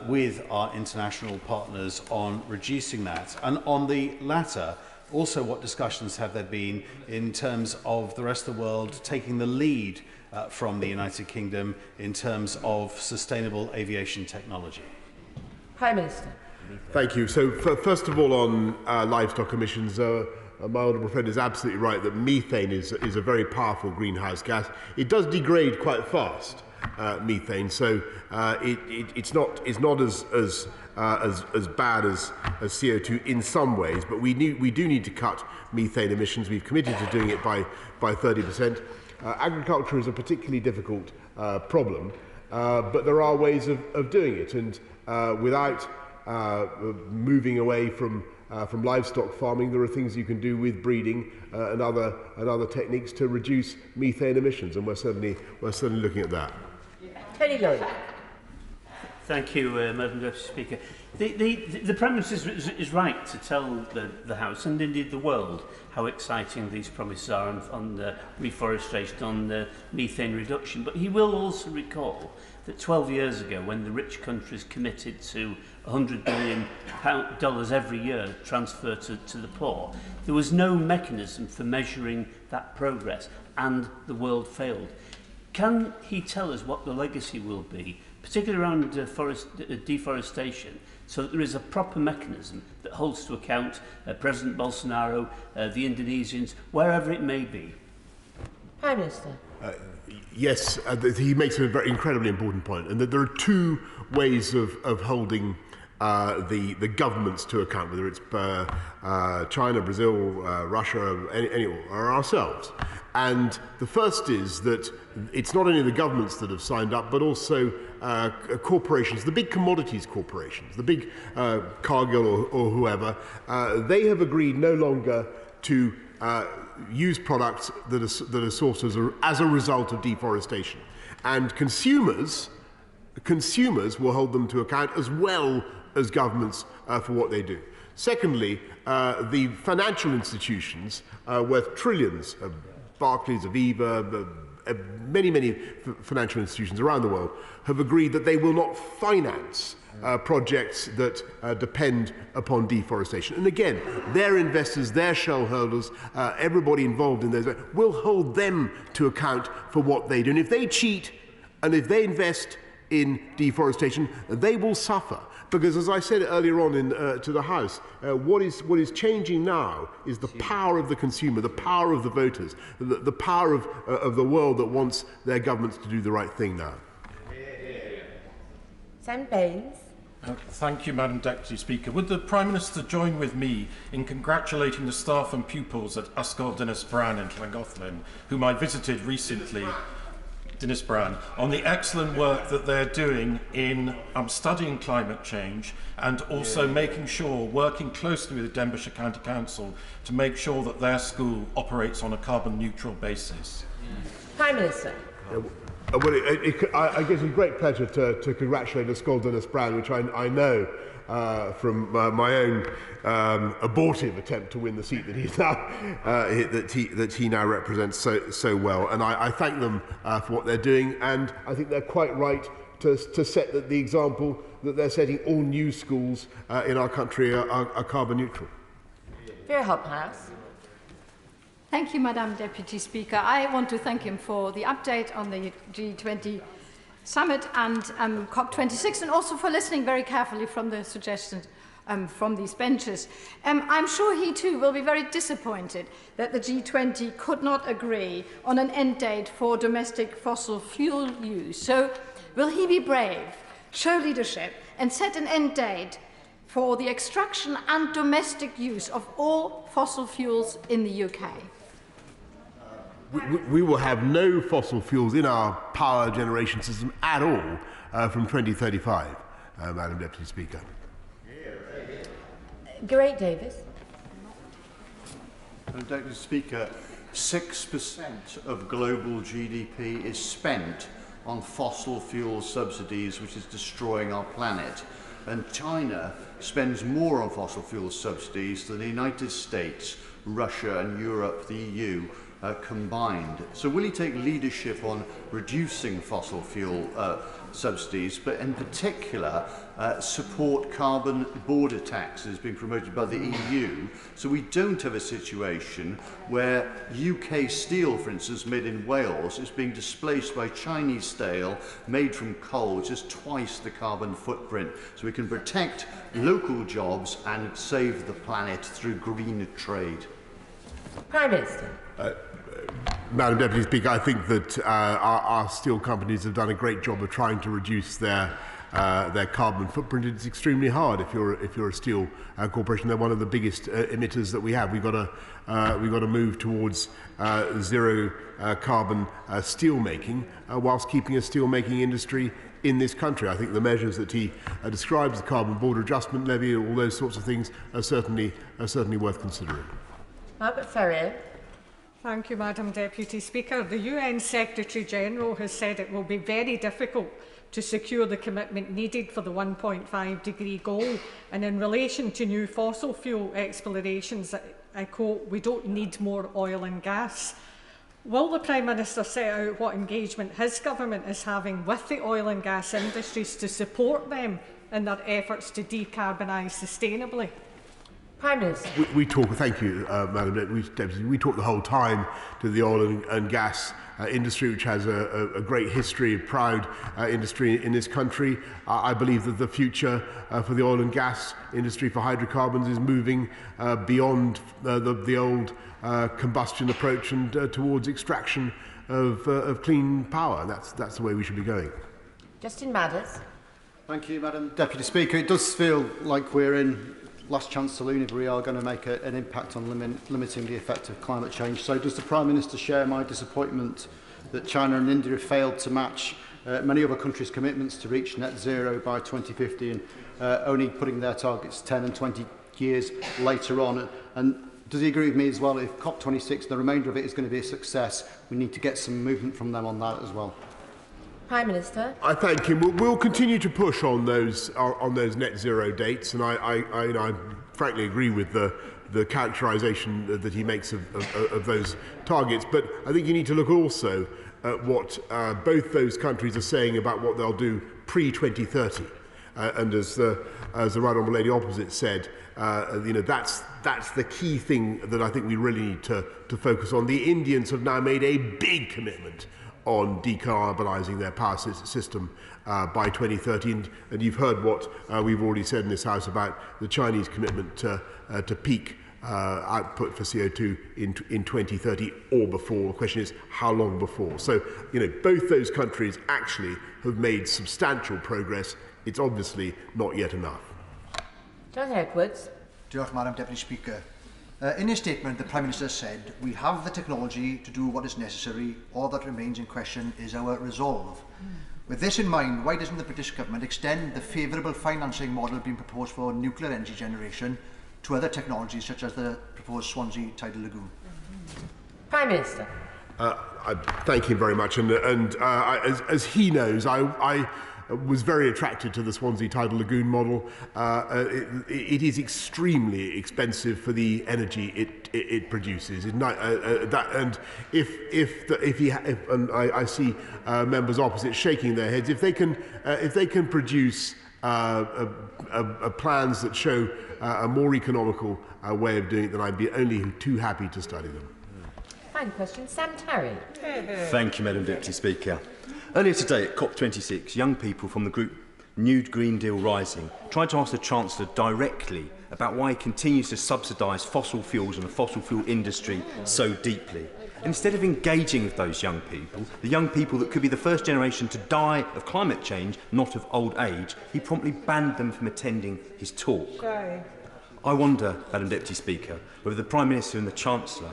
R: with our international partners on reducing that? And on the latter, also what discussions have there been in terms of the rest of the world taking the lead from the United Kingdom in terms of sustainable aviation technology?
Q: Prime Minister.
N: Thank you. So first of all, on livestock emissions, my honourable friend is absolutely right that methane is a very powerful greenhouse gas. It does degrade quite fast, methane, so it's not as bad as CO2 in some ways, but we do need to cut methane emissions. We've committed to doing it by 30%. Agriculture is a particularly difficult problem, but there are ways of doing it, and without moving away from livestock farming, there are things you can do with breeding and other techniques to reduce methane emissions, and we're certainly looking at that.
Q: Tony Lloyd.
W: Thank you, Madam Deputy Speaker. The Prime Minister is right to tell the House and indeed the world how exciting these promises are on the reforestation, on the methane reduction, but he will also recall that 12 years ago, when the rich countries committed to $100 billion every year transfer to the poor, there was no mechanism for measuring that progress, and the world failed. Can he tell us what the legacy will be, particularly around deforestation, so that there is a proper mechanism that holds to account President Bolsonaro, the Indonesians, wherever it may be?
Q: Prime Minister.
N: Yes, he makes a very incredibly important point, and that there are two ways of holding the governments to account, whether it's China, Brazil, Russia, any or ourselves. And the first is that it's not only the governments that have signed up, but also corporations, the big commodities corporations, the big Cargill or whoever. They have agreed no longer to use products that are sourced as a result of deforestation. And consumers will hold them to account as well as governments for what they do. Secondly, the financial institutions worth trillions, Barclays, Aviva, many financial institutions around the world have agreed that they will not finance projects that depend upon deforestation. And again, their investors, their shareholders, everybody involved in those will hold them to account for what they do. And if they cheat and if they invest in deforestation, they will suffer. Because, as I said earlier on to the House, what is changing now is the power of the consumer, the power of the voters, the power of the world that wants their governments to do the right thing now.
Q: Sam Baines.
D: Thank you, Madam Deputy Speaker. Would the Prime Minister join with me in congratulating the staff and pupils at Ysgol Dinas Bran in Llangollen, whom I visited recently, Dinas Bran, on the excellent work that they're doing in studying climate change and also making sure, working closely with the Denbighshire County Council to make sure that their school operates on a carbon neutral basis.
Q: Prime Minister.
N: Well, I guess it's a great pleasure to congratulate Ysgol Dinas Bran, which I know from my own abortive attempt to win the seat that he's now that he now represents so well, and I thank them for what they're doing, and I think they're quite right to set the example that they're setting. All new schools in our country are carbon neutral.
Q: Vera Hophouse.
T: Thank you, Madam Deputy Speaker. I want to thank him for the update on the G20 summit and COP26, and also for listening very carefully from the suggestions from these benches. I'm sure he too will be very disappointed that the G20 could not agree on an end date for domestic fossil fuel use. So will he be brave, show leadership and set an end date for the extraction and domestic use of all fossil fuels in the UK?
N: We will have no fossil fuels in our power generation system at all from 2035, Madam Deputy Speaker.
Q: Geraint Davis.
G: Madam Deputy Speaker, 6% of global GDP is spent on fossil fuel subsidies, which is destroying our planet. And China spends more on fossil fuel subsidies than the United States, Russia and Europe, the EU, combined. So will he take leadership on reducing fossil fuel subsidies, but in particular support carbon border taxes being promoted by the EU, so we don't have a situation where UK steel, for instance, made in Wales, is being displaced by Chinese steel made from coal, which is twice the carbon footprint, so we can protect local jobs and save the planet through green trade.
Q: Prime Minister.
N: Madam Deputy Speaker, I think that our steel companies have done a great job of trying to reduce their carbon footprint. It's extremely hard if you're a steel corporation. They're one of the biggest emitters that we have. We've got to move towards zero carbon steel making whilst keeping a steel making industry in this country. I think the measures that he describes, the carbon border adjustment levy, all those sorts of things, are certainly worth considering.
Q: Margaret Ferrier.
H: Thank you, Madam Deputy Speaker. The UN Secretary-General has said it will be very difficult to secure the commitment needed for the 1.5-degree goal. And in relation to new fossil fuel explorations, I quote, "We don't need more oil and gas." Will the Prime Minister set out what engagement his government is having with the oil and gas industries to support them in their efforts to decarbonise sustainably?
Q: Prime Minister.
N: We talk, thank you, Madam Deputy. We talk the whole time to the oil and gas industry, which has a great history, a proud industry in this country. I believe that the future for the oil and gas industry for hydrocarbons is moving beyond the old combustion approach and towards extraction of clean power. That's the way we should be going.
Q: Justin Madders.
J: Thank you, Madam Deputy Speaker. It does feel like we're in last chance saloon if we are going to make an impact on limiting the effect of climate change. So does the Prime Minister share my disappointment that China and India have failed to match many other countries' commitments to reach net zero by 2050 and only putting their targets 10 and 20 years later on? And does he agree with me as well, if COP26, the remainder of it is going to be a success, we need to get some movement from them on that as well?
Q: Prime Minister.
N: I thank him. We'll continue to push on those net zero dates, and I frankly agree with the characterisation that he makes of those targets. But I think you need to look also at what both those countries are saying about what they'll do pre-2030. And as the right honourable lady opposite said, that's the key thing that I think we really need to focus on. The Indians have now made a big commitment on decarbonising their power system by 2030, and you've heard what we've already said in this House about the Chinese commitment to peak output for CO2 in 2030 or before. The question is, how long before? So, both those countries actually have made substantial progress. It's obviously not yet enough.
Q: Jonathan Edwards.
K: Diolch, Madam Deputy Speaker. In his statement, the Prime Minister said, "We have the technology to do what is necessary. All that remains in question is our resolve." With this in mind, why doesn't the British Government extend the favourable financing model being proposed for nuclear energy generation to other technologies such as the proposed Swansea Tidal Lagoon?
Q: Prime Minister.
N: I thank him very much, and as he knows, I was very attracted to the Swansea Tidal Lagoon model. It is extremely expensive for the energy it produces. And I see members opposite shaking their heads. If they can produce plans that show a more economical way of doing it, then I'd be only too happy to study them.
Q: Final question, Sam Tarry.
S: Thank you, Madam Deputy Speaker. Earlier today at COP26, young people from the group New Green Deal Rising tried to ask the Chancellor directly about why he continues to subsidise fossil fuels and the fossil fuel industry so deeply. And instead of engaging with those young people, the young people that could be the first generation to die of climate change, not of old age, he promptly banned them from attending his talk.
Q: Sorry.
S: I wonder, Madam Deputy Speaker, whether the Prime Minister and the Chancellor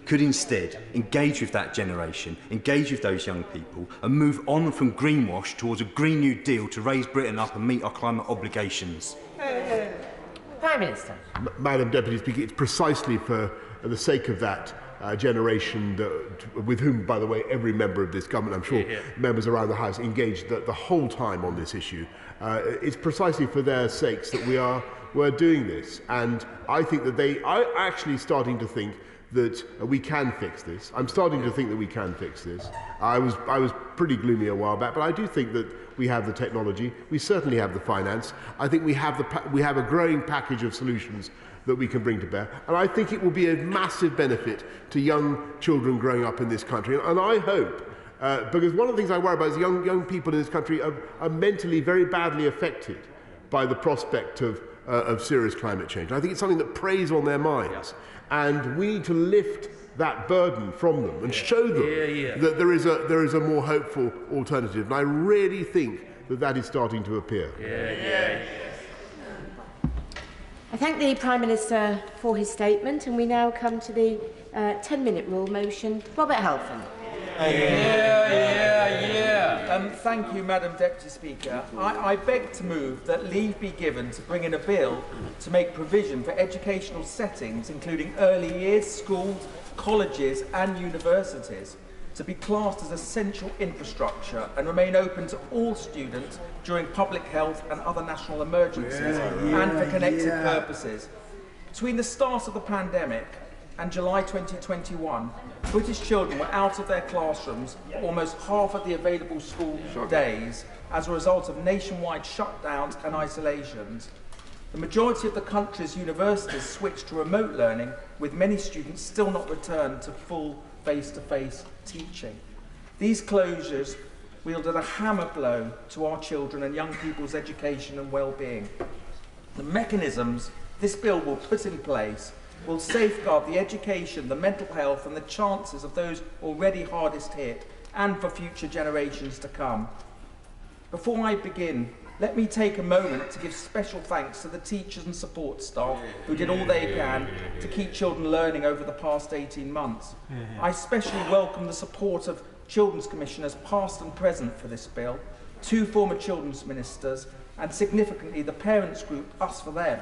S: could instead engage with that generation, engage with those young people and move on from greenwash towards a Green New Deal to raise Britain up and meet our climate obligations.
Q: Prime Minister.
N: Madam Deputy Speaker, it's precisely for the sake of that generation with whom, by the way, every member of this government, I'm sure members around the House, engaged the whole time on this issue. It's precisely for their sakes that we're doing this. And I think that they are actually starting to think that we can fix this. I'm starting to think that we can fix this. I was pretty gloomy a while back, but I do think that we have the technology. We certainly have the finance. I think we have a growing package of solutions that we can bring to bear. And I think it will be a massive benefit to young children growing up in this country. And I hope, because one of the things I worry about is young people in this country are mentally very badly affected by the prospect of serious climate change. I think it's something that preys on their minds. And we need to lift that burden from them and show them that there is a more hopeful alternative. And I really think that is starting to appear.
Q: I thank the Prime Minister for his statement, and we now come to the 10-minute rule motion. Robert Halfon.
V: Thank you, Madam Deputy Speaker. I beg to move that leave be given to bring in a bill to make provision for educational settings, including early years, schools, colleges and universities, to be classed as essential infrastructure and remain open to all students during public health and other national emergencies and for connected purposes. Between the start of the pandemic and July 2021, British children were out of their classrooms almost half of the available school days as a result of nationwide shutdowns and isolations. The majority of the country's universities switched to remote learning, with many students still not returned to full face-to-face teaching. These closures wielded a hammer blow to our children and young people's education and well-being. The mechanisms this bill will put in place will safeguard the education, the mental health and the chances of those already hardest hit and for future generations to come. Before I begin Let me take a moment to give special thanks to the teachers and support staff who did all they can to keep children learning over the past 18 months. I especially welcome the support of Children's Commissioners past and present for this bill, 2 former Children's Ministers, and significantly the parents group Us For Them,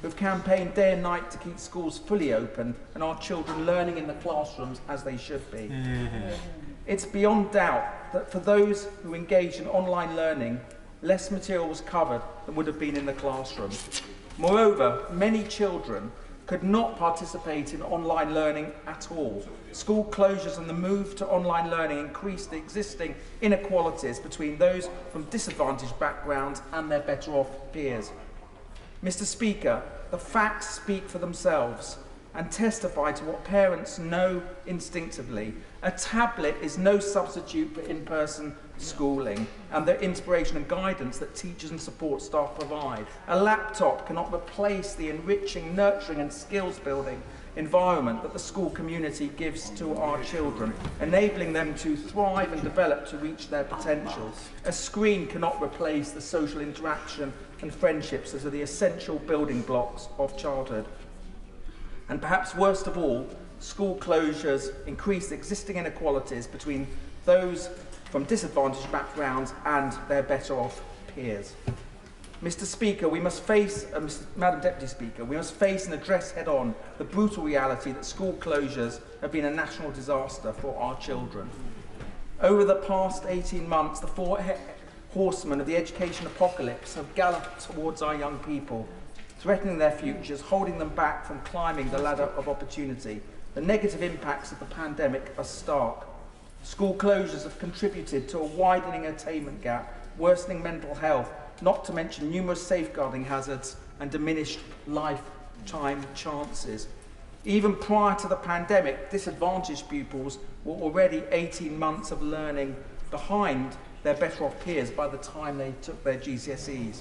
V: who've campaigned day and night to keep schools fully open and our children learning in the classrooms as they should be. It's beyond doubt that for those who engage in online learning, less material was covered than would have been in the classroom. Moreover, many children could not participate in online learning at all. School closures and the move to online learning increased the existing inequalities between those from disadvantaged backgrounds and their better off peers. Mr. Speaker, the facts speak for themselves and testify to what parents know instinctively. A tablet is no substitute for in-person schooling and the inspiration and guidance that teachers and support staff provide. A laptop cannot replace the enriching, nurturing and skills-building environment that the school community gives to our children, enabling them to thrive and develop to reach their potential. A screen cannot replace the social interaction and friendships that are the essential building blocks of childhood. And perhaps worst of all, school closures increase existing inequalities between those from disadvantaged backgrounds and their better off peers. Mr. Speaker, we must face, Madam Deputy Speaker, we must face and address head-on the brutal reality that school closures have been a national disaster for our children. Over the past 18 months, the 4 horsemen of the education apocalypse have galloped towards our young people, threatening their futures, holding them back from climbing the ladder of opportunity. The negative impacts of the pandemic are stark. School closures have contributed to a widening attainment gap, worsening mental health, not to mention numerous safeguarding hazards and diminished lifetime chances. Even prior to the pandemic, disadvantaged pupils were already 18 months of learning behind their better off peers by the time they took their GCSEs.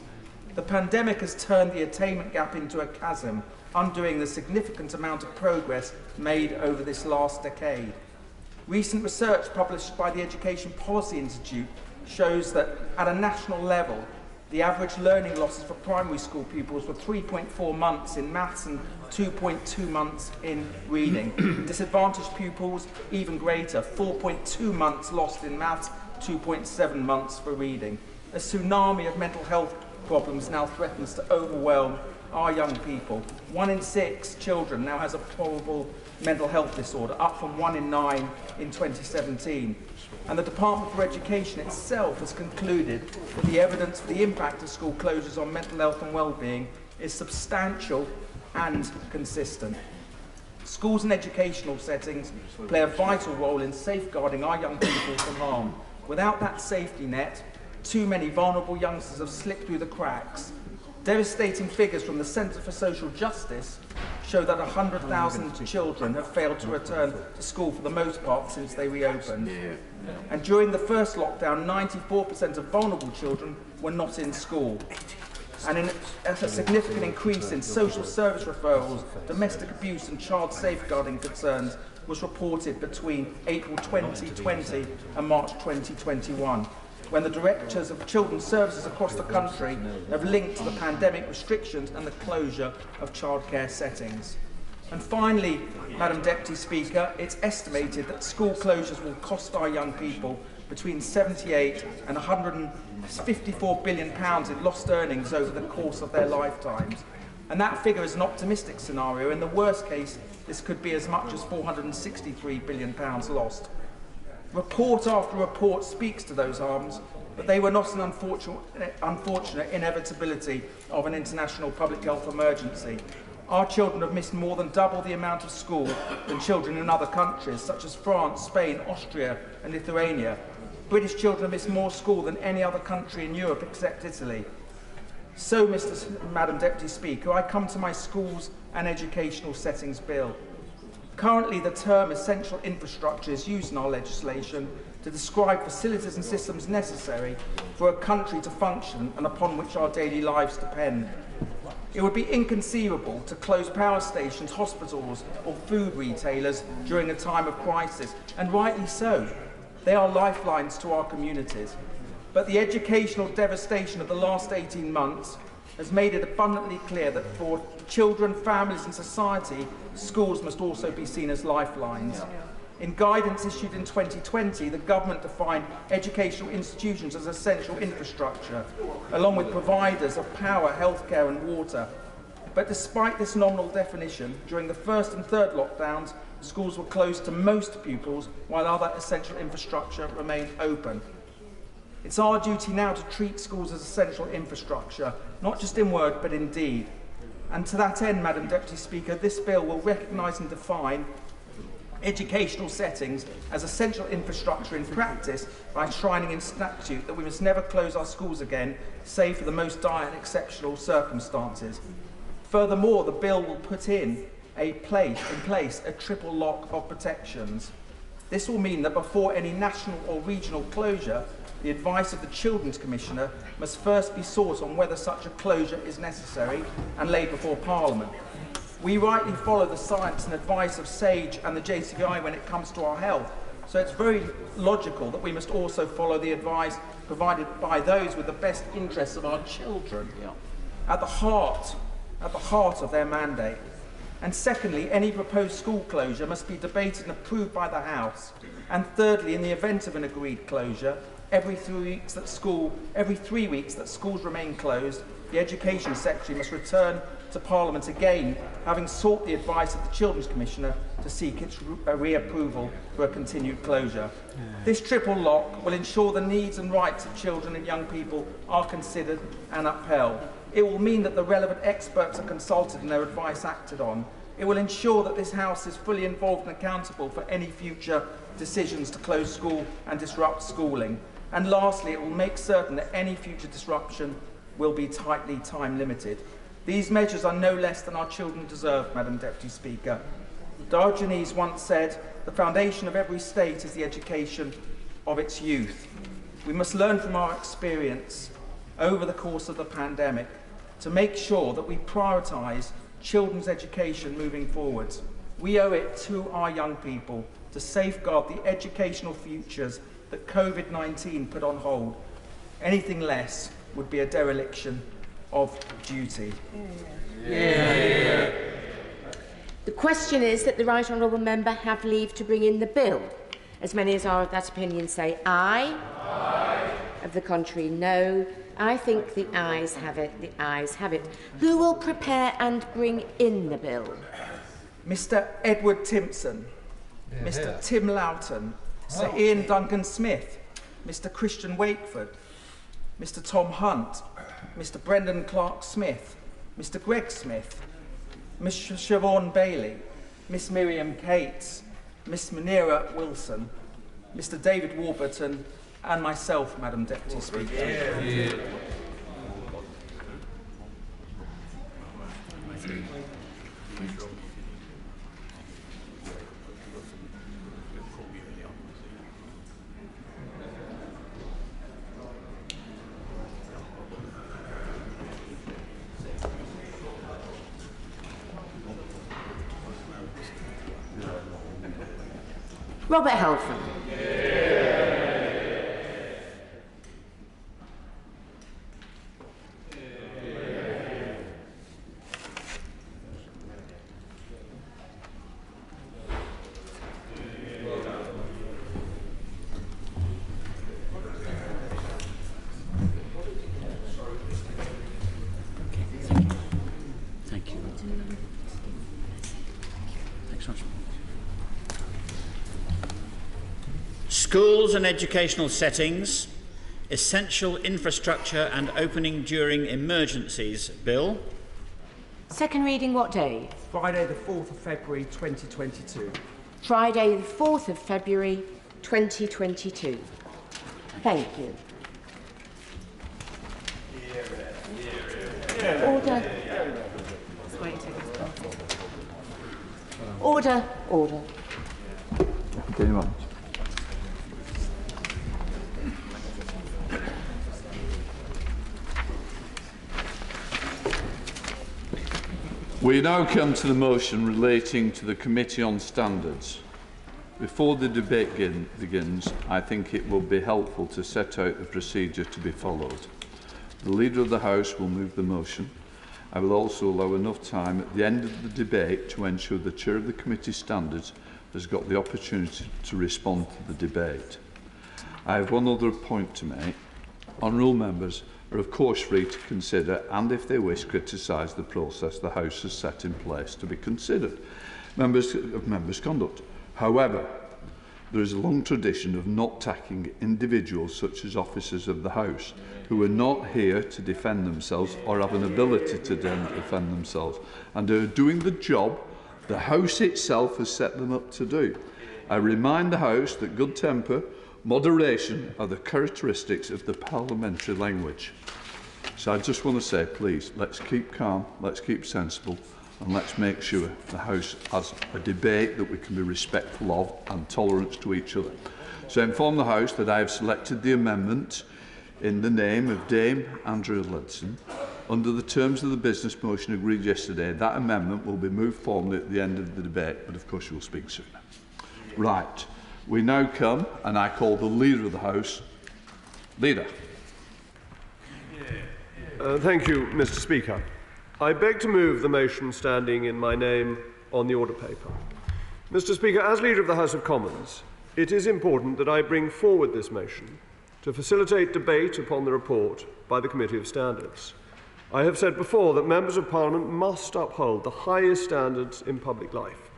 V: The pandemic has turned the attainment gap into a chasm, undoing the significant amount of progress made over this last decade. Recent research published by the Education Policy Institute shows that at a national level, the average learning losses for primary school pupils were 3.4 months in maths and 2.2 months in reading. Disadvantaged pupils, even greater, 4.2 months lost in maths, 2.7 months for reading. A tsunami of mental health problems now threatens to overwhelm our young people. 1 in 6 children now has a probable mental health disorder, up from 1 in 9 in 2017. And the Department for Education itself has concluded that the evidence for the impact of school closures on mental health and well-being is substantial and consistent. Schools and educational settings play a vital role in safeguarding our young people from harm. Without that safety net, too many vulnerable youngsters have slipped through the cracks. Devastating figures from the Centre for Social Justice show that 100,000 children have failed to return to school for the most part since they reopened. And during the first lockdown, 94% of vulnerable children were not in school. And a significant increase in social service referrals, domestic abuse and child safeguarding concerns was reported between April 2020 and March 2021. When the directors of children's services across the country have linked the pandemic restrictions and the closure of childcare settings. And finally, Madam Deputy Speaker, it's estimated that school closures will cost our young people between 78 and 154 billion pounds in lost earnings over the course of their lifetimes. And that figure is an optimistic scenario. In the worst case, this could be as much as 463 billion pounds lost. Report after report speaks to those harms, but they were not an unfortunate inevitability of an international public health emergency. Our children have missed more than double the amount of school than children in other countries, such as France, Spain, Austria and Lithuania. British children have missed more school than any other country in Europe except Italy. So, Madam Deputy Speaker, I come to my schools and educational settings bill. Currently, the term essential infrastructure is used in our legislation to describe facilities and systems necessary for a country to function and upon which our daily lives depend. It would be inconceivable to close power stations, hospitals or food retailers during a time of crisis, and rightly so. They are lifelines to our communities. But the educational devastation of the last 18 months has made it abundantly clear that for children, families and society, schools must also be seen as lifelines. In guidance issued in 2020, the government defined educational institutions as essential infrastructure, along with providers of power, healthcare and water. But despite this nominal definition, during the first and third lockdowns, schools were closed to most pupils, while other essential infrastructure remained open. It's our duty now to treat schools as essential infrastructure, not just in word, but in deed. And to that end, Madam Deputy Speaker, this bill will recognise and define educational settings as essential infrastructure in practice by enshrining in statute that we must never close our schools again, save for the most dire and exceptional circumstances. Furthermore, the bill will put in place a triple lock of protections. This will mean that before any national or regional closure, the advice of the Children's Commissioner must first be sought on whether such a closure is necessary and laid before Parliament. We rightly follow the science and advice of SAGE and the JCVI when it comes to our health, so it's very logical that we must also follow the advice provided by those with the best interests of our children at the heart of their mandate. And secondly, any proposed school closure must be debated and approved by the House. And thirdly, in the event of an agreed closure, every 3 weeks that schools remain closed, the Education Secretary must return to Parliament again, having sought the advice of the Children's Commissioner to seek its reapproval for a continued closure. This triple lock will ensure the needs and rights of children and young people are considered and upheld. It will mean that the relevant experts are consulted and their advice acted on. It will ensure that this House is fully involved and accountable for any future decisions to close school and disrupt schooling. And lastly, it will make certain that any future disruption will be tightly time limited. These measures are no less than our children deserve, Madam Deputy Speaker. Diogenes once said, "The foundation of every state is the education of its youth." We must learn from our experience over the course of the pandemic to make sure that we prioritise children's education moving forwards. We owe it to our young people to safeguard the educational futures that COVID-19 put on hold. Anything less would be a dereliction of duty.
Q: The question is that the Right Honourable Member have leave to bring in the bill. As many as are of that opinion say aye. Aye. Of the contrary, no. I think the ayes have it. The ayes have it. Who will prepare and bring in the bill?
V: Mr. Edward Timpson, Mr. Tim Loughton, Sir Ian Duncan Smith, Mr. Christian Wakeford, Mr. Tom Hunt, Mr. Brendan Clark Smith, Mr. Greg Smith, Miss Siobhan Bailey, Miss Miriam Cates, Miss Manira Wilson, Mr. David Warburton, and myself, Madam Deputy Speaker.
Q: Robert Halfon.
C: Thank you. Thanks so much. Schools and educational settings, essential infrastructure and opening during emergencies bill.
Q: Second reading what day?
V: Friday the 4th of February 2022.
Q: Friday the 4th of February 2022. Thank you. Order. Order. Order.
E: Thank you very much. We now come to the motion relating to the Committee on Standards.
I: Before the debate begins, I think it will be helpful to set out the procedure to be followed. The Leader of the House will move the motion. I will also allow enough time at the end of the debate to ensure the Chair of the Committee Standards has got the opportunity to respond to the debate. I have one other point to make. Honourable members are of course free to consider and, if they wish, criticise the process the House has set in place to be considered of members' conduct. However, there is a long tradition of not tackling individuals such as officers of the House who are not here to defend themselves or have an ability to defend themselves and are doing the job the House itself has set them up to do. I remind the House that good temper, moderation are the characteristics of the parliamentary language. So I just want to say, please, let's keep calm, let's keep sensible, and let's make sure the House has a debate that we can be respectful of and tolerant to each other. So I inform the House that I have selected the amendment in the name of Dame Andrea Leadsom. Under the terms of the business motion agreed yesterday, that amendment will be moved formally at the end of the debate, but of course you will speak sooner. Right, we now come, and I call the Leader of the House. Leader.
L: Thank you, Mr. Speaker. I beg to move the motion standing in my name on the order paper. Mr. Speaker, as Leader of the House of Commons, it is important that I bring forward this motion to facilitate debate upon the report by the Committee of Standards. I have said before that members of Parliament must uphold the highest standards in public life.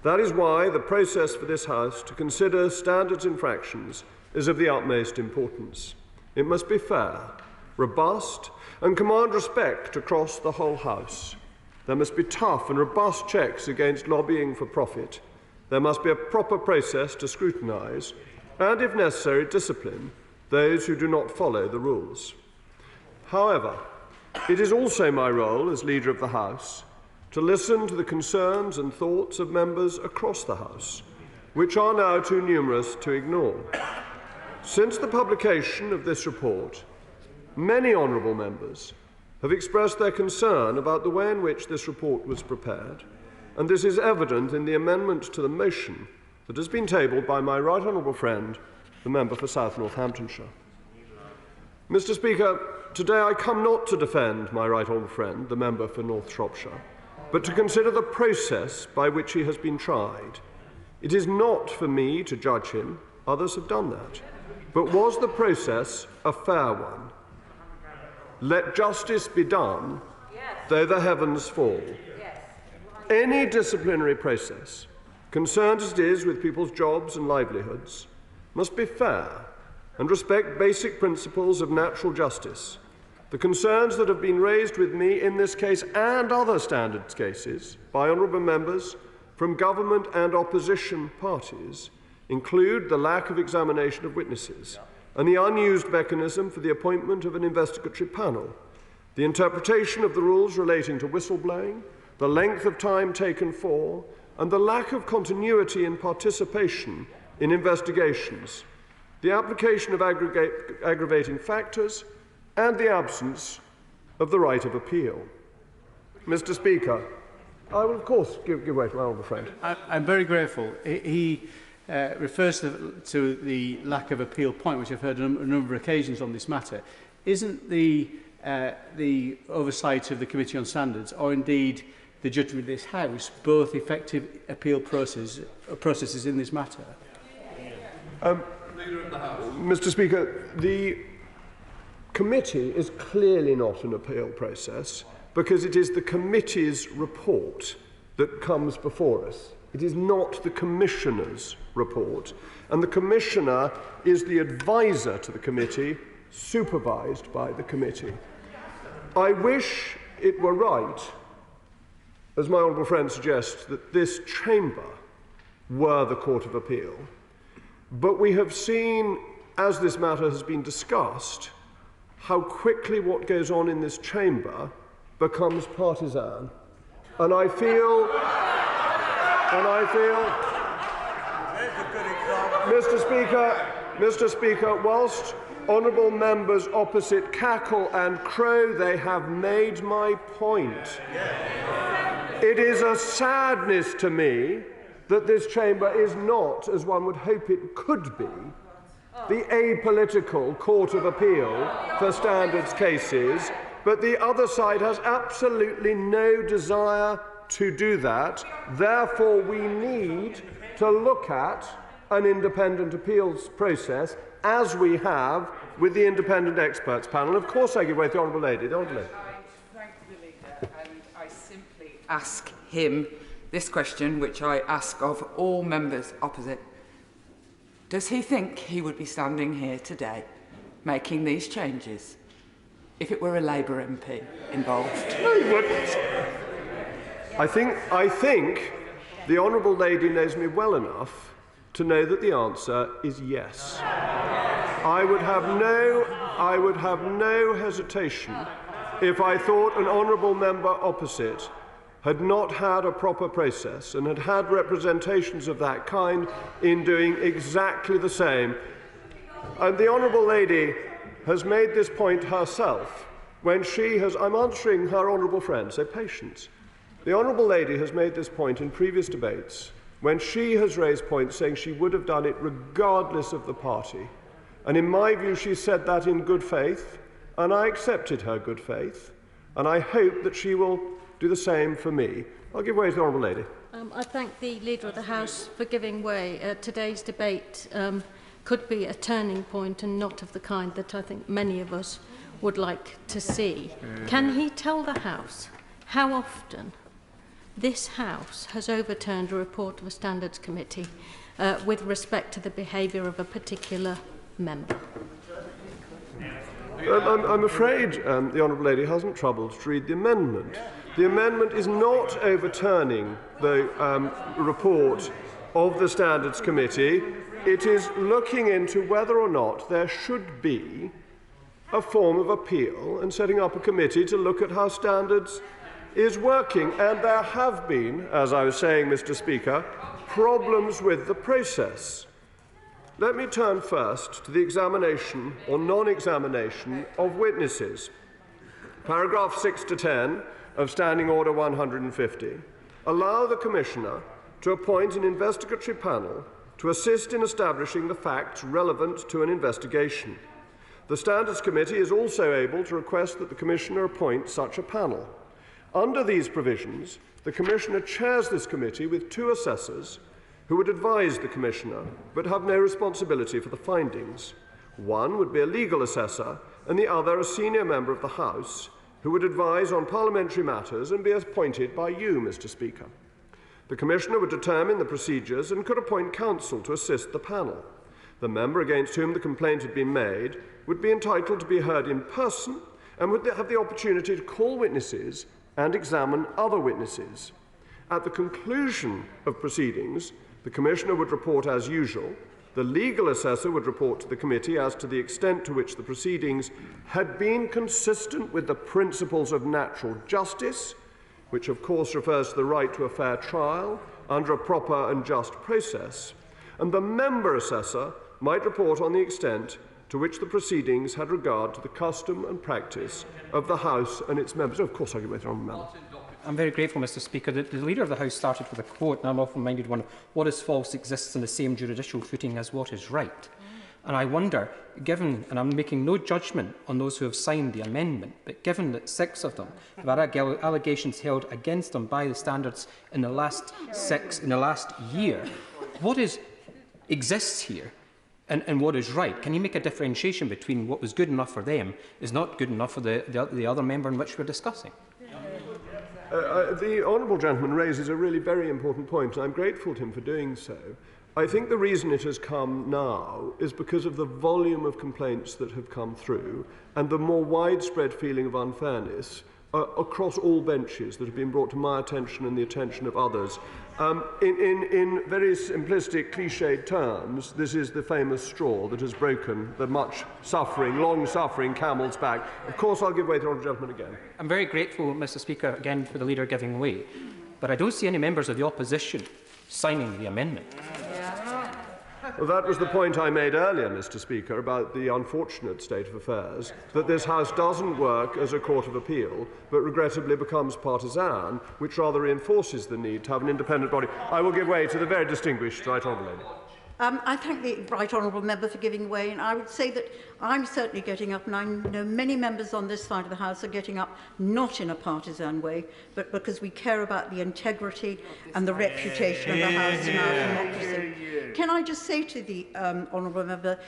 L: That is why the process for this House to consider standards infractions is of the utmost importance. It must be fair, robust, and command respect across the whole House. There must be tough and robust checks against lobbying for profit. There must be a proper process to scrutinise and, if necessary, discipline those who do not follow the rules. However, it is also my role as Leader of the House to listen to the concerns and thoughts of members across the House, which are now too numerous to ignore. Since the publication of this report, many honourable members have expressed their concern about the way in which this report was prepared, and this is evident in the amendment to the motion that has been tabled by my right honourable friend, the member for South Northamptonshire. Mr. Speaker, today I come not to defend my right honourable friend, the member for North Shropshire, but to consider the process by which he has been tried. It is not for me to judge him, others have done that, but was the process a fair one? Let justice be done, though the heavens fall. Any disciplinary process, concerned as it is with people's jobs and livelihoods, must be fair and respect basic principles of natural justice. The concerns that have been raised with me in this case and other standards cases by honourable members from government and opposition parties include the lack of examination of witnesses and the unused mechanism for the appointment of an investigatory panel, the interpretation of the rules relating to whistleblowing, the length of time taken for, and the lack of continuity in participation in investigations, the application of aggravating factors, and the absence of the right of appeal. Mr. Speaker, I will of course give way to my honourable friend.
P: I'm very grateful. He refers to the lack of appeal point, which I've heard on a number of occasions on this matter. Isn't the oversight of the Committee on Standards, or indeed the judgment of this House, both effective appeal processes in this matter?
L: Mr. Speaker, the committee is clearly not an appeal process because it is the committee's report that comes before us. It is not the Commissioner's report, and the Commissioner is the advisor to the committee, supervised by the committee. I wish it were right, as my honourable friend suggests, that this chamber were the Court of Appeal. But we have seen, as this matter has been discussed, how quickly what goes on in this chamber becomes partisan. And I feel, Mr. Speaker, whilst honourable members opposite cackle and crow, they have made my point. It is a sadness to me that this chamber is not, as one would hope it could be, the apolitical court of appeal for standards cases, but the other side has absolutely no desire to do that. Therefore, we need to look at an independent appeals process, as we have with the independent experts panel. Of course, I give way to the Honourable Lady. The Honourable Lady.
B: I thank the leader, and I simply ask him this question, which I ask of all members opposite. Does he think he would be standing here today making these changes if it were a Labour MP involved?
L: No, he wouldn't. I think the Honourable Lady knows me well enough to know that the answer is yes. I would have no hesitation if I thought an honourable member opposite had not had a proper process and had had representations of that kind in doing exactly the same. And the Honourable Lady has made this point herself when she has... I'm answering her honourable friend, so patience. The Honourable Lady has made this point in previous debates when she has raised points saying she would have done it regardless of the party. And in my view, she said that in good faith, and I accepted her good faith, and I hope that she will do the same for me. I'll give way to the Honourable Lady.
M: I thank the Leader of the House for giving way. Today's debate could be a turning point and not of the kind that I think many of us would like to see. Can he tell the House how often this House has overturned a report of a Standards Committee with respect to the behaviour of a particular member?
L: I'm afraid the Honourable Lady hasn't troubled to read the amendment. The amendment is not overturning the report of the Standards Committee. It is looking into whether or not there should be a form of appeal and setting up a committee to look at how standards is working. And there have been, as I was saying, Mr. Speaker, problems with the process. Let me turn first to the examination or non-examination of witnesses. Paragraph 6 to 10 of Standing Order 150 allow the Commissioner to appoint an investigatory panel to assist in establishing the facts relevant to an investigation. The Standards Committee is also able to request that the Commissioner appoint such a panel. Under these provisions, the Commissioner chairs this committee with two assessors who would advise the Commissioner but have no responsibility for the findings. One would be a legal assessor and the other a senior member of the House who would advise on parliamentary matters and be appointed by you, Mr. Speaker. The Commissioner would determine the procedures and could appoint counsel to assist the panel. The member against whom the complaint had been made would be entitled to be heard in person and would have the opportunity to call witnesses and examine other witnesses. At the conclusion of proceedings, the Commissioner would report as usual. The legal assessor would report to the committee as to the extent to which the proceedings had been consistent with the principles of natural justice, which of course refers to the right to a fair trial under a proper and just process, and the member assessor might report on the extent to which the proceedings had regard to the custom and practice of the House and its members. Of course, I give way to the Honourable Member.
O: I'm very grateful, Mr. Speaker. The Leader of the House started with a quote, and I'm often reminded one of what is false exists on the same judicial footing as what is right. And I wonder, given, and I'm making no judgment on those who have signed the amendment, but given that 6 of them have had allegations held against them by the standards in the last year, what exists here and what is right? Can you make a differentiation between what was good enough for them is not good enough for the other member in which we're discussing?
L: The honourable gentleman raises a really very important point, and I'm grateful to him for doing so. I think the reason it has come now is because of the volume of complaints that have come through and the more widespread feeling of unfairness across all benches that have been brought to my attention and the attention of others. In very simplistic, cliched terms, this is the famous straw that has broken the much suffering, long-suffering camel's back. Of course, I'll give way to the honourable gentleman again.
O: I'm very grateful, Mr. Speaker, again for the Leader giving way, but I don't see any members of the opposition signing the amendment.
L: Well, that was the point I made earlier, Mr. Speaker, about the unfortunate state of affairs, that this House doesn't work as a court of appeal, but regrettably becomes partisan, which rather reinforces the need to have an independent body. I will give way to the very distinguished Right Honourable Lady.
A: I thank the Right Honourable Member for giving way, and I would say that I'm certainly getting up, and I know many members on this side of the House are getting up not in a partisan way, but because we care about the integrity and the reputation of the House and our democracy. Can I just say to the Honourable Member,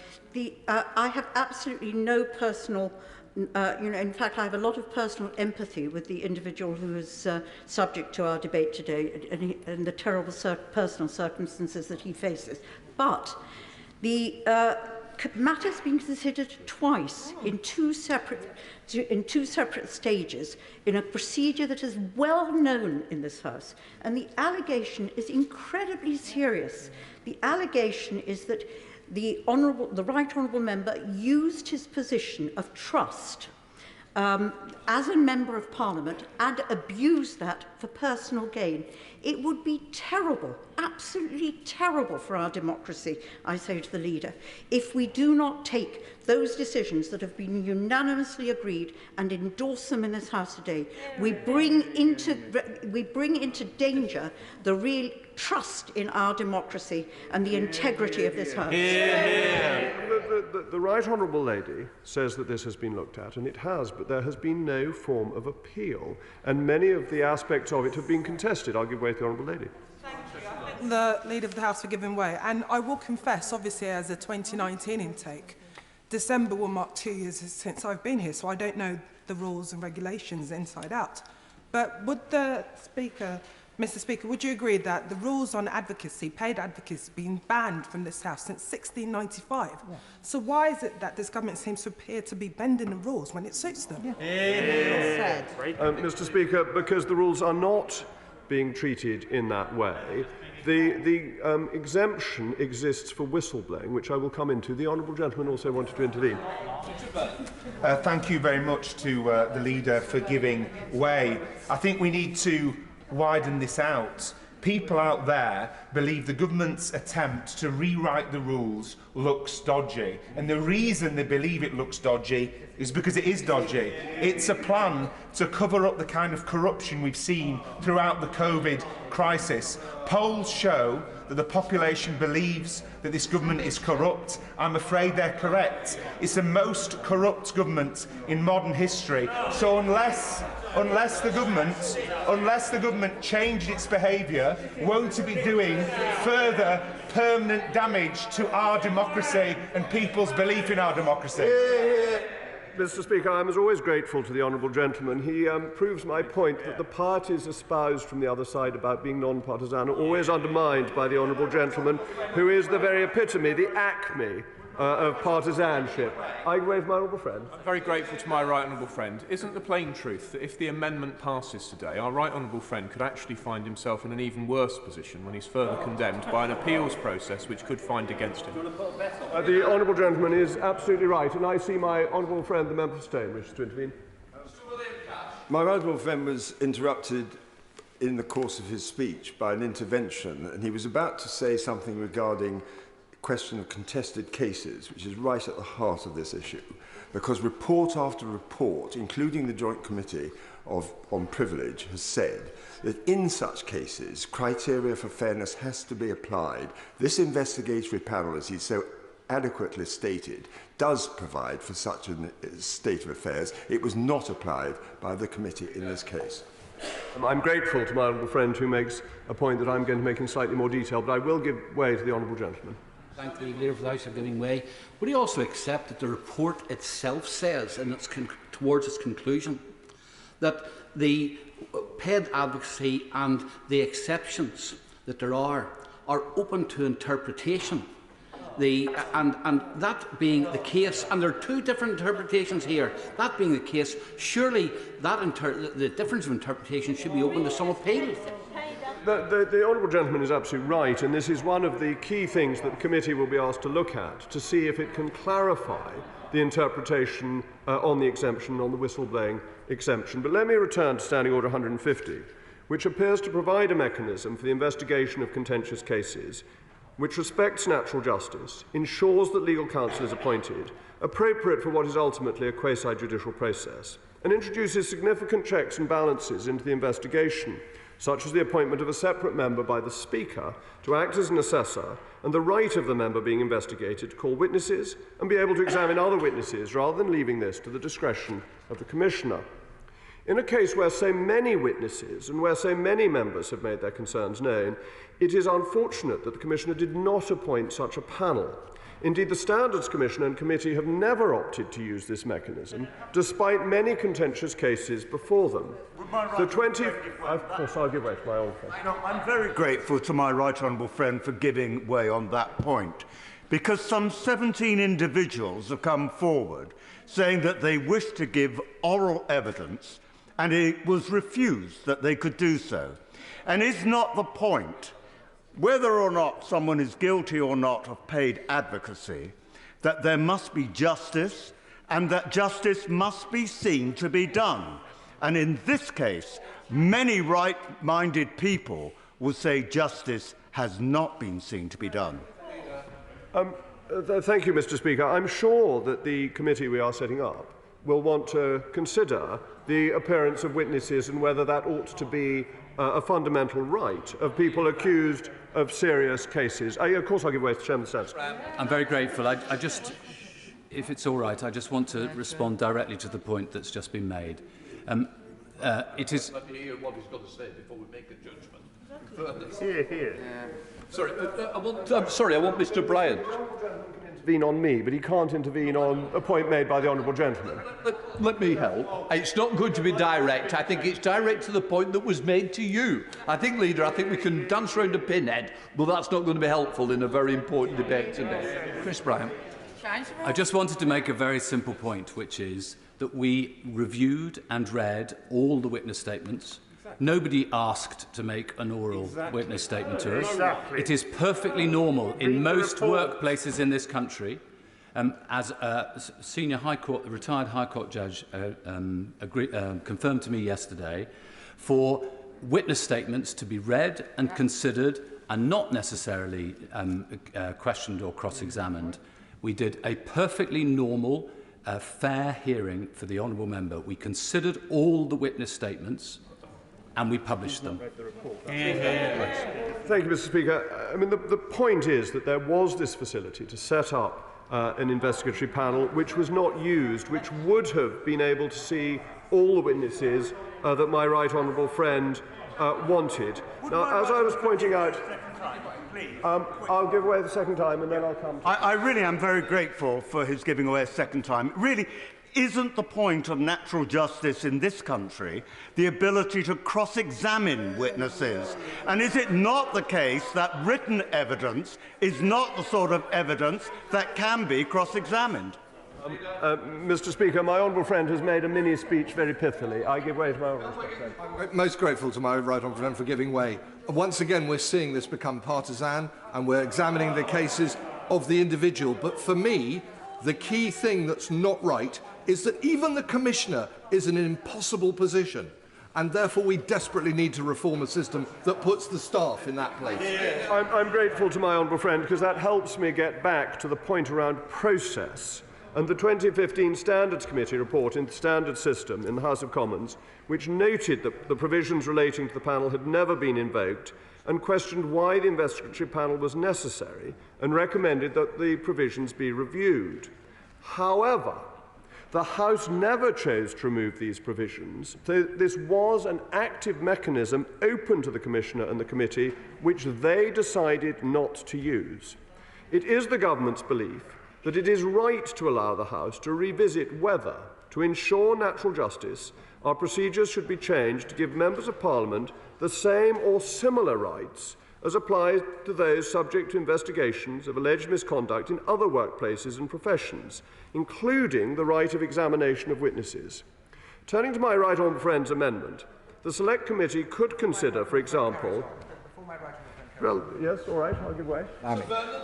A: I have absolutely no personal in fact, I have a lot of personal empathy with the individual who is subject to our debate today and the terrible personal circumstances that he faces. But the matter has been considered twice in two separate stages in a procedure that is well known in this House. And the allegation is incredibly serious. The allegation is that the Right Honourable Member used his position of trust as a Member of Parliament and abused that for personal gain. It would be terrible, absolutely terrible for our democracy, I say to the Leader, if we do not take those decisions that have been unanimously agreed and endorse them in this House today. We bring into danger the real trust in our democracy and the integrity of this House.
L: The Right Honourable Lady says that this has been looked at, and it has, but there has been no form of appeal, and many of the aspects of it have been contested. I'll give way to the Honourable Lady.
F: The Leader of the House for giving way, and I will confess, obviously, as a 2019 intake, December will mark 2 years since I've been here, so I don't know the rules and regulations inside out. But would the Speaker, Mr. Speaker, would you agree that the rules on advocacy, paid advocacy, have been banned from this House since 1695? Yeah. So why is it that this government seems to appear to be bending the rules when it suits them? Yeah.
L: Mr. Speaker, because the rules are not being treated in that way. The exemption exists for whistleblowing, which I will come into. The honourable gentleman also wanted to intervene.
U: Thank you very much to the Leader for giving way. I think we need to widen this out. People out there believe the government's attempt to rewrite the rules looks dodgy. And the reason they believe it looks dodgy is because it is dodgy. It's a plan to cover up the kind of corruption we've seen throughout the COVID crisis. Polls show that the population believes that this government is corrupt. I'm afraid they're correct. It's the most corrupt government in modern history. So unless the government changed its behaviour, won't it be doing further permanent damage to our democracy and people's belief in our democracy?
L: Mr. Speaker, I'm as always grateful to the honourable gentleman. He proves my point that the parties espoused from the other side about being non-partisan are always undermined by the honourable gentleman, who is the very epitome, the acme of partisanship. I wave my honourable friend.
X: I'm very grateful to my right honourable friend. Isn't the plain truth that if the amendment passes today, our right honourable friend could actually find himself in an even worse position when he's further condemned by an appeals process which could find against him?
L: The honourable gentleman is absolutely right, and I see my honourable friend, the member for Stone, wishes to intervene.
Y: My right honourable friend was interrupted in the course of his speech by an intervention, and he was about to say something regarding question of contested cases, which is right at the heart of this issue, because report after report, including the Joint Committee on Privilege, has said that in such cases, criteria for fairness has to be applied. This investigatory panel, as he so adequately stated, does provide for such a state of affairs. It was not applied by the committee in this case.
L: I'm grateful to my honourable friend who makes a point that I'm going to make in slightly more detail, but I will give way to the honourable gentleman.
Z: Thank the Leader of the House for giving way. Would he also accept that the report itself says, in its towards its conclusion, that the paid advocacy and the exceptions that there are open to interpretation? And that being the case, and there are two different interpretations here, that being the case, surely the difference of interpretation should be open to some appeal.
L: The honourable gentleman is absolutely right, and this is one of the key things that the committee will be asked to look at, to see if it can clarify the interpretation on the exemption, on the whistleblowing exemption. But let me return to Standing Order 150, which appears to provide a mechanism for the investigation of contentious cases which respects natural justice, ensures that legal counsel is appointed, appropriate for what is ultimately a quasi-judicial process, and introduces significant checks and balances into the investigation, such as the appointment of a separate member by the Speaker to act as an assessor, and the right of the member being investigated to call witnesses and be able to examine other witnesses rather than leaving this to the discretion of the Commissioner. In a case where so many witnesses and where so many members have made their concerns known, it is unfortunate that the Commissioner did not appoint such a panel. Indeed, the Standards Commission and Committee have never opted to use this mechanism, despite many contentious cases before them. The 20... Of course, I'll give way to my own friend.
D: No, I'm very grateful to my right honourable friend for giving way on that point, because some 17 individuals have come forward saying that they wish to give oral evidence, and it was refused that they could do so. And is not the point, whether or not someone is guilty or not of paid advocacy, that there must be justice and that justice must be seen to be done? And in this case, many right-minded people will say justice has not been seen to be done.
L: Thank you, Mr. Speaker. I'm sure that the committee we are setting up will want to consider the appearance of witnesses and whether that ought to be a fundamental right of people accused of serious cases. Of course, I'll give way to Chairman Sands.
G: I'm very grateful. I just, if it's all right, I just want to respond directly to the point that's just been made. It is.
I: Let me hear what he's got to say before we make a judgment.
L: Here.
G: Sorry, I'm sorry. I want Mr. Bryant.
L: Intervene on me, but he can't intervene on a point made by the honourable gentleman.
Z: Let me help. It's not going to be direct. I think it's direct to the point that was made to you. I think, Leader, I think we can dance round a pinhead, but that's not going to be helpful in a very important debate today. Chris Bryant.
G: I just wanted to make a very simple point, which is that we reviewed and read all the witness statements. Nobody asked to make an oral witness statement to us. It is perfectly normal in most workplaces in this country. As a senior High Court, retired High Court judge confirmed to me yesterday, for witness statements to be read and considered and not necessarily questioned or cross-examined. We did a perfectly normal, fair hearing for the honourable member. We considered all the witness statements and we published them.
L: Thank you, Mr. Speaker. I mean, the point is that there was this facility to set up an investigatory panel which was not used, which would have been able to see all the witnesses that my right honourable friend wanted. Now, as I was pointing out, I'll give away the second time and then I'll come.
D: I really am very grateful for his giving away a second time. Really, isn't the point of natural justice in this country the ability to cross-examine witnesses? And is it not the case that written evidence is not the sort of evidence that can be cross-examined?
L: Mr. Speaker, my honourable friend has made a mini-speech very pithily. I give way to my honourable friend.
H: I'm most grateful to my right honourable friend for giving way. Once again, we're seeing this become partisan, and we're examining the cases of the individual. But for me, the key thing that's not right is that even the Commissioner is in an impossible position, and therefore we desperately need to reform a system that puts the staff in that place.
L: I'm grateful to my honourable friend because that helps me get back to the point around process. And the 2015 Standards Committee report in the standard system in the House of Commons, which noted that the provisions relating to the panel had never been invoked and questioned why the investigatory panel was necessary and recommended that the provisions be reviewed. However, the House never chose to remove these provisions, so this was an active mechanism open to the Commissioner and the Committee, which they decided not to use. It is the Government's belief that it is right to allow the House to revisit whether, to ensure natural justice, our procedures should be changed to give Members of Parliament the same or similar rights as applies to those subject to investigations of alleged misconduct in other workplaces and professions, including the right of examination of witnesses. Turning to my right honourable friend's amendment, the Select Committee could consider, for example... Well, yes, all right, I'll give way.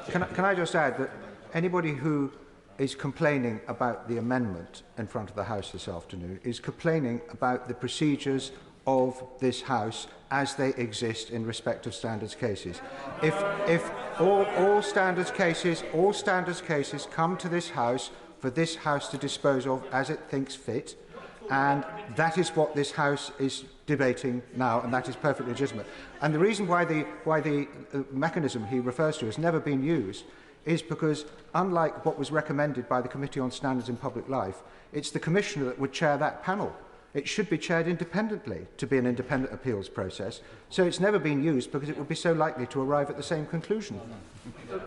R: Can I just add that anybody who is complaining about the amendment in front of the House this afternoon is complaining about the procedures of this House as they exist in respect of standards cases. If all standards cases come to this House for this House to dispose of as it thinks fit, and that is what this House is debating now, and that is perfectly legitimate. And the reason why the mechanism he refers to has never been used is because, unlike what was recommended by the Committee on Standards in Public Life, it's the Commissioner that would chair that panel. It should be chaired independently to be an independent appeals process. So it's never been used because it would be so likely to arrive at the same conclusion.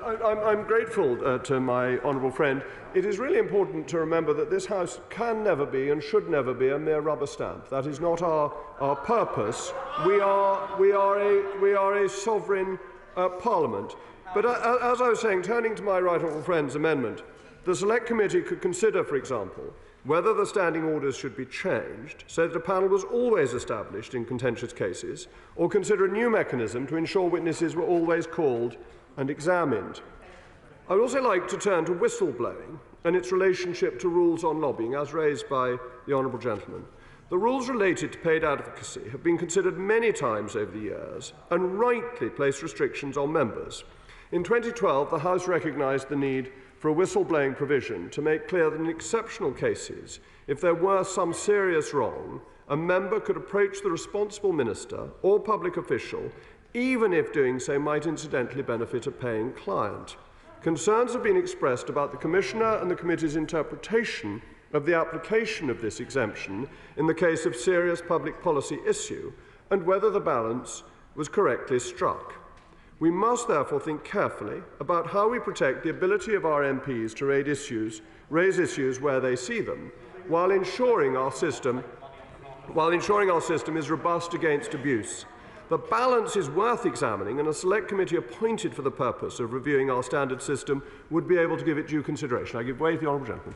L: I'm grateful to my honourable friend. It is really important to remember that this House can never be and should never be a mere rubber stamp. That is not our purpose. We are a sovereign Parliament. But as I was saying, turning to my right honourable friend's amendment, the Select Committee could consider, for example, whether the standing orders should be changed so that a panel was always established in contentious cases, or consider a new mechanism to ensure witnesses were always called and examined. I would also like to turn to whistleblowing and its relationship to rules on lobbying, as raised by the honourable gentleman. The rules related to paid advocacy have been considered many times over the years and rightly place restrictions on members. In 2012, the House recognised the need for a whistleblowing provision to make clear that in exceptional cases, if there were some serious wrong, a member could approach the responsible minister or public official, even if doing so might incidentally benefit a paying client. Concerns have been expressed about the Commissioner and the Committee's interpretation of the application of this exemption in the case of serious public policy issue, and whether the balance was correctly struck. We must therefore think carefully about how we protect the ability of our MPs to raise issues where they see them, while ensuring our system is robust against abuse. The balance is worth examining, and a Select Committee appointed for the purpose of reviewing our standard system would be able to give it due consideration. I give way to the honourable gentleman.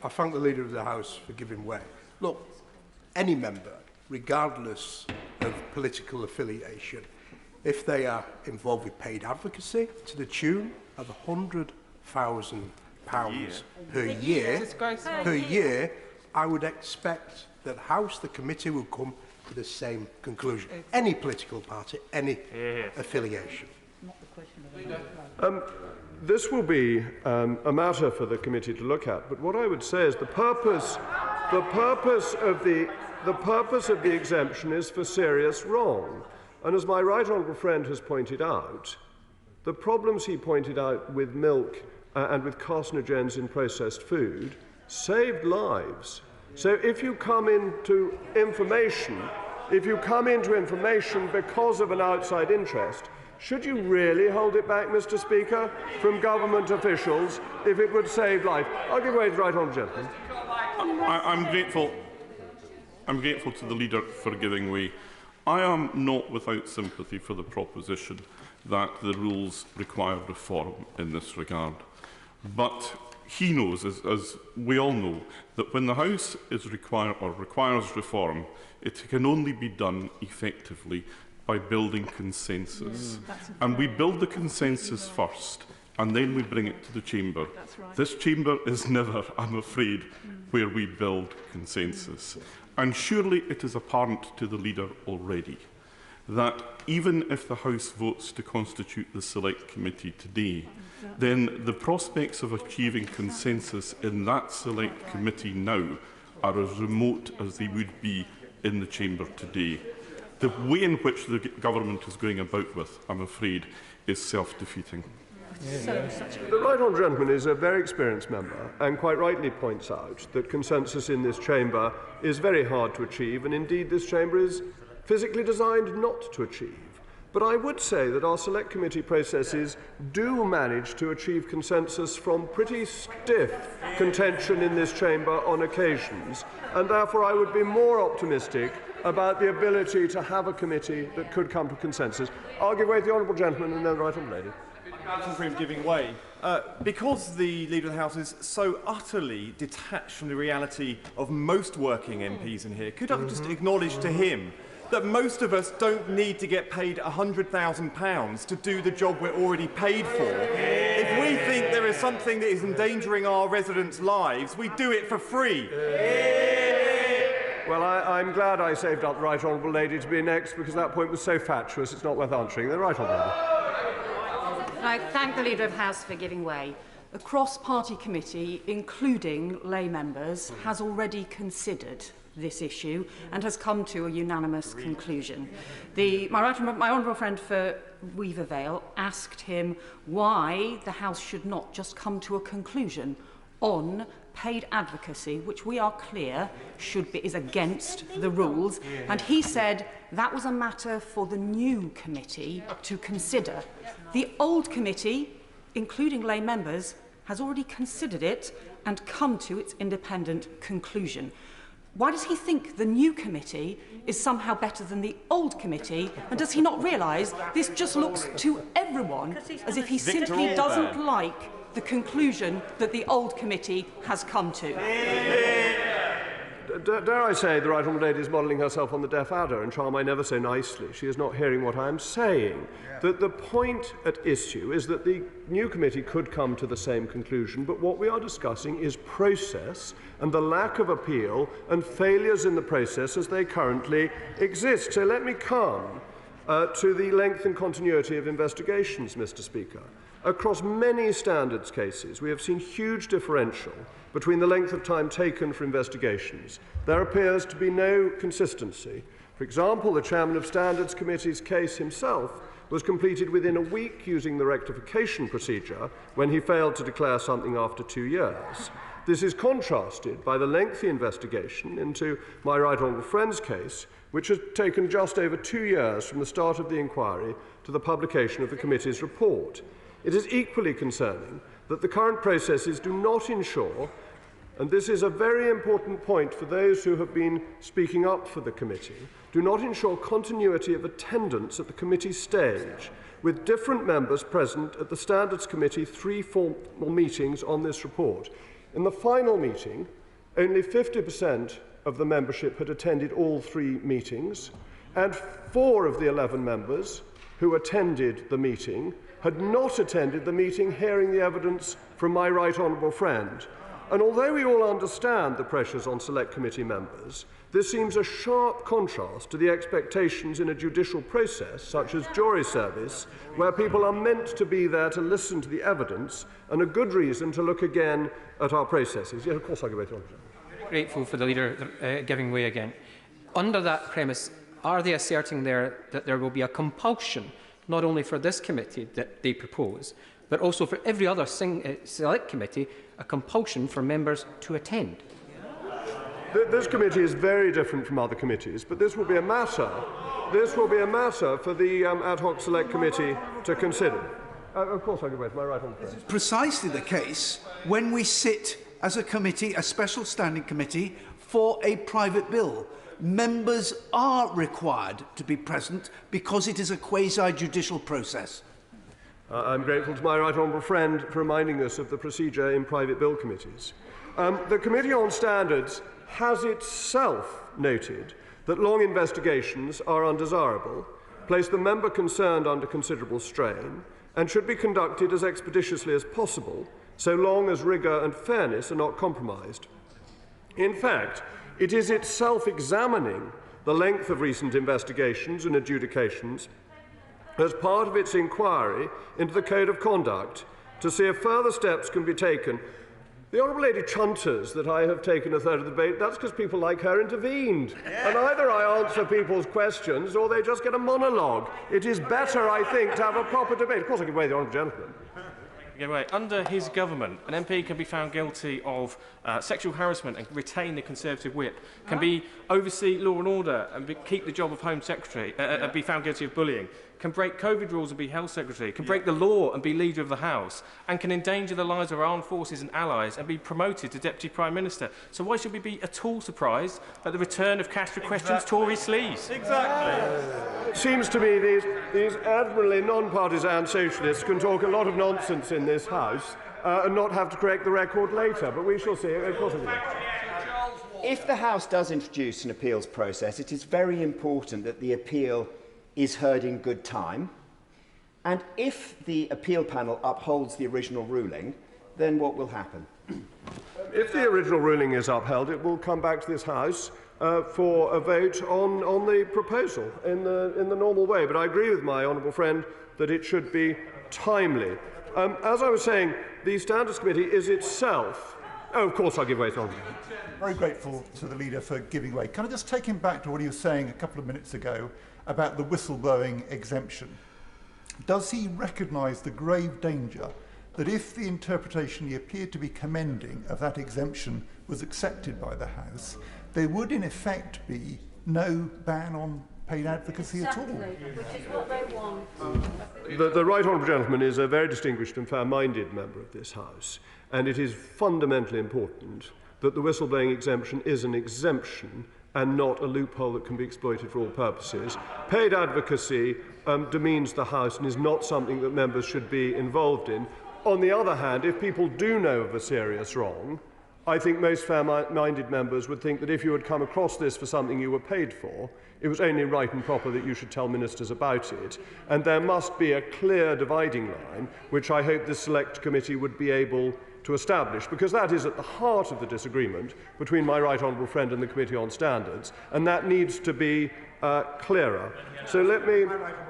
J: I thank the Leader of the House for giving way. Look, any member, regardless of political affiliation, if they are involved with paid advocacy to the tune of £100,000 per year, I would expect that House, the committee, will come to the same conclusion. Any political party, any affiliation.
L: This will be a matter for the committee to look at, but what I would say is the purpose of the exemption is for serious wrong. And as my right honourable friend has pointed out, the problems he pointed out with milk and with carcinogens in processed food saved lives. So if you come into information because of an outside interest, should you really hold it back, Mr. Speaker, from government officials if it would save life? I'll give way to the right honourable gentleman.
K: I'm grateful to the Leader for giving way. I am not without sympathy for the proposition that the rules require reform in this regard. But he knows, as we all know, that when the House requires reform, it can only be done effectively by building consensus. And we build the consensus first, and then we bring it to the Chamber. Right. This Chamber is never, I'm afraid, where we build consensus. And surely it is apparent to the Leader already that even if the House votes to constitute the Select Committee today, then the prospects of achieving consensus in that Select Committee now are as remote as they would be in the Chamber today. The way in which the government is going about with, I'm afraid, is self-defeating.
L: The right honourable gentleman is a very experienced member and quite rightly points out that consensus in this chamber is very hard to achieve, and indeed this chamber is physically designed not to achieve. But I would say that our Select Committee processes do manage to achieve consensus from pretty stiff contention in this chamber on occasions, and therefore I would be more optimistic about the ability to have a committee that could come to consensus. I'll give way to the honourable gentleman and then the right honourable lady.
N: For him giving way. Because the Leader of the House is so utterly detached from the reality of most working MPs in here, could I just acknowledge to him that most of us don't need to get paid £100,000 to do the job we're already paid for? If we think there is something that is endangering our residents' lives, we do it for free.
L: Well, I'm glad I saved up the right honourable lady to be next, because that point was so fatuous it's not worth answering. The right honourable lady.
C: Can I thank the Leader of the House for giving way? The cross-party committee, including lay members, has already considered this issue and has come to a unanimous conclusion. My honourable friend for Weaver Vale asked him why the House should not just come to a conclusion on paid advocacy, which we are clear is against the rules, and he said that was a matter for the new committee to consider. The old committee, including lay members, has already considered it and come to its independent conclusion. Why does he think the new committee is somehow better than the old committee? And does he not realise this just looks to everyone as if he simply doesn't like the conclusion that the old committee has come to?
L: Dare I say the right honourable lady is modelling herself on the deaf adder, and charm I never so nicely. She is not hearing what I am saying. That the point at issue is that the new committee could come to the same conclusion, but what we are discussing is process and the lack of appeal and failures in the process as they currently exist. So let me come to the length and continuity of investigations, Mr. Speaker. Across many standards cases, we have seen huge differential between the length of time taken for investigations. There appears to be no consistency. For example, the chairman of Standards Committee's case himself was completed within a week using the rectification procedure when he failed to declare something after 2 years. This is contrasted by the lengthy investigation into my right honourable friend's case, which has taken just over 2 years from the start of the inquiry to the publication of the committee's report. It is equally concerning that the current processes do not ensure, and this is a very important point for those who have been speaking up for the committee, do not ensure continuity of attendance at the committee stage, with different members present at the Standards Committee 3 formal meetings on this report. In the final meeting, only 50% of the membership had attended all 3 meetings, and 4 of the 11 members who attended the meeting had not attended the meeting hearing the evidence from my right honourable friend. And although we all understand the pressures on select committee members, this seems a sharp contrast to the expectations in a judicial process, such as jury service, where people are meant to be there to listen to the evidence and a good reason to look again at our processes. Yes, of course, I'll give way to
O: Grateful for the Leader giving way again. Under that premise, are they asserting there that there will be a compulsion not only for this committee that they propose, but also for every other select committee, a compulsion for members to attend?
L: This committee is very different from other committees, but this will be a matter for the ad hoc select committee to consider. Of course, I'll give way to my right honourable friend.
Q: Precisely the case when we sit as a committee, a special standing committee, for a private bill. Members are required to be present because it is a quasi-judicial process.
L: I'm grateful to my right honourable friend for reminding us of the procedure in private bill committees. The Committee on Standards has itself noted that long investigations are undesirable, place the member concerned under considerable strain, and should be conducted as expeditiously as possible, so long as rigour and fairness are not compromised. In fact, it is itself examining the length of recent investigations and adjudications as part of its inquiry into the Code of Conduct to see if further steps can be taken. The Honourable Lady chunters that I have taken a third of the debate. That's because people like her intervened. And either I answer people's questions or they just get a monologue. It is better, I think, to have a proper debate. Of course, I give way to the Honourable Gentleman.
S: Under his government, an MP can be found guilty of sexual harassment and retain the Conservative whip, can be oversee law and order and keep the job of Home Secretary and be found guilty of bullying, can break COVID rules and be Health Secretary, can break the law and be Leader of the House, and can endanger the lives of our armed forces and allies and be promoted to Deputy Prime Minister. So why should we be at all surprised at the return of Cash for Questions Tory sleaze?
L: Exactly. It seems to me these admirably non-partisan socialists can talk a lot of nonsense in this House and not have to correct the record later, but we shall see. Of course,
T: if the House does introduce an appeals process, it is very important that the appeal is heard in good time. And if the appeal panel upholds the original ruling, then what will happen?
L: If the original ruling is upheld, it will come back to this House for a vote on the proposal in the normal way. But I agree with my honourable friend that it should be timely. As I was saying, the Standards Committee is itself... Oh, of course, I'll give way to Honourable.
B: Very grateful to the leader for giving way. Can I just take him back to what he was saying a couple of minutes ago about the whistleblowing exemption? Does he recognise the grave danger that if the interpretation he appeared to be commending of that exemption was accepted by the House, there would in effect be no ban on paid advocacy at all?
E: Which is what they want.
L: The Right Honourable Gentleman is a very distinguished and fair-minded member of this House, and it is fundamentally important that the whistleblowing exemption is an exemption and not a loophole that can be exploited for all purposes. Paid advocacy demeans the House and is not something that members should be involved in. On the other hand, if people do know of a serious wrong, I think most fair-minded members would think that if you had come across this for something you were paid for, it was only right and proper that you should tell ministers about it. And there must be a clear dividing line, which I hope this select committee would be able to establish, because that is at the heart of the disagreement between my right honourable friend and the Committee on Standards, and that needs to be clearer. So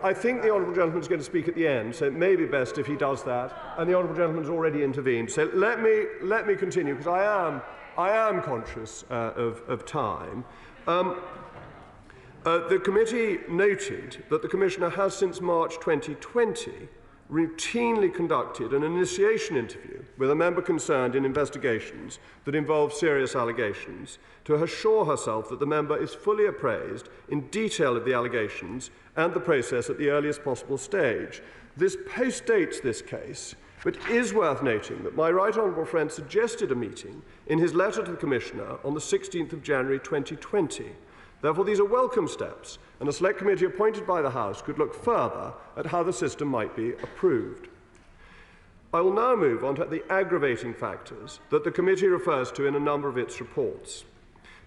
L: I think the honourable gentleman is going to speak at the end, so it may be best if he does that, and the honourable gentleman has already intervened. So let me continue, because I am conscious of time. The committee noted that the Commissioner has since March 2020 routinely conducted an initiation interview with a member concerned in investigations that involve serious allegations to assure herself that the member is fully appraised in detail of the allegations and the process at the earliest possible stage. This postdates this case, but is worth noting that my right honourable friend suggested a meeting in his letter to the Commissioner on the 16th of January 2020. Therefore, these are welcome steps, and a select committee appointed by the House could look further at how the system might be approved. I will now move on to the aggravating factors that the committee refers to in a number of its reports.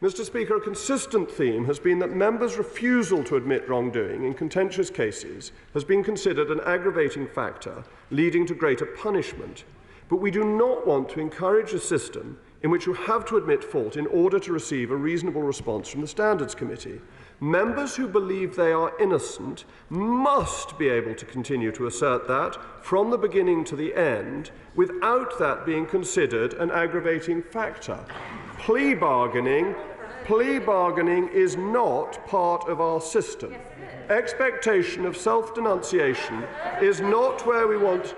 L: Mr. Speaker, a consistent theme has been that members' refusal to admit wrongdoing in contentious cases has been considered an aggravating factor leading to greater punishment. But we do not want to encourage a system in which you have to admit fault in order to receive a reasonable response from the Standards Committee. Members who believe they are innocent must be able to continue to assert that from the beginning to the end without that being considered an aggravating factor. Plea bargaining is not part of our system. Expectation of self-denunciation is not where we want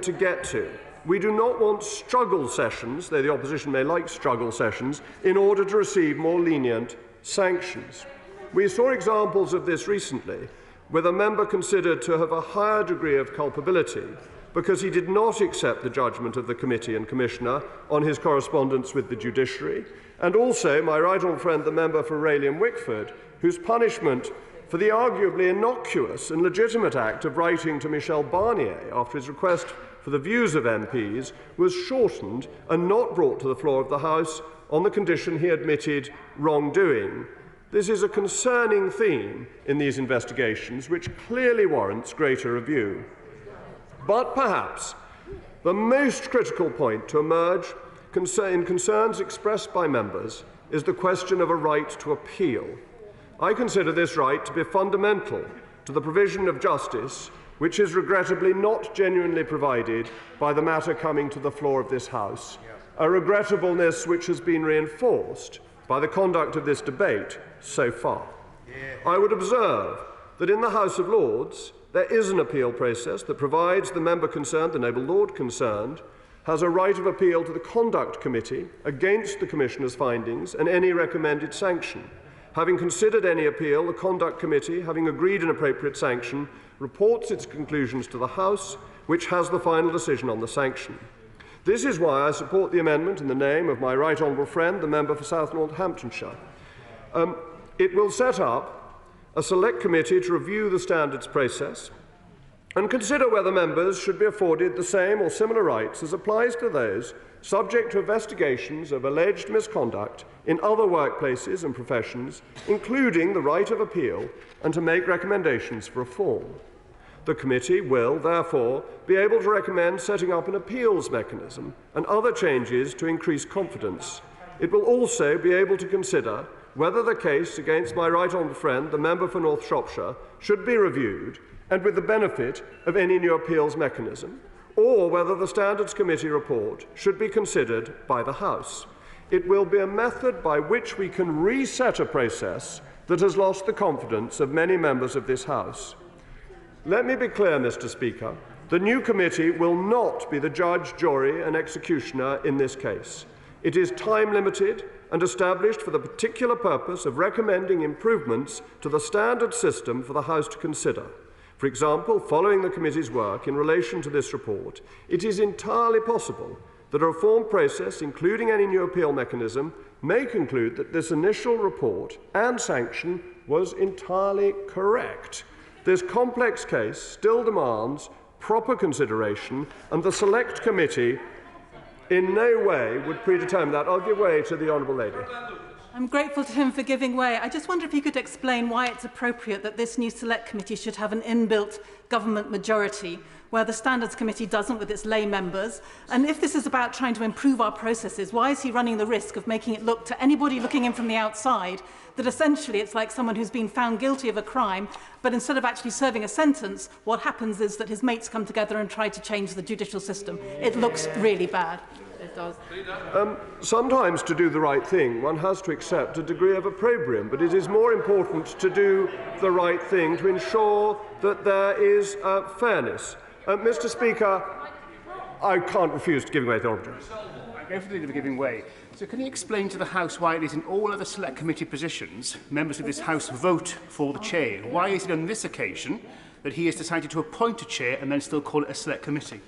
L: to get to. We do not want struggle sessions, though the opposition may like struggle sessions, in order to receive more lenient sanctions. We saw examples of this recently, with a member considered to have a higher degree of culpability because he did not accept the judgment of the committee and commissioner on his correspondence with the judiciary, and also my right honourable friend, the member for Rayleigh and Wickford, whose punishment for the arguably innocuous and legitimate act of writing to Michel Barnier after his request for the views of MPs was shortened and not brought to the floor of the House on the condition he admitted wrongdoing. This is a concerning theme in these investigations, which clearly warrants greater review. But perhaps the most critical point to emerge in concerns expressed by members is the question of a right to appeal. I consider this right to be fundamental to the provision of justice, which is regrettably not genuinely provided by the matter coming to the floor of this House, a regrettableness which has been reinforced by the conduct of this debate so far. I would observe that in the House of Lords there is an appeal process that provides the member concerned, the noble lord concerned, has a right of appeal to the Conduct Committee against the Commissioner's findings and any recommended sanction. Having considered any appeal, the Conduct Committee, having agreed an appropriate sanction, reports its conclusions to the House, which has the final decision on the sanction. This is why I support the amendment in the name of my right honourable friend, the member for South Northamptonshire. It will set up a select committee to review the standards process and consider whether members should be afforded the same or similar rights as applies to those subject to investigations of alleged misconduct in other workplaces and professions, including the right of appeal, and to make recommendations for reform. The committee will, therefore, be able to recommend setting up an appeals mechanism and other changes to increase confidence. It will also be able to consider whether the case against my right honourable friend, the member for North Shropshire, should be reviewed and with the benefit of any new appeals mechanism, or whether the Standards Committee report should be considered by the House. It will be a method by which we can reset a process that has lost the confidence of many members of this House. Let me be clear, Mr. Speaker. The new committee will not be the judge, jury and executioner in this case. It is time-limited and established for the particular purpose of recommending improvements to the standard system for the House to consider. For example, following the committee's work in relation to this report, it is entirely possible that a reform process, including any new appeal mechanism, may conclude that this initial report and sanction was entirely correct. This complex case still demands proper consideration, and the Select Committee in no way would predetermine that. I'll give way to the Honourable Lady.
A: I'm grateful to him for giving way. I just wonder if he could explain why it's appropriate that this new Select Committee should have an inbuilt government majority, where the Standards Committee doesn't with its lay members. And if this is about trying to improve our processes, why is he running the risk of making it look to anybody looking in from the outside that essentially it's like someone who's been found guilty of a crime, but instead of actually serving a sentence, what happens is that his mates come together and try to change the judicial system. It looks really bad. It does.
L: Sometimes to do the right thing, one has to accept a degree of opprobrium, but it is more important to do the right thing to ensure that there is fairness. Mr. Speaker, I can't refuse to give way to the Honourable Gentleman.
F: I go for the leader for giving way. So can you explain to the House why it is in all other Select Committee positions members of this House vote for the chair? Why is it on this occasion that he has decided to appoint a chair and then still call it a Select Committee?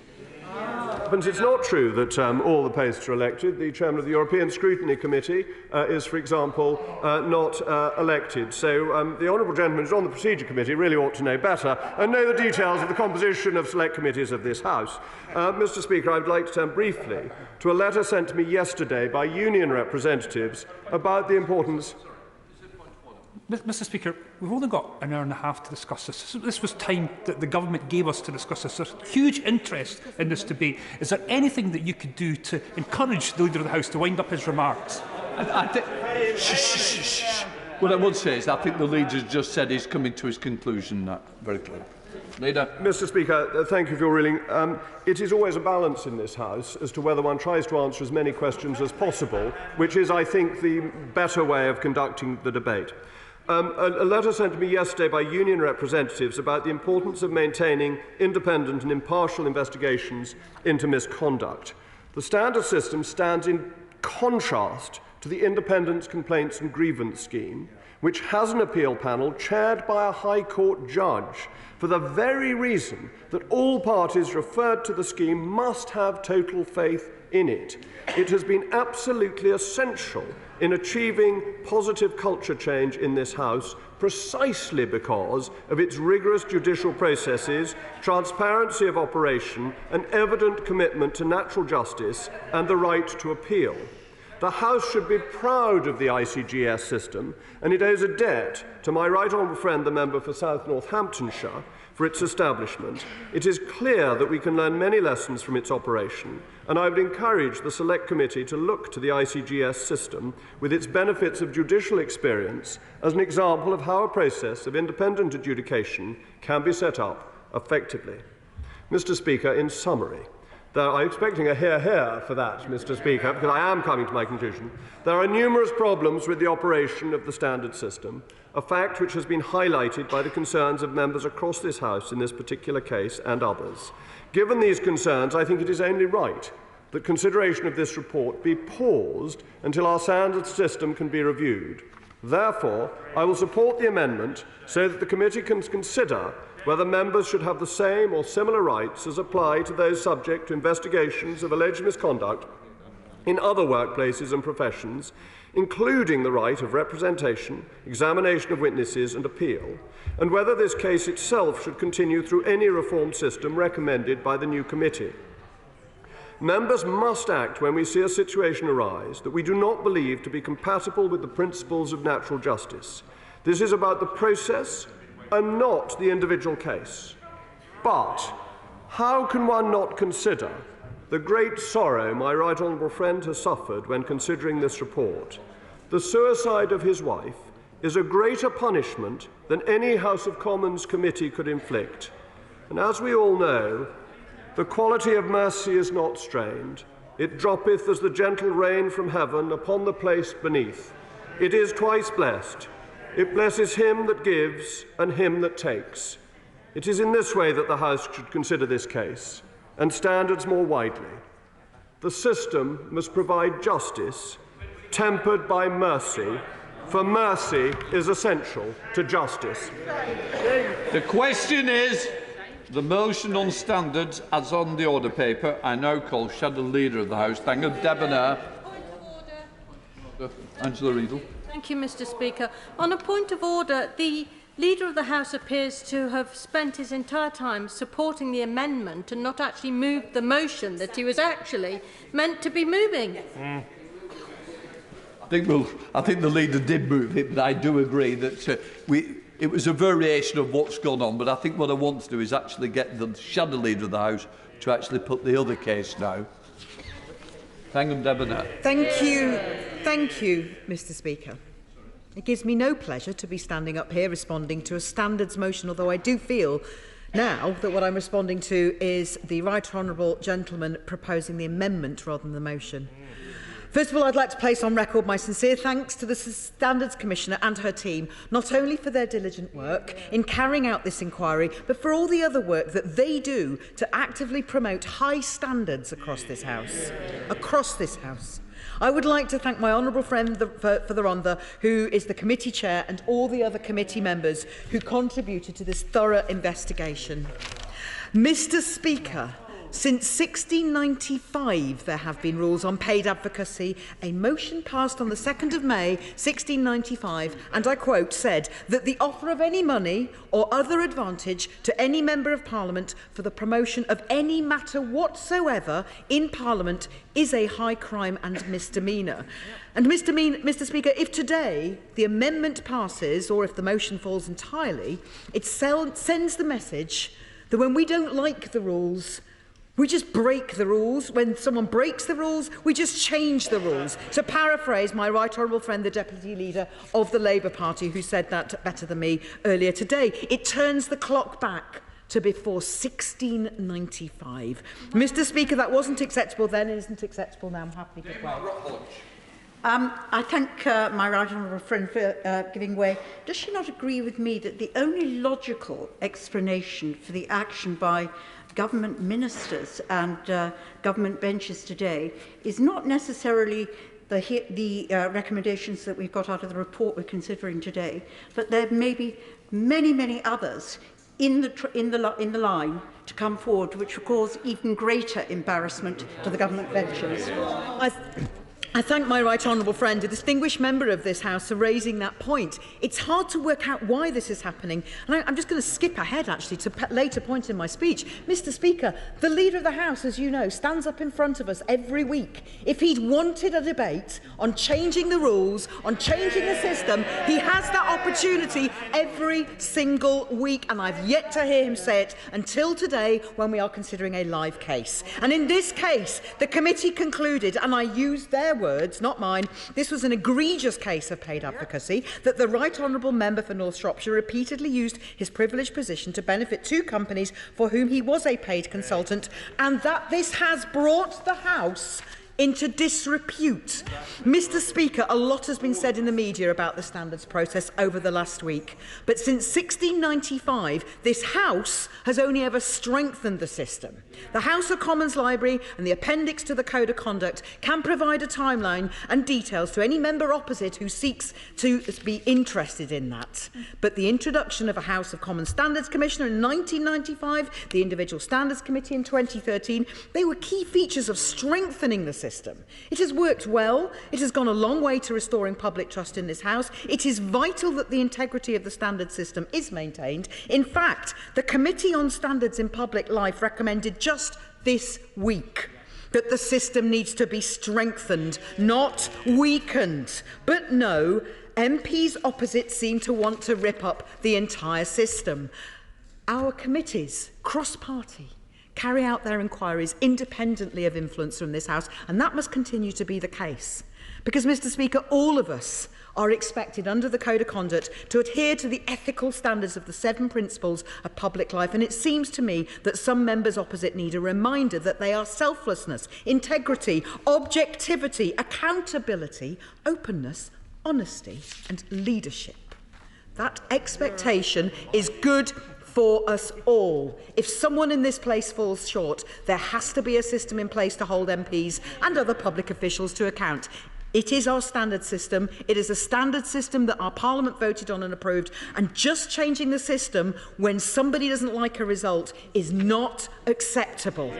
L: It's not true that all the posts are elected. The chairman of the European Scrutiny Committee is, for example, not elected. So the honourable gentleman who's on the Procedure Committee really ought to know better and know the details of the composition of select committees of this House. Mr. Speaker, I would like to turn briefly to a letter sent to me yesterday by union representatives about the importance.
M: Mr. Speaker, we've only got an hour and a half to discuss this. This was time that the government gave us to discuss this. There's huge interest in this debate. Is there anything that you could do to encourage the Leader of the House to wind up his remarks?
Z: What I would say is I think the Leader just said he's coming to his conclusion now. Very clear. Leader.
L: Mr. Speaker, thank you for your ruling. It is always a balance in this House as to whether one tries to answer as many questions as possible, which is, I think, the better way of conducting the debate. A letter sent to me yesterday by union representatives about the importance of maintaining independent and impartial investigations into misconduct. The standard system stands in contrast to the Independence Complaints and Grievance Scheme, which has an appeal panel chaired by a High Court judge for the very reason that all parties referred to the scheme must have total faith in it. It has been absolutely essential in achieving positive culture change in this House precisely because of its rigorous judicial processes, transparency of operation and evident commitment to natural justice and the right to appeal. The House should be proud of the ICGS system, and it owes a debt to my right honourable friend, the member for South Northamptonshire, for its establishment. It is clear that we can learn many lessons from its operation, and I would encourage the Select Committee to look to the ICGS system with its benefits of judicial experience as an example of how a process of independent adjudication can be set up effectively. Mr. Speaker, in summary, I'm expecting a hear for that, Mr. Speaker, because I am coming to my conclusion. There are numerous problems with the operation of the standard system, a fact which has been highlighted by the concerns of members across this House in this particular case and others. Given these concerns, I think it is only right that consideration of this report be paused until our standard system can be reviewed. Therefore, I will support the amendment so that the committee can consider whether members should have the same or similar rights as apply to those subject to investigations of alleged misconduct in other workplaces and professions, including the right of representation, examination of witnesses and appeal, and whether this case itself should continue through any reform system recommended by the new committee. Members must act when we see a situation arise that we do not believe to be compatible with the principles of natural justice. This is about the process and not the individual case. But how can one not consider the great sorrow my right honourable friend has suffered when considering this report? the suicide of his wife is a greater punishment than any House of Commons committee could inflict. And as we all know, the quality of mercy is not strained. It droppeth as the gentle rain from heaven upon the place beneath. It is twice blessed. It blesses him that gives and him that takes. It is in this way that the House should consider this case, and standards more widely. The system must provide justice, tempered by mercy, for mercy is essential to justice.
I: The question is the motion on standards as on the order paper. I now call Shadow Leader of the House, Thangyl Debonair. Angela Riedel.
E: Thank you, Mr. Speaker. On a point of order, the Leader of the House appears to have spent his entire time supporting the amendment and not actually moved the motion that he was actually meant to be moving.
I: I think the leader did move it, but I do agree that it was a variation of what's gone on. But I think what I want to do is actually get the Shadow Leader of the House to actually put the other case now. Thangyl Debonair.
P: Thank you, Mr. Speaker. It gives me no pleasure to be standing up here responding to a standards motion, although I do feel now that what I'm responding to is the right honourable gentleman proposing the amendment rather than the motion. First of all, I'd like to place on record my sincere thanks to the Standards Commissioner and her team, not only for their diligent work in carrying out this inquiry, but for all the other work that they do to actively promote high standards across this House. I would like to thank my honourable friend for the Rhondda, who is the committee chair, and all the other committee members who contributed to this thorough investigation. Mr. Speaker, since 1695 there have been rules on paid advocacy. A motion passed on the 2nd of May 1695, and I quote, said that the offer of any money or other advantage to any member of Parliament for the promotion of any matter whatsoever in Parliament is a high crime and misdemeanour. And Mr. Speaker, if today the amendment passes, or if the motion falls entirely, it sends the message that when we don't like the rules, we just break the rules. When someone breaks the rules, we just change the rules. To paraphrase my right honourable friend, the Deputy Leader of the Labour Party, who said that better than me earlier today, it turns the clock back to before 1695. Mr. Speaker, that wasn't acceptable then, it isn't acceptable now. I'm happy to go.
U: I thank my right honourable friend for giving way. Does she not agree with me that the only logical explanation for the action by government ministers and government benches today is not necessarily the recommendations that we've got out of the report we're considering today, but there may be many, many others in the line to come forward which will cause even greater embarrassment to the government benches?
P: I thank my right honourable friend, a distinguished member of this House, for raising that point. It's hard to work out why this is happening, and I'm just going to skip ahead, actually, to a later point in my speech. Mr. Speaker, the Leader of the House, as you know, stands up in front of us every week. If he'd wanted a debate on changing the rules, on changing the system, he has that opportunity every single week, and I've yet to hear him say it until today, when we are considering a live case. And in this case, the committee concluded, and I used their words, not mine, this was an egregious case of paid advocacy, that the right honourable member for North Shropshire repeatedly used his privileged position to benefit two companies for whom he was a paid consultant, and that this has brought the House into disrepute. Mr. Speaker, a lot has been said in the media about the standards process over the last week, but since 1695, this House has only ever strengthened the system. The House of Commons Library and the appendix to the Code of Conduct can provide a timeline and details to any member opposite who seeks to be interested in that. But the introduction of a House of Commons Standards Commissioner in 1995, the Individual Standards Committee in 2013, they were key features of strengthening the system. It has worked well. It has gone a long way to restoring public trust in this House. It is vital that the integrity of the standards system is maintained. In fact, the Committee on Standards in Public Life recommended just this week that the system needs to be strengthened, not weakened. But no, MPs opposite seem to want to rip up the entire system. Our committees, cross-party, carry out their inquiries independently of influence from this House, and that must continue to be the case. Because, Mr. Speaker, all of us are expected under the Code of Conduct to adhere to the ethical standards of the 7 principles of public life, and it seems to me that some members opposite need a reminder that they are selflessness, integrity, objectivity, accountability, openness, honesty and leadership. That expectation is good for us all. If someone in this place falls short, there has to be a system in place to hold MPs and other public officials to account. It is our standard system. It is a standard system that our Parliament voted on and approved, and just changing the system when somebody doesn't like a result is not acceptable.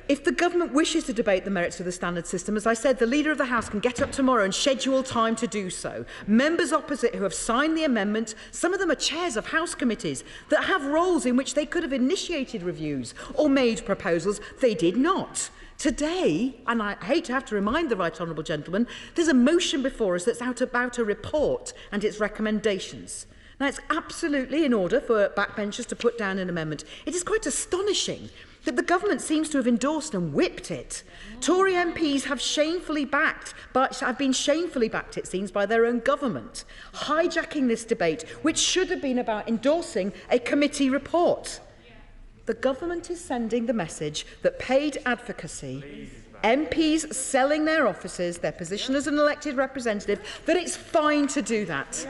P: If the government wishes to debate the merits of the standard system, as I said, the Leader of the House can get up tomorrow and schedule time to do so. Members opposite who have signed the amendment, some of them are chairs of House committees that have roles in which they could have initiated reviews or made proposals. They did not. Today, and I hate to have to remind the right honourable gentleman, there's a motion before us that's out about a report and its recommendations. Now, it's absolutely in order for backbenchers to put down an amendment. It is quite astonishing that the government seems to have endorsed and whipped it. Tory MPs have been shamefully backed, it seems, by their own government, hijacking this debate, which should have been about endorsing a committee report. The government is sending the message that paid advocacy, MPs selling their offices, their position as an elected representative, that it's fine to do that.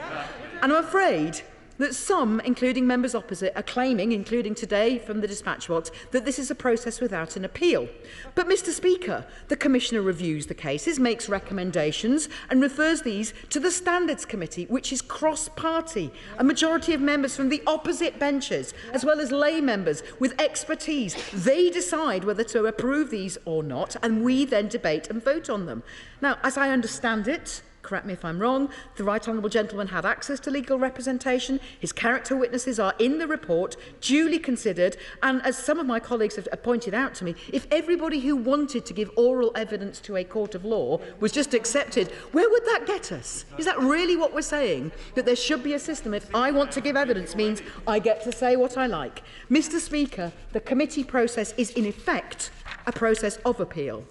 P: And I'm afraid that some, including members opposite, are claiming, including today from the dispatch box, that this is a process without an appeal. But, Mr. Speaker, the Commissioner reviews the cases, makes recommendations and refers these to the Standards Committee, which is cross-party. A majority of members from the opposite benches, as well as lay members with expertise, they decide whether to approve these or not, and we then debate and vote on them. Now, as I understand it, correct me if I'm wrong, the right honourable gentleman had access to legal representation. His character witnesses are in the report, duly considered, and as some of my colleagues have pointed out to me, if everybody who wanted to give oral evidence to a court of law was just accepted, where would that get us? Is that really what we're saying? That there should be a system, if I want to give evidence, means I get to say what I like? Mr. Speaker, the committee process is in effect a process of appeal.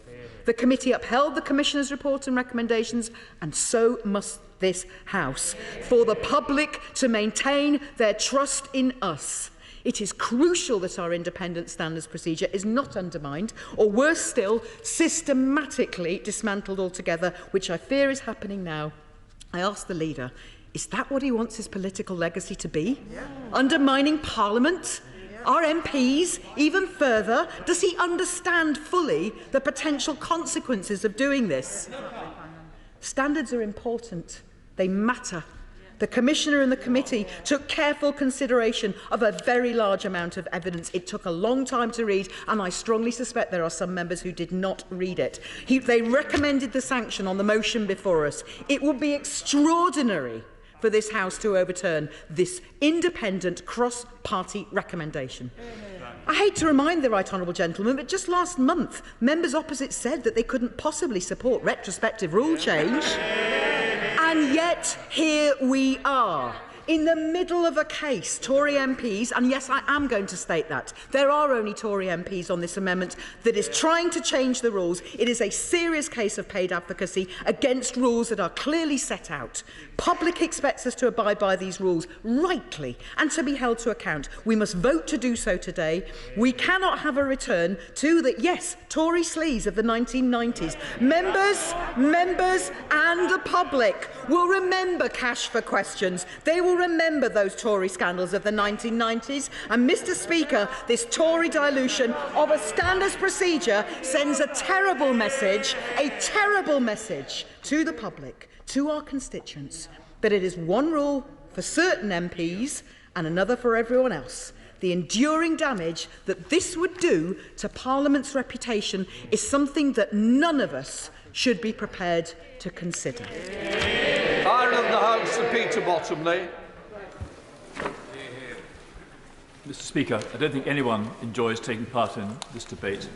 P: The committee upheld the Commissioner's report and recommendations, and so must this House, for the public to maintain their trust in us. It is crucial that our independent standards procedure is not undermined, or worse still, systematically dismantled altogether, which I fear is happening now. I ask the Leader, is that what he wants his political legacy to be? Yeah. Undermining Parliament? Our MPs, even further? Does he understand fully the potential consequences of doing this? Standards are important. They matter. The Commissioner and the committee took careful consideration of a very large amount of evidence. It took a long time to read, and I strongly suspect there are some members who did not read it. They recommended the sanction on the motion before us. It would be extraordinary for this House to overturn this independent cross-party recommendation. I hate to remind the right honourable gentleman, but just last month, members opposite said that they couldn't possibly support retrospective rule change. And yet, here we are. In the middle of a case, Tory MPs, and yes, I am going to state that, there are only Tory MPs on this amendment that is trying to change the rules. It is a serious case of paid advocacy against rules that are clearly set out. Public expects us to abide by these rules rightly and to be held to account. We must vote to do so today. We cannot have a return to the, yes, Tory sleaze of the 1990s. Members and the public will remember cash for questions. They will remember those Tory scandals of the 1990s. And, Mr. Speaker, this Tory dilution of a standards procedure sends a terrible message to the public, to our constituents, that it is one rule for certain MPs and another for everyone else. The enduring damage that this would do to Parliament's reputation is something that none of us should be prepared to consider.
I: Leader of the House, Sir Peter Bottomley.
D: Mr. Speaker, I don't think anyone enjoys taking part in this debate.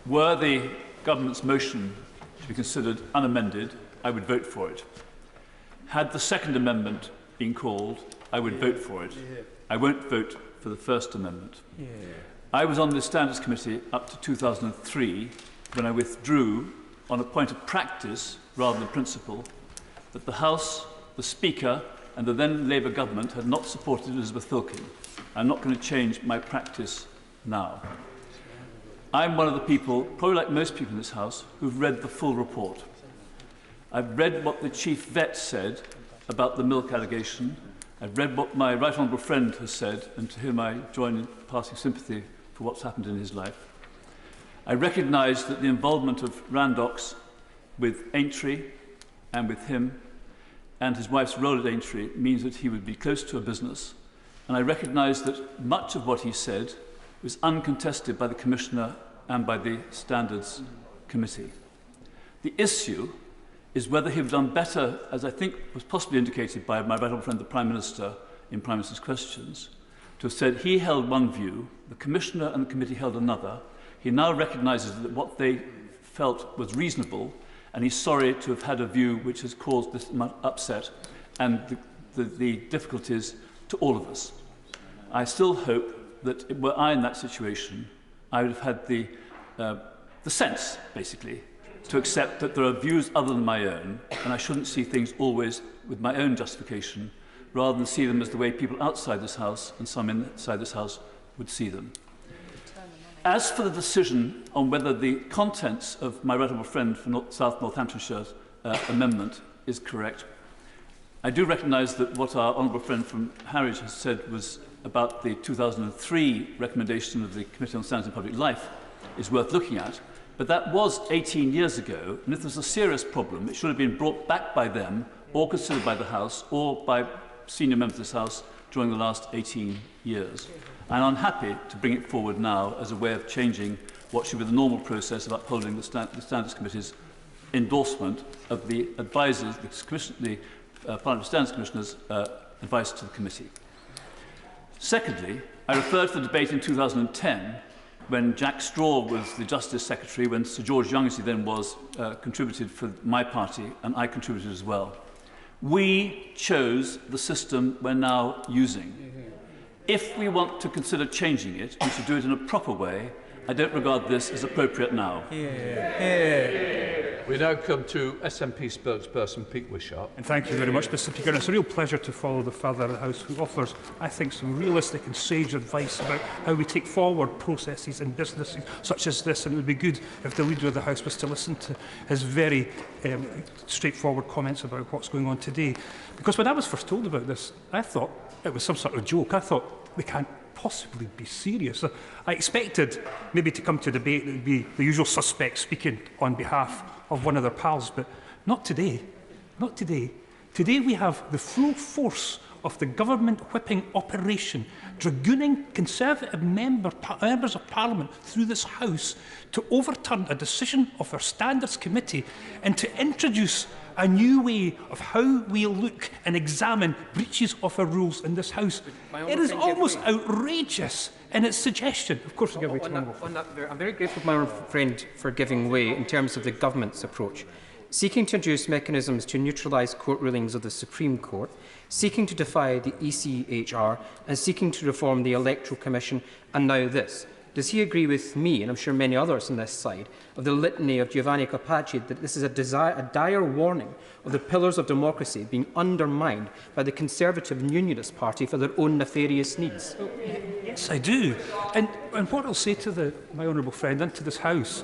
D: Were the government's motion to be considered unamended, I would vote for it. Had the second amendment been called, I would vote for it. I won't vote for the First Amendment. I was on the Standards Committee up to 2003 when I withdrew on a point of practice rather than principle that the House, the Speaker and the then Labour government had not supported Elizabeth Filkin. I'm not going to change my practice now. I'm one of the people, probably like most people in this House, who've read the full report. I've read what the Chief Vet said about the milk allegation. I've read what my right honourable friend has said, and to whom I join in passing sympathy for what's happened in his life. I recognise that the involvement of Randox with Aintree and with him and his wife's role at Aintree means that he would be close to a business. And I recognise that much of what he said was uncontested by the Commissioner and by the Standards Committee. The issue is whether he would have done better, as I think was possibly indicated by my right honourable friend, the Prime Minister, in Prime Minister's questions, to have said he held one view, the Commissioner and the Committee held another. He now recognises that what they felt was reasonable, and he's sorry to have had a view which has caused this upset and the difficulties to all of us. I still hope that were I in that situation, I would have had the sense, basically, to accept that there are views other than my own, and I shouldn't see things always with my own justification, rather than see them as the way people outside this House and some inside this House would see them. As for the decision on whether the contents of my right honourable friend for South Northamptonshire's amendment is correct, I do recognise that what our honourable friend from Harwich has said was about the 2003 recommendation of the Committee on Standards in Public Life is worth looking at, but that was 18 years ago, and if there was a serious problem, it should have been brought back by them, or considered by the House, or by senior members of this House during the last 18 years. And I'm happy to bring it forward now as a way of changing what should be the normal process of upholding the Standards Committee's endorsement of the advisers, the Parliamentary Standards Commissioner's advice to the committee. Secondly, I refer to the debate in 2010 when Jack Straw was the Justice Secretary, when Sir George Young, as he then was, contributed for my party, and I contributed as well. We chose the system we're now using. If we want to consider changing it, we should do it in a proper way. I don't regard this as appropriate now.
I: We now come to SNP spokesperson Pete Wishart.
M: And thank you very much, Mr. Speaker. And it's a real pleasure to follow the Father of the House, who offers, I think, some realistic and sage advice about how we take forward processes in businesses such as this. And it would be good if the Leader of the House was to listen to his very straightforward comments about what's going on today. Because when I was first told about this, I thought it was some sort of joke. I thought, they can't possibly be serious. I expected maybe to come to debate it would be the usual suspect speaking on behalf of one of their pals, but not today. Not today. Today we have the full force of the government whipping operation, dragooning Conservative members of Parliament through this House to overturn a decision of our Standards Committee and to introduce a new way of how we look and examine breaches of our rules in this House. It is almost outrageous in its suggestion. Of course, I'm
O: very grateful to my own friend for giving way in terms of the government's approach. Seeking to introduce mechanisms to neutralise court rulings of the Supreme Court, seeking to defy the ECHR and seeking to reform the Electoral Commission, and now this. Does he agree with me, and I'm sure many others on this side, of the litany of Giovanni Carpacci that this is a dire warning of the pillars of democracy being undermined by the Conservative and Unionist Party for their own nefarious needs?
M: Yes, I do. And what I'll say to my honourable friend and to this House,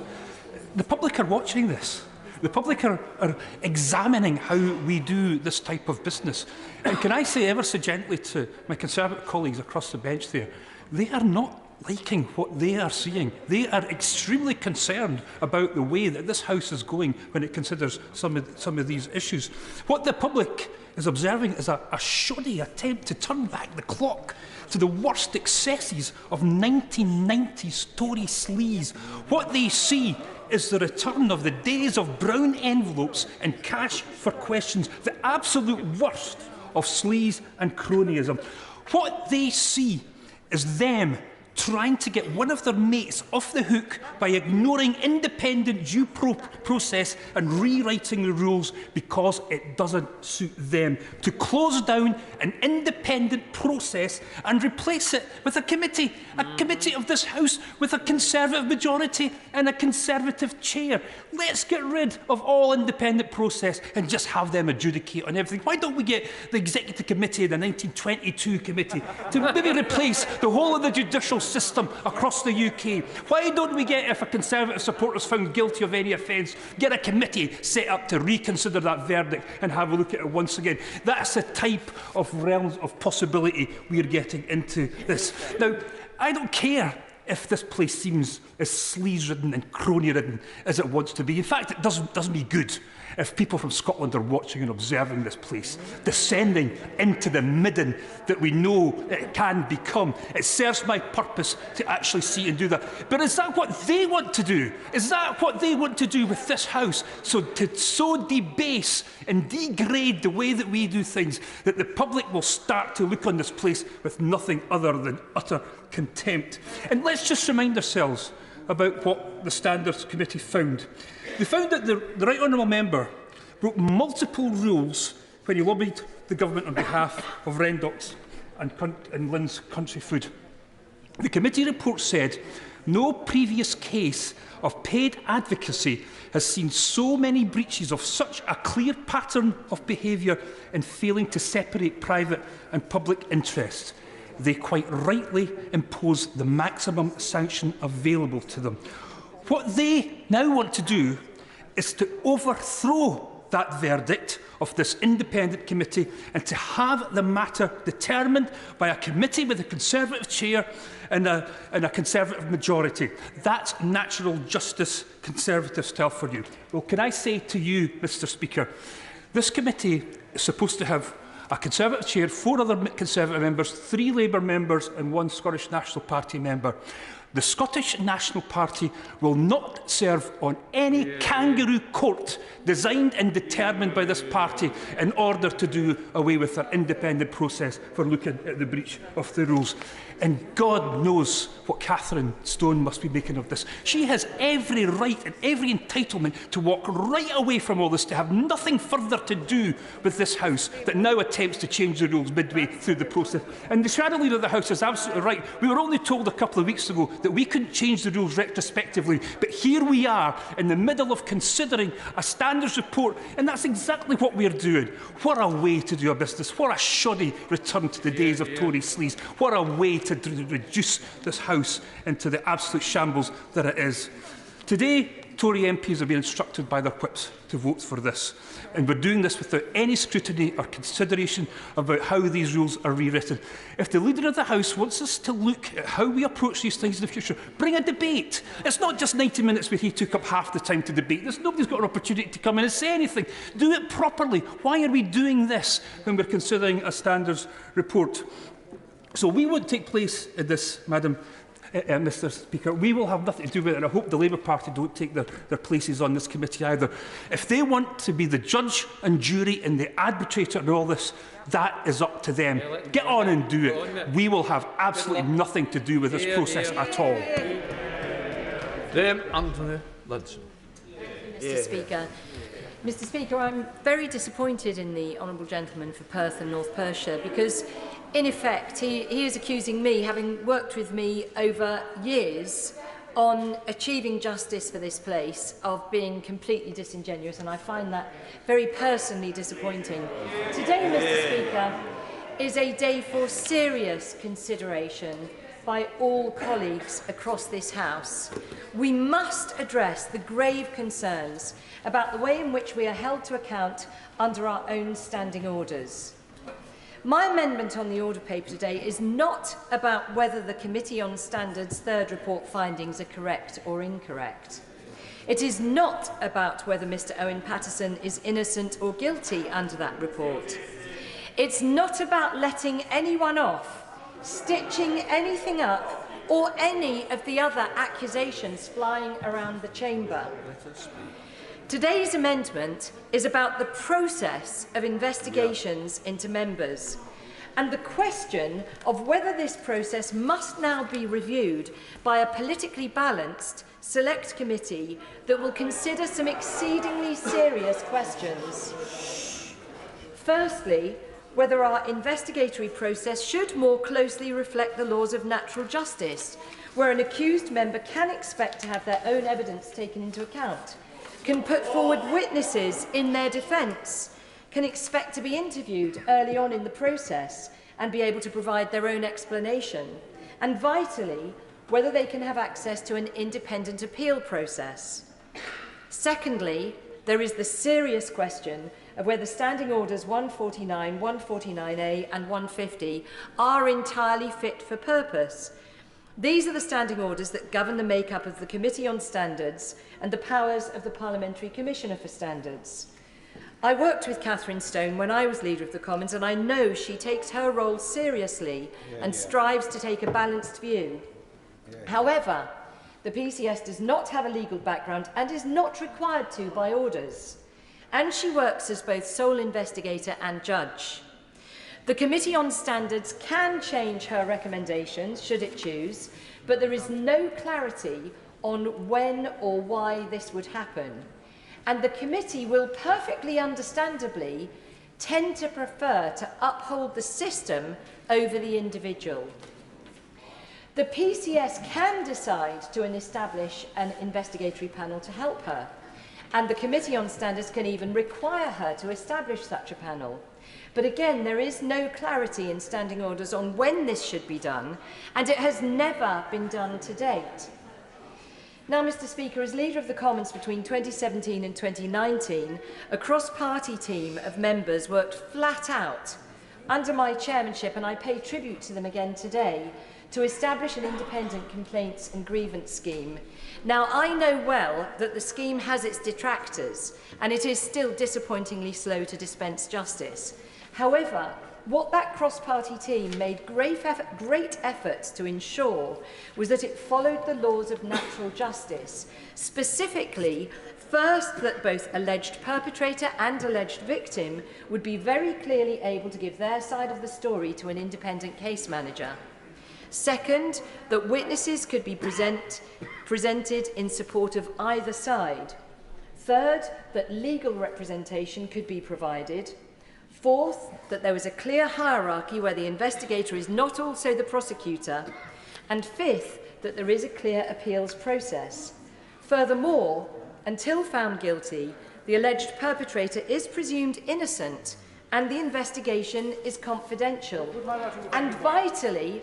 M: the public are watching this. The public are examining how we do this type of business. And can I say ever so gently to my Conservative colleagues across the bench there, they are not liking what they are seeing. They are extremely concerned about the way that this House is going when it considers some of these issues. What the public is observing is a shoddy attempt to turn back the clock to the worst excesses of 1990s Tory sleaze. What they see is the return of the days of brown envelopes and cash for questions, the absolute worst of sleaze and cronyism. What they see is them trying to get one of their mates off the hook by ignoring independent due process and rewriting the rules because it doesn't suit them, to close down an independent process and replace it with a committee of this House with a Conservative majority and a Conservative chair. Let's get rid of all independent process and just have them adjudicate on everything. Why don't we get the Executive Committee, the 1922 committee, to maybe replace the whole of the judicial system across the UK? Why don't we get, if a Conservative supporter is found guilty of any offence, get a committee set up to reconsider that verdict and have a look at it once again? That's the type of realms of possibility we are getting into this. Now, I don't care if this place seems as sleaze-ridden and crony-ridden as it wants to be. In fact, it does me good if people from Scotland are watching and observing this place, descending into the midden that we know it can become. It serves my purpose to actually see and do that. But is that what they want to do? Is that what they want to do with this House? So to so debase and degrade the way that we do things that the public will start to look on this place with nothing other than utter contempt. And let's just remind ourselves about what the Standards Committee found. They found that the Right Honourable Member broke multiple rules when he lobbied the government on behalf of Rendox and Lynn's Country Food. The committee report said no previous case of paid advocacy has seen so many breaches of such a clear pattern of behaviour in failing to separate private and public interests. They quite rightly impose the maximum sanction available to them. What they now want to do is to overthrow that verdict of this independent committee and to have the matter determined by a committee with a Conservative chair and a Conservative majority. That's natural justice Conservative style for you. Well, can I say to you, Mr Speaker, this committee is supposed to have a Conservative chair, 4 other Conservative members, 3 Labour members and 1 Scottish National Party member. The Scottish National Party will not serve on any kangaroo court designed and determined by this party in order to do away with their independent process for looking at the breach of the rules. And God knows what Catherine Stone must be making of this. She has every right and every entitlement to walk right away from all this, to have nothing further to do with this House that now attempts to change the rules midway through the process. And the Shadow Leader of the House is absolutely right. We were only told a couple of weeks ago that we couldn't change the rules retrospectively, but here we are in the middle of considering a standards report, and that's exactly what we're doing. What a way to do a business. What a shoddy return to the days of Tory sleaze. What a way to reduce this House into the absolute shambles that it is. Today, Tory MPs have been instructed by their whips to vote for this, and we're doing this without any scrutiny or consideration about how these rules are rewritten. If the Leader of the House wants us to look at how we approach these things in the future, bring a debate. It's not just 90 minutes where he took up half the time to debate. Nobody's got an opportunity to come in and say anything. Do it properly. Why are we doing this when we're considering a standards report? So we won't take place in this, Madam Mr Speaker. We will have nothing to do with it, and I hope the Labour Party don't take their places on this committee either. If they want to be the judge and jury and the arbitrator in all this, that is up to them. Get on and do it. We will have absolutely nothing to do with this process at all.
I: Anthony Ludson.
G: Mr Speaker. Mr Speaker, I'm very disappointed in the Honourable Gentleman for Perth and North Perthshire because, in effect, he is accusing me, having worked with me over years on achieving justice for this place, of being completely disingenuous, and I find that very personally disappointing. Today, Mr Speaker, is a day for serious consideration by all colleagues across this House. We must address the grave concerns about the way in which we are held to account under our own standing orders. My amendment on the order paper today is not about whether the Committee on Standards' third report findings are correct or incorrect. It is not about whether Mr Owen Paterson is innocent or guilty under that report. It's not about letting anyone off, stitching anything up, or any of the other accusations flying around the chamber. Today's amendment is about the process of investigations into members and the question of whether this process must now be reviewed by a politically balanced select committee that will consider some exceedingly serious questions. Firstly, whether our investigatory process should more closely reflect the laws of natural justice, where an accused member can expect to have their own evidence taken into account, can put forward witnesses in their defence, can expect to be interviewed early on in the process and be able to provide their own explanation, and vitally, whether they can have access to an independent appeal process. Secondly, there is the serious question of whether Standing Orders 149, 149A and 150 are entirely fit for purpose. These are the standing orders that govern the make-up of the Committee on Standards and the powers of the Parliamentary Commissioner for Standards. I worked with Catherine Stone when I was Leader of the Commons, and I know she takes her role seriously and strives to take a balanced view. However, the PCS does not have a legal background and is not required to by orders, and she works as both sole investigator and judge. The Committee on Standards can change her recommendations, should it choose, but there is no clarity on when or why this would happen. And the committee will perfectly understandably tend to prefer to uphold the system over the individual. The PCS can decide to establish an investigatory panel to help her, and the Committee on Standards can even require her to establish such a panel. But again, there is no clarity in standing orders on when this should be done, and it has never been done to date. Now, Mr. Speaker, as Leader of the Commons between 2017 and 2019, a cross-party team of members worked flat out under my chairmanship, and I pay tribute to them again today, to establish an independent complaints and grievance scheme. Now, I know well that the scheme has its detractors, and it is still disappointingly slow to dispense justice. However, what that cross-party team made great efforts to ensure was that it followed the laws of natural justice, specifically, first, that both alleged perpetrator and alleged victim would be very clearly able to give their side of the story to an independent case manager. Second, that witnesses could be presented in support of either side. Third, that legal representation could be provided. Fourth, that there was a clear hierarchy where the investigator is not also the prosecutor. And fifth, that there is a clear appeals process. Furthermore, until found guilty, the alleged perpetrator is presumed innocent and the investigation is confidential. And vitally,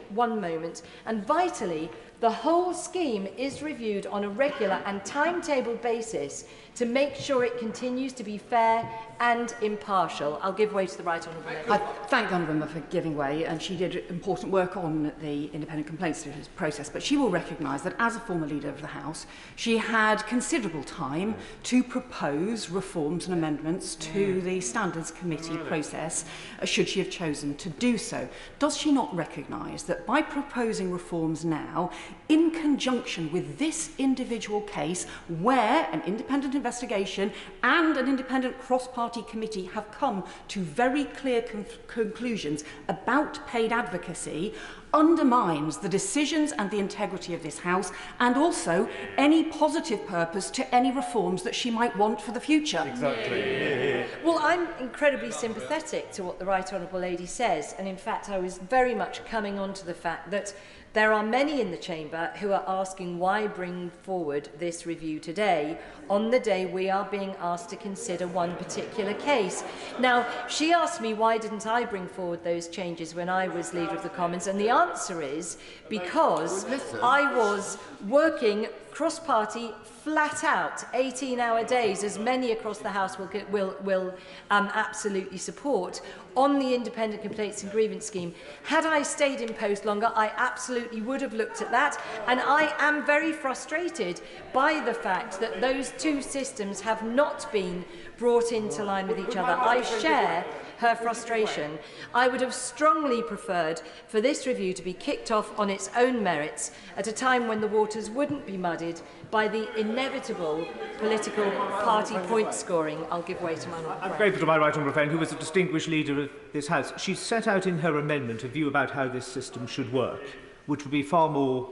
G: the whole scheme is reviewed on a regular and timetabled basis to make sure it continues to be fair and impartial. I'll give way to the Right Honourable Member.
C: I thank the Honourable Member for giving way, and she did important work on the independent complaints process, but she will recognise that as a former Leader of the House, she had considerable time to propose reforms and amendments to the Standards Committee process, should she have chosen to do so. Does she not recognise that by proposing reforms now, in conjunction with this individual case, where an independent investigation and an independent cross-party committee have come to very clear conclusions about paid advocacy, undermines the decisions and the integrity of this House, and also any positive purpose to any reforms that she might want for the future?
N: Exactly.
G: Well, I'm incredibly sympathetic to what the Right Honourable Lady says, and in fact I was very much coming on to the fact that there are many in the chamber who are asking why bring forward this review today on the day we are being asked to consider one particular case. Now, she asked me why didn't I bring forward those changes when I was Leader of the Commons, and the answer is because I was working cross-party, flat out, 18-hour days, as many across the House will absolutely support, on the independent complaints and grievance scheme. Had I stayed in post longer, I absolutely would have looked at that, and I am very frustrated by the fact that those two systems have not been brought into line with each other. I share her frustration. I would have strongly preferred for this review to be kicked off on its own merits at a time when the waters wouldn't be muddied by the inevitable political party point scoring. I'll give way to my honourable friend.
H: I'm grateful to my right honourable friend, who was a distinguished leader of this House. She set out in her amendment a view about how this system should work, which would be far more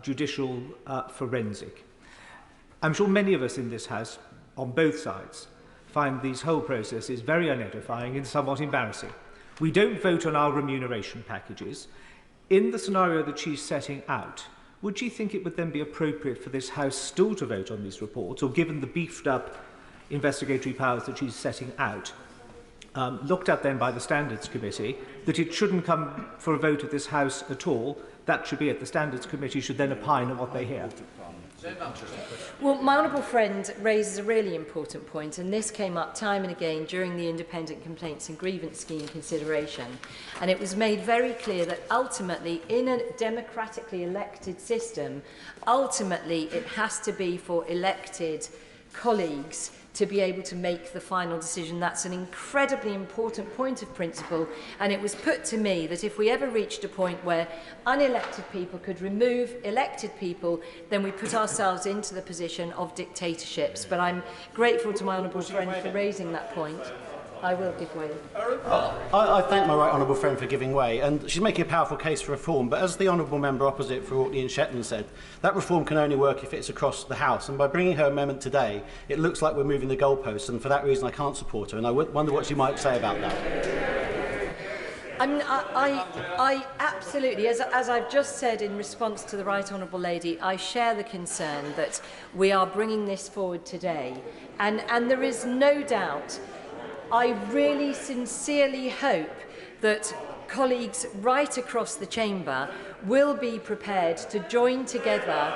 H: judicial forensic. I'm sure many of us in this House, on both sides, find these whole processes very unedifying and somewhat embarrassing. We don't vote on our remuneration packages. In the scenario that she's setting out, would she think it would then be appropriate for this House still to vote on these reports, or given the beefed-up investigatory powers that she's setting out, looked at then by the Standards Committee, that it shouldn't come for a vote of this House at all? That should be it. The Standards Committee should then opine on what they hear.
G: Well, my honourable friend raises a really important point, and this came up time and again during the Independent Complaints and Grievance Scheme consideration. And it was made very clear that ultimately, in a democratically elected system, ultimately it has to be for elected colleagues to be able to make the final decision. That's an incredibly important point of principle, and it was put to me that if we ever reached a point where unelected people could remove elected people, then we put ourselves into the position of dictatorships. But I'm grateful to my honourable friend for raising that point. I will give way.
R: I thank my right honourable friend for giving way, and she's making a powerful case for reform, but as the honourable member opposite for Orkney and Shetland said, that reform can only work if it's across the House, and by bringing her amendment today, it looks like we're moving the goalposts, and for that reason I can't support her, and I wonder what she might say about that.
G: I mean, I absolutely, as I've just said in response to the Right Honourable Lady, I share the concern that we are bringing this forward today, and there is no doubt. I really sincerely hope that colleagues right across the chamber will be prepared to join together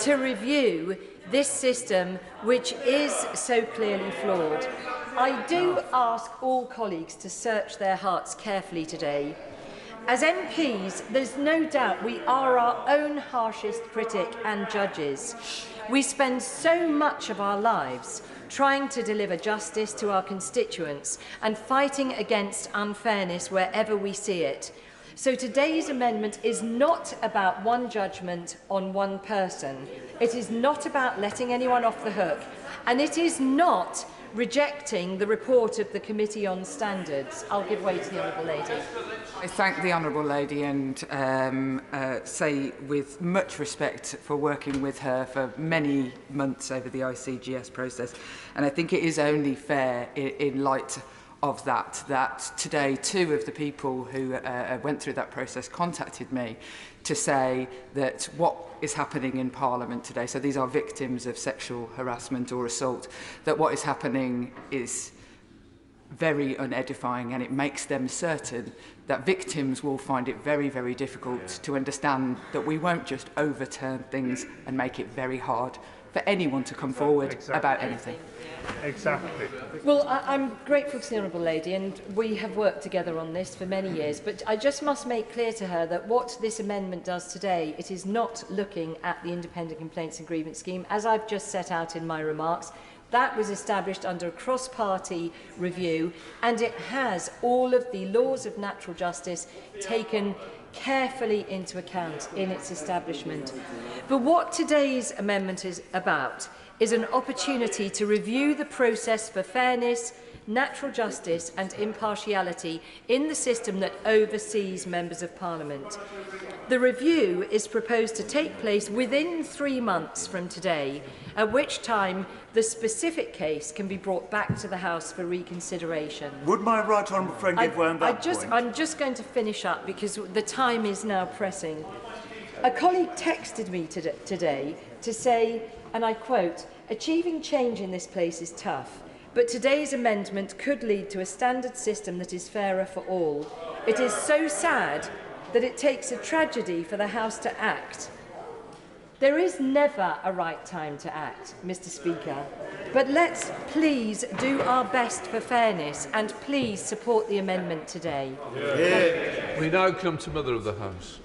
G: to review this system, which is so clearly flawed. I do ask all colleagues to search their hearts carefully today. As MPs, there's no doubt we are our own harshest critic and judges. We spend so much of our lives trying to deliver justice to our constituents and fighting against unfairness wherever we see it. So today's amendment is not about one judgment on one person. It is not about letting anyone off the hook. And it is not rejecting the report of the Committee on Standards. I'll give way to the Honourable Lady.
V: I thank the Honourable Lady and say with much respect for working with her for many months over the ICGS process. And I think it is only fair in light of that today 2 of the people who went through that process contacted me to say that what is happening in Parliament today, so these are victims of sexual harassment or assault, that what is happening is very unedifying, and it makes them certain that victims will find it very, very difficult to understand that we won't just overturn things and make it very hard for anyone to come forward about anything.
H: Exactly.
G: Well, I'm grateful to the Honourable Lady, and we have worked together on this for many years, but I just must make clear to her that what this amendment does today, it is not looking at the Independent Complaints and Grievance Scheme, as I've just set out in my remarks. That was established under a cross-party review, and it has all of the laws of natural justice taken carefully into account in its establishment. But what today's amendment is about is an opportunity to review the process for fairness, natural justice and impartiality in the system that oversees members of Parliament. The review is proposed to take place within 3 months from today, at which time the specific case can be brought back to the House for reconsideration.
W: Would my right honourable friend give way on that point?
G: I'm just going to finish up because the time is now pressing. A colleague texted me today to say, and I quote, "Achieving change in this place is tough, but today's amendment could lead to a standard system that is fairer for all. It is so sad that it takes a tragedy for the House to act." There is never a right time to act, Mr. Speaker, but let's please do our best for fairness and please support the amendment today.
I: We now come to Mother of the House.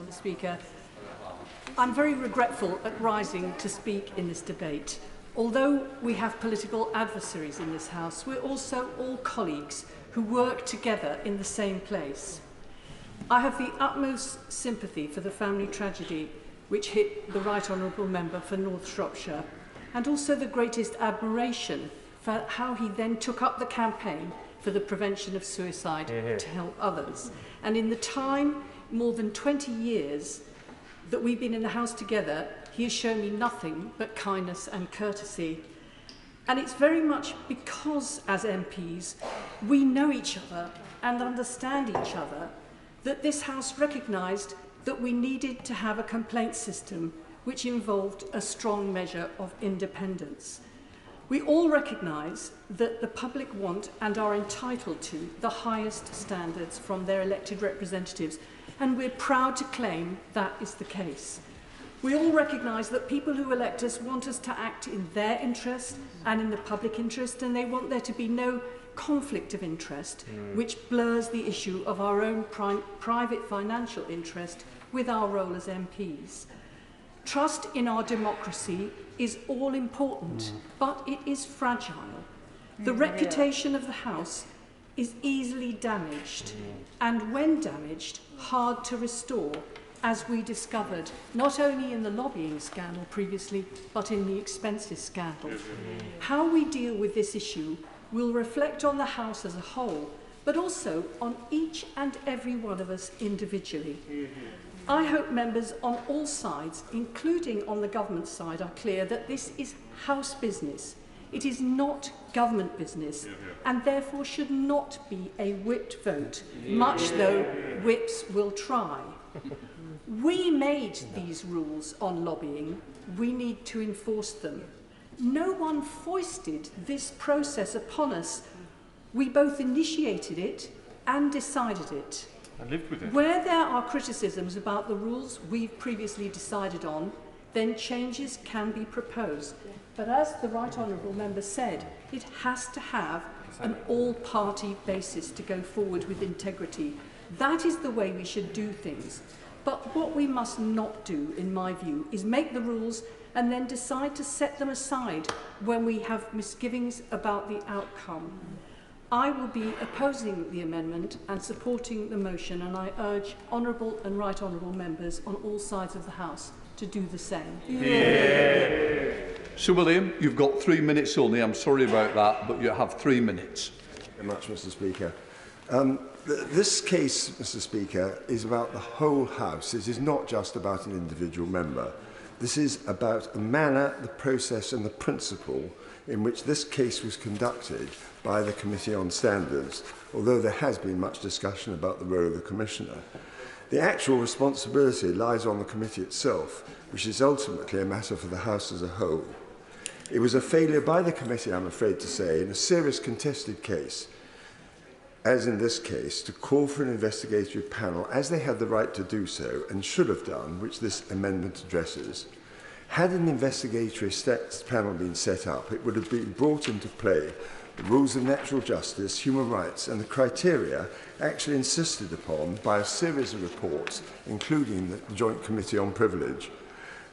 A: Mr. Speaker, I'm very regretful at rising to speak in this debate. Although we have political adversaries in this House, we're also all colleagues who work together in the same place. I have the utmost sympathy for the family tragedy which hit the Right Honourable Member for North Shropshire, and also the greatest admiration for how he then took up the campaign for the prevention of suicide to help others. And in the time, more than 20 years, that we've been in the House together, he has shown me nothing but kindness and courtesy. And it's very much because, as MPs, we know each other and understand each other that this House recognised that we needed to have a complaint system which involved a strong measure of independence. We all recognise that the public want and are entitled to the highest standards from their elected representatives, and we're proud to claim that is the case. We all recognise that people who elect us want us to act in their interest and in the public interest, and they want there to be no conflict of interest which blurs the issue of our own private financial interest with our role as MPs. Trust in our democracy is all important, but it is fragile. The reputation of the House is easily damaged, and when damaged, hard to restore, as we discovered, not only in the lobbying scandal previously, but in the expenses scandal. How we deal with this issue will reflect on the House as a whole, but also on each and every one of us individually. I hope members on all sides, including on the government side, are clear that this is House business. It is not government business, and therefore should not be a whipped vote, much though whips will try. We made these rules on lobbying. We need to enforce them. No one foisted this process upon us. We both initiated it and decided it.
N: I lived with it.
A: Where there are criticisms about the rules we've previously decided on, then changes can be proposed. But as the Right Honourable Member said, it has to have an all-party basis to go forward with integrity. That is the way we should do things. But what we must not do, in my view, is make the rules and then decide to set them aside when we have misgivings about the outcome. I will be opposing the amendment and supporting the motion, and I urge Honourable and Right Honourable members on all sides of the House to do the same.
I: Yeah. Sir William, you've got 3 minutes only. I'm sorry about that, but you have 3 minutes.
J: Thank you very much, Mr. Speaker. This case, Mr. Speaker, is about the whole House. It is not just about an individual member. This is about the manner, the process and the principle in which this case was conducted by the Committee on Standards, although there has been much discussion about the role of the Commissioner. The actual responsibility lies on the committee itself, which is ultimately a matter for the House as a whole. It was a failure by the committee, I'm afraid to say, in a serious contested case, as in this case, to call for an investigatory panel, as they had the right to do so, and should have done, which this amendment addresses. Had an investigatory panel been set up, it would have been brought into play the rules of natural justice, human rights, and the criteria actually insisted upon by a series of reports, including the Joint Committee on Privilege.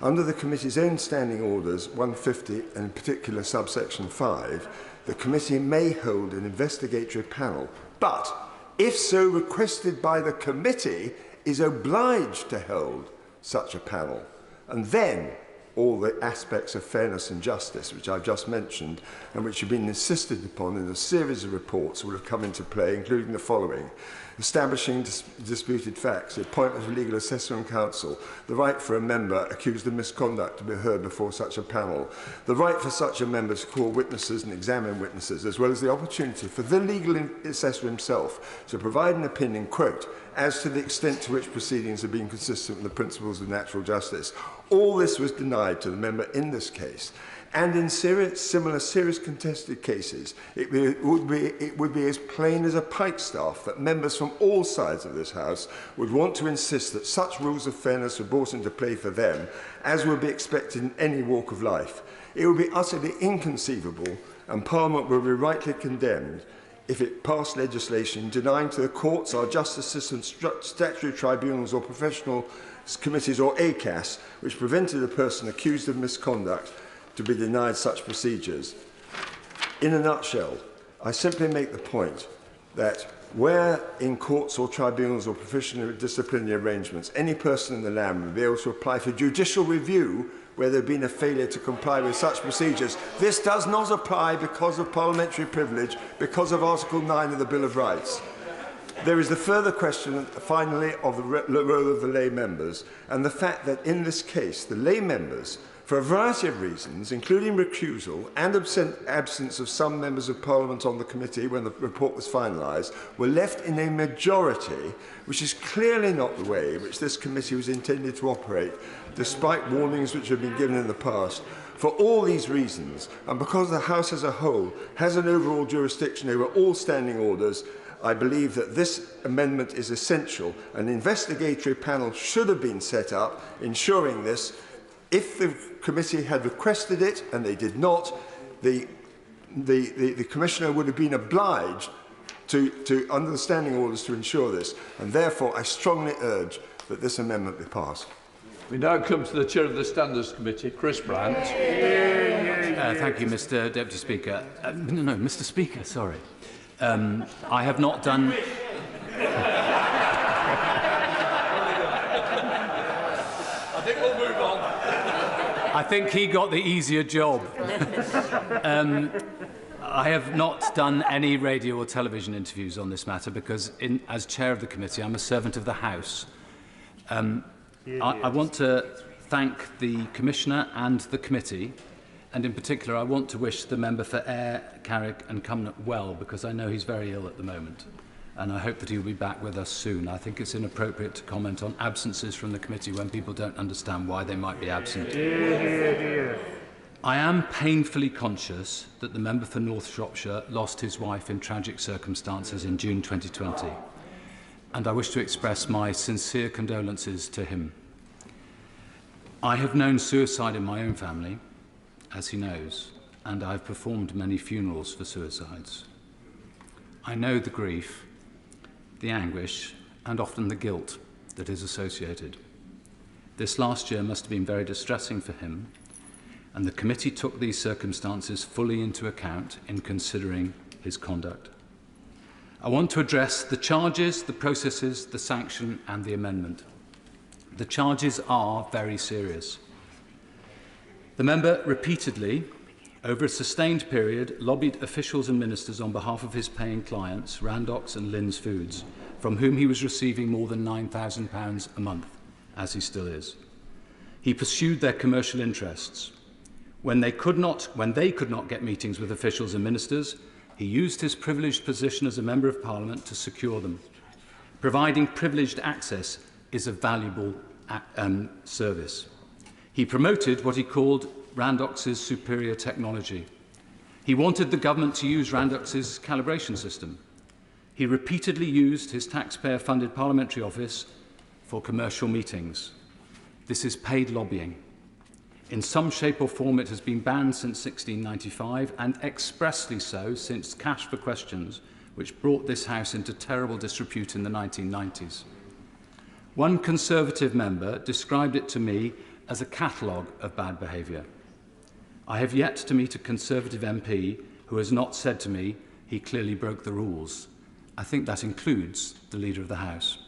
J: Under the committee's own standing orders, 150 and in particular subsection 5, the committee may hold an investigatory panel, but if so requested by the committee, is obliged to hold such a panel. And then all the aspects of fairness and justice, which I've just mentioned, and which have been insisted upon in a series of reports, will have come into play, including the following: establishing disputed facts, the appointment of legal assessor and counsel, the right for a member accused of misconduct to be heard before such a panel, the right for such a member to call witnesses and examine witnesses, as well as the opportunity for the legal assessor himself to provide an opinion, quote, as to the extent to which proceedings have been consistent with the principles of natural justice. All this was denied to the member in this case. And in similar serious contested cases, it would be as plain as a pikestaff that members from all sides of this House would want to insist that such rules of fairness were brought into play for them, as would be expected in any walk of life. It would be utterly inconceivable, and Parliament would be rightly condemned if it passed legislation denying to the courts, our justice system, statutory tribunals or professional committees or ACAS, which prevented a person accused of misconduct to be denied such procedures. In a nutshell, I simply make the point that where in courts or tribunals or professional disciplinary arrangements, any person in the land will be able to apply for judicial review where there has been a failure to comply with such procedures. This does not apply because of parliamentary privilege, because of Article 9 of the Bill of Rights. There is the further question, finally, of the role of the lay members and the fact that in this case, the lay members, for a variety of reasons, including recusal and absence of some members of Parliament on the committee when the report was finalised, were left in a majority, which is clearly not the way in which this committee was intended to operate, despite warnings which have been given in the past. For all these reasons, and because the House as a whole has an overall jurisdiction over all standing orders, I believe that this amendment is essential. An investigatory panel should have been set up ensuring this. If the committee had requested it, and they did not, the Commissioner would have been obliged to under the standing orders to ensure this. And therefore, I strongly urge that this amendment be passed.
I: We now come to the Chair of the Standards Committee, Chris Brandt.
K: Thank you, Mr. Deputy Speaker. No, Mr. Speaker, sorry. I have not done...
I: I think we'll move on.
K: I think he got the easier job. I have not done any radio or television interviews on this matter because, as chair of the committee, I'm a servant of the House. I want to thank the Commissioner and the committee, and in particular I want to wish the member for Ayr, Carrick and Cumnock well, because I know he's very ill at the moment. And I hope that he'll be back with us soon. I think it's inappropriate to comment on absences from the committee when people don't understand why they might be absent. I am painfully conscious that the member for North Shropshire lost his wife in tragic circumstances in June 2020, and I wish to express my sincere condolences to him. I have known suicide in my own family, as he knows, and I've performed many funerals for suicides. I know the grief, the anguish, and often the guilt that is associated. This last year must have been very distressing for him, and the committee took these circumstances fully into account in considering his conduct. I want to address the charges, the processes, the sanction, and the amendment. The charges are very serious. The member repeatedly, over a sustained period, lobbied officials and ministers on behalf of his paying clients, Randox and Lynn's Foods, from whom he was receiving more than £9,000 a month, as he still is. He pursued their commercial interests. When they could not get meetings with officials and ministers, he used his privileged position as a Member of Parliament to secure them. Providing privileged access is a valuable service. He promoted what he called Randox's superior technology. He wanted the government to use Randox's calibration system. He repeatedly used his taxpayer-funded parliamentary office for commercial meetings. This is paid lobbying. In some shape or form, it has been banned since 1695, and expressly so since Cash for Questions, which brought this House into terrible disrepute in the 1990s. One Conservative member described it to me as a catalogue of bad behaviour. I have yet to meet a Conservative MP who has not said to me he clearly broke the rules. I think that includes the Leader of the House.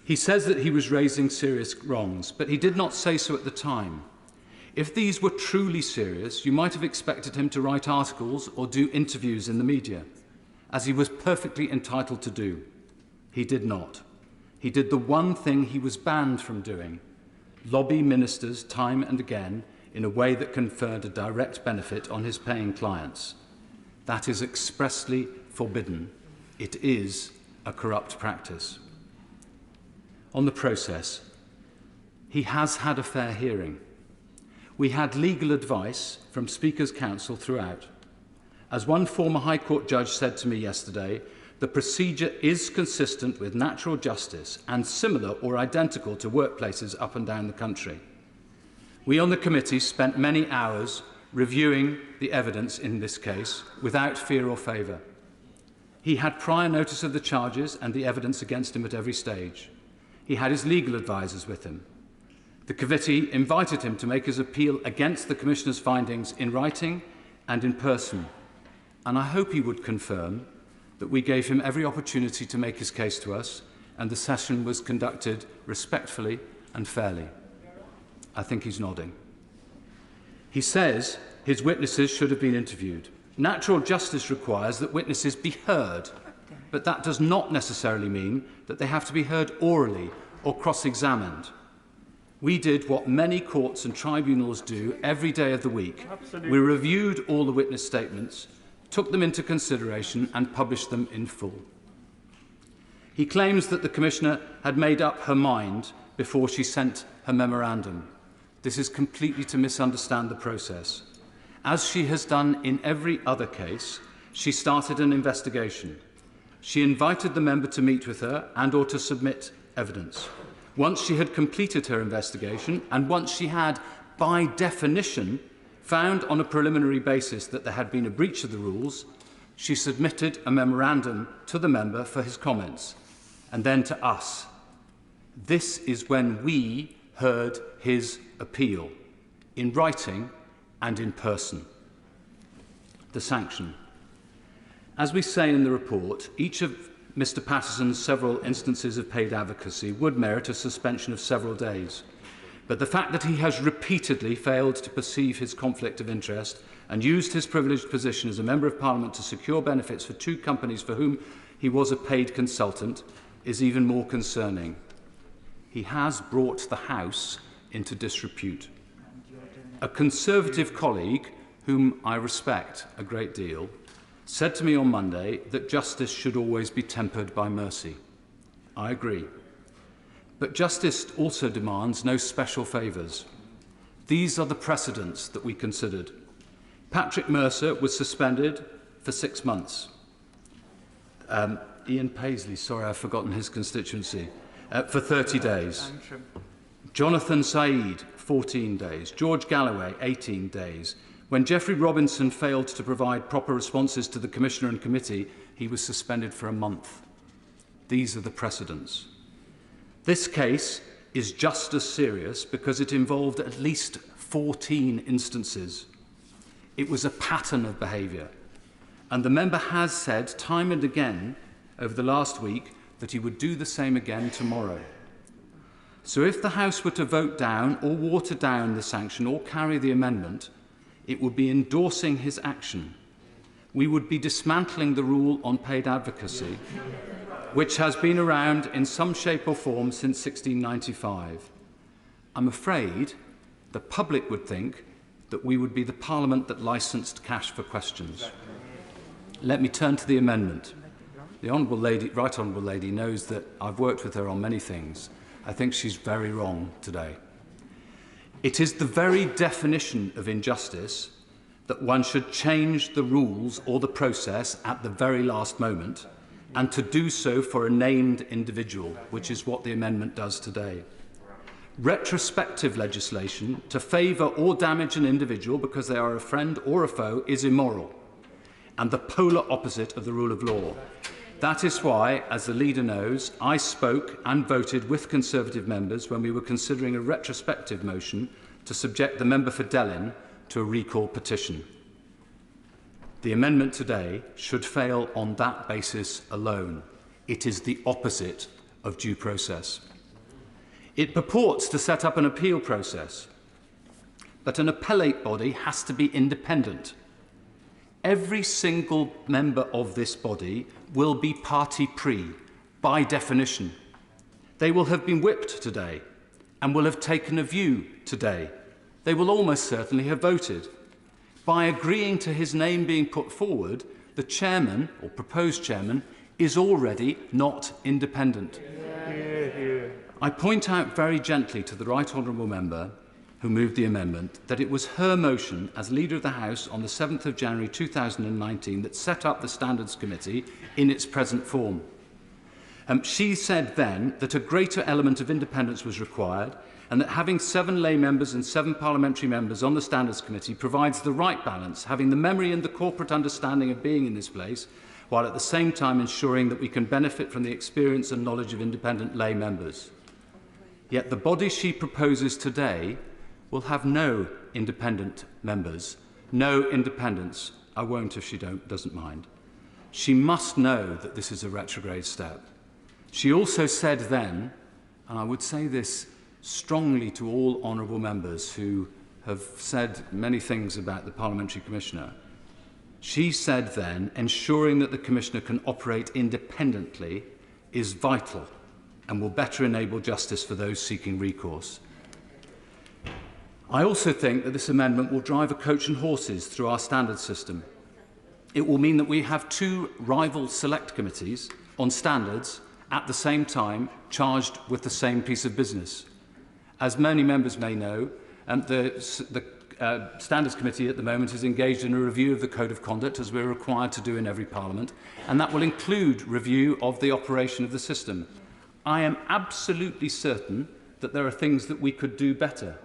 K: He says that he was raising serious wrongs, but he did not say so at the time. If these were truly serious, you might have expected him to write articles or do interviews in the media, as he was perfectly entitled to do. He did not. He did the one thing he was banned from doing: lobby ministers time and again in a way that conferred a direct benefit on his paying clients. That is expressly forbidden. It is a corrupt practice. On the process, he has had a fair hearing. We had legal advice from Speaker's Counsel throughout. As one former High Court judge said to me yesterday, the procedure is consistent with natural justice and similar or identical to workplaces up and down the country. We on the committee spent many hours reviewing the evidence in this case without fear or favour. He had prior notice of the charges and the evidence against him at every stage. He had his legal advisers with him. The committee invited him to make his appeal against the Commissioner's findings in writing and in person, and I hope he would confirm that we gave him every opportunity to make his case to us, and the session was conducted respectfully and fairly. I think he's nodding. He says his witnesses should have been interviewed. Natural justice requires that witnesses be heard, but that does not necessarily mean that they have to be heard orally or cross-examined. We did what many courts and tribunals do every day of the week.
L: Absolutely.
K: We reviewed all the witness statements, took them into consideration and published them in full. He claims that the Commissioner had made up her mind before she sent her memorandum. This is completely to misunderstand the process. As she has done in every other case, she started an investigation. She invited the member to meet with her and or to submit evidence. Once she had completed her investigation, and once she had, by definition, found on a preliminary basis that there had been a breach of the rules, she submitted a memorandum to the member for his comments, and then to us. This is when we heard his appeal, in writing and in person. The sanction. As we say in the report, each of Mr. Paterson's several instances of paid advocacy would merit a suspension of several days. But the fact that he has repeatedly failed to perceive his conflict of interest and used his privileged position as a Member of Parliament to secure benefits for two companies for whom he was a paid consultant is even more concerning. He has brought the House into disrepute. A Conservative colleague, whom I respect a great deal, said to me on Monday that justice should always be tempered by mercy. I agree. But justice also demands no special favours. These are the precedents that we considered. Patrick Mercer was suspended for 6 months. Ian Paisley, sorry, I've forgotten his constituency, for 30 days. Jonathan Said, 14 days. George Galloway, 18 days. When Geoffrey Robinson failed to provide proper responses to the Commissioner and Committee, he was suspended for a month. These are the precedents. This case is just as serious because it involved at least 14 instances. It was a pattern of behaviour, and the member has said time and again over the last week that he would do the same again tomorrow. So if the House were to vote down or water down the sanction or carry the amendment, it would be endorsing his action. We would be dismantling the rule on paid advocacy, which has been around in some shape or form since 1695. I'm afraid the public would think that we would be the Parliament that licensed cash for questions. Let me turn to the amendment. The Honourable Lady, Right Honourable Lady knows that I've worked with her on many things. I think she's very wrong today. It is the very definition of injustice that one should change the rules or the process at the very last moment, and to do so for a named individual, which is what the amendment does today. Retrospective legislation to favour or damage an individual because they are a friend or a foe is immoral, and the polar opposite of the rule of law. That is why, as the leader knows, I spoke and voted with Conservative members when we were considering a retrospective motion to subject the member for Delyn to a recall petition. The amendment today should fail on that basis alone. It is the opposite of due process. It purports to set up an appeal process, but an appellate body has to be independent. Every single member of this body will be party pre, by definition. They will have been whipped today and will have taken a view today. They will almost certainly have voted. By agreeing to his name being put forward, the chairman, or proposed chairman, is already not independent. I point out very gently to the Right Honourable Member who moved the amendment that it was her motion as Leader of the House on the 7th of January 2019 that set up the Standards Committee in its present form. She said then that a greater element of independence was required and that having 7 lay members and 7 parliamentary members on the Standards Committee provides the right balance, having the memory and the corporate understanding of being in this place, while at the same time ensuring that we can benefit from the experience and knowledge of independent lay members. Yet the body she proposes today will have no independent members, no independence. I won't if she doesn't mind. She must know that this is a retrograde step. She also said then, and I would say this strongly to all honourable members who have said many things about the Parliamentary Commissioner, she said then, ensuring that the Commissioner can operate independently is vital and will better enable justice for those seeking recourse. I also think that this amendment will drive a coach and horses through our standards system. It will mean that we have two rival select committees on standards at the same time charged with the same piece of business. As many members may know, the Standards Committee at the moment is engaged in a review of the Code of Conduct, as we're required to do in every Parliament, and that will include review of the operation of the system. I am absolutely certain that there are things that we could do better.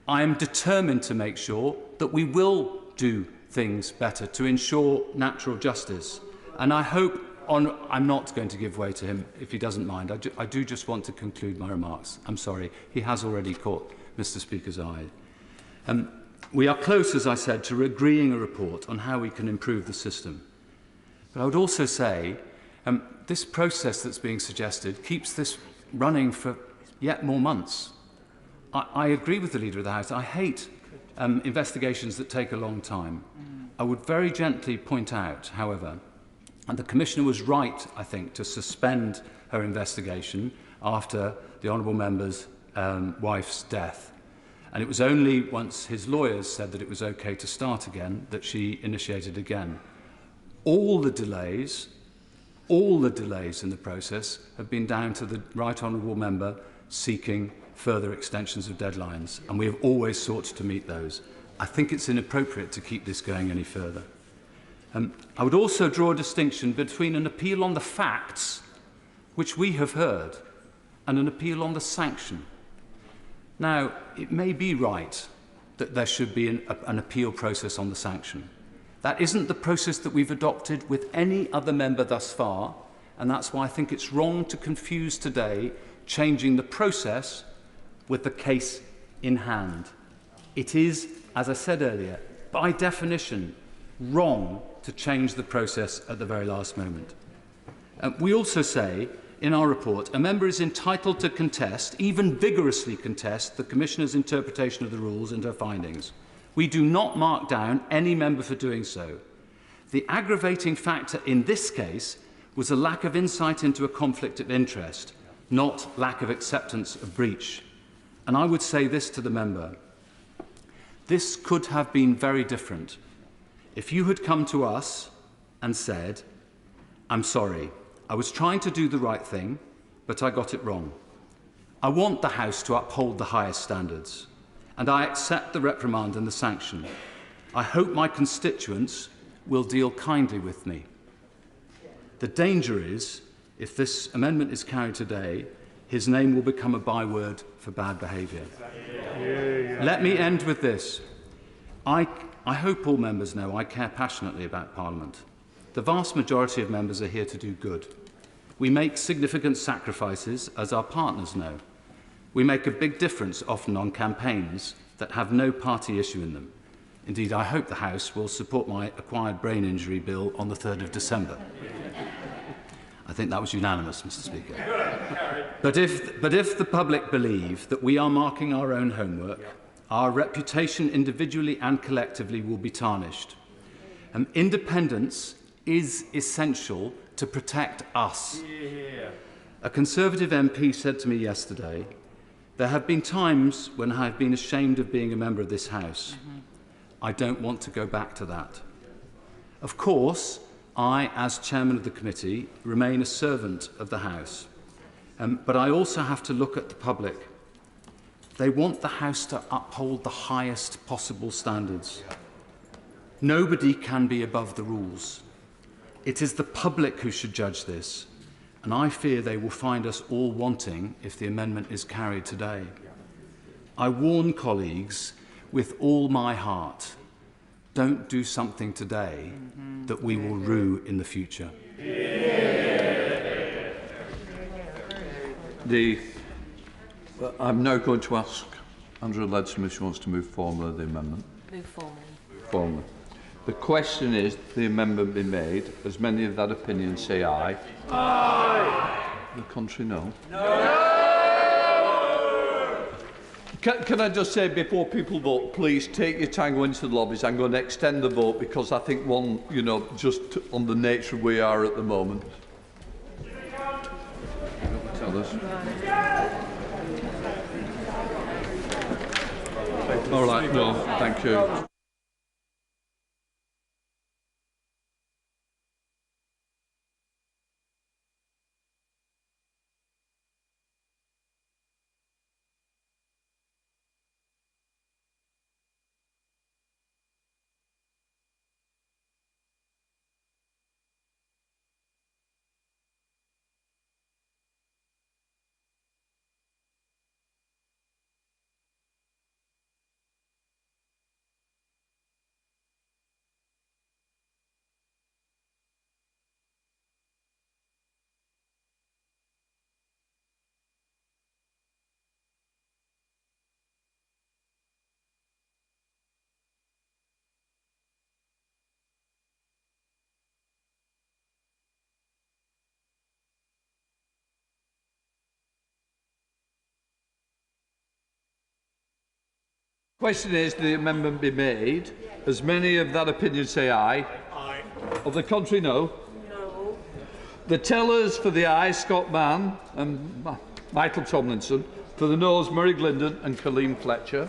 K: I am determined to make sure that we will do things better to ensure natural justice. And I hope, I'm not going to give way to him if he doesn't mind. I do just want to conclude my remarks. I'm sorry, he has already caught Mr. Speaker's eye. We are close, as I said, to agreeing a report on how we can improve the system. But I would also say this process that's being suggested keeps this running for yet more months. I agree with the Leader of the House. I hate investigations that take a long time. I would very gently point out, however, and the Commissioner was right, I think, to suspend her investigation after the Honourable Member's wife's death. And it was only once his lawyers said that it was okay to start again that she initiated again. All the delays in the process have been down to the Right Honourable Member seeking further extensions of deadlines, and we have always sought to meet those. I think it's inappropriate to keep this going any further. I would also draw a distinction between an appeal on the facts, which we have heard, and an appeal on the sanction. Now, it may be right that there should be an appeal process on the sanction. That isn't the process that we've adopted with any other member thus far, and that's why I think it's wrong to confuse today changing the process with the case in hand. It is, as I said earlier, by definition, wrong to change the process at the very last moment. We also say in our report, a member is entitled to contest, even vigorously contest, the Commissioner's interpretation of the rules and her findings. We do not mark down any member for doing so. The aggravating factor in this case was a lack of insight into a conflict of interest, not lack of acceptance of breach. And I would say this to the member. This could have been very different if you had come to us and said, I'm sorry, I was trying to do the right thing, but I got it wrong. I want the House to uphold the highest standards, and I accept the reprimand and the sanction. I hope my constituents will deal kindly with me. The danger is, if this amendment is carried today, his name will become a byword for bad behaviour. Let me end with this. I hope all members know I care passionately about Parliament. The vast majority of members are here to do good. We make significant sacrifices, as our partners know. We make a big difference often on campaigns that have no party issue in them. Indeed, I hope the House will support my acquired brain injury bill on the 3rd of December. I think that was unanimous, Mr. Speaker. But if the public believe that we are marking our own homework, our reputation individually and collectively will be tarnished. Independence is essential to protect us. A Conservative MP said to me yesterday, there have been times when I have been ashamed of being a member of this House. I don't want to go back to that. Of course, I, as chairman of the committee, remain a servant of the House. But I also have to look at the public. They want the House to uphold the highest possible standards. Nobody can be above the rules. It is the public who should judge this, and I fear they will find us all wanting if the amendment is carried today. I warn colleagues with all my heart, don't do something today that we will rue in the future.
I: I'm now going to ask Andrew Leadsom if she wants to move formally the amendment.
G: Move formally.
I: Formally. The question is, the amendment be made. As many of that opinion say aye. Aye. The contrary, no. No. Can I just say, before people vote, please take your time going into the lobbies. I'm going to extend the vote because I think one, just on the nature we are at the moment. Tell us. All right, no, thank you. Question is, the amendment be made. As many of that opinion say aye. Aye. Of the contrary, no. No. The tellers for the aye, Scott Mann and Michael Tomlinson. For the noes, Murray Glindon and Colleen Fletcher.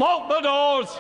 B: Lock the doors!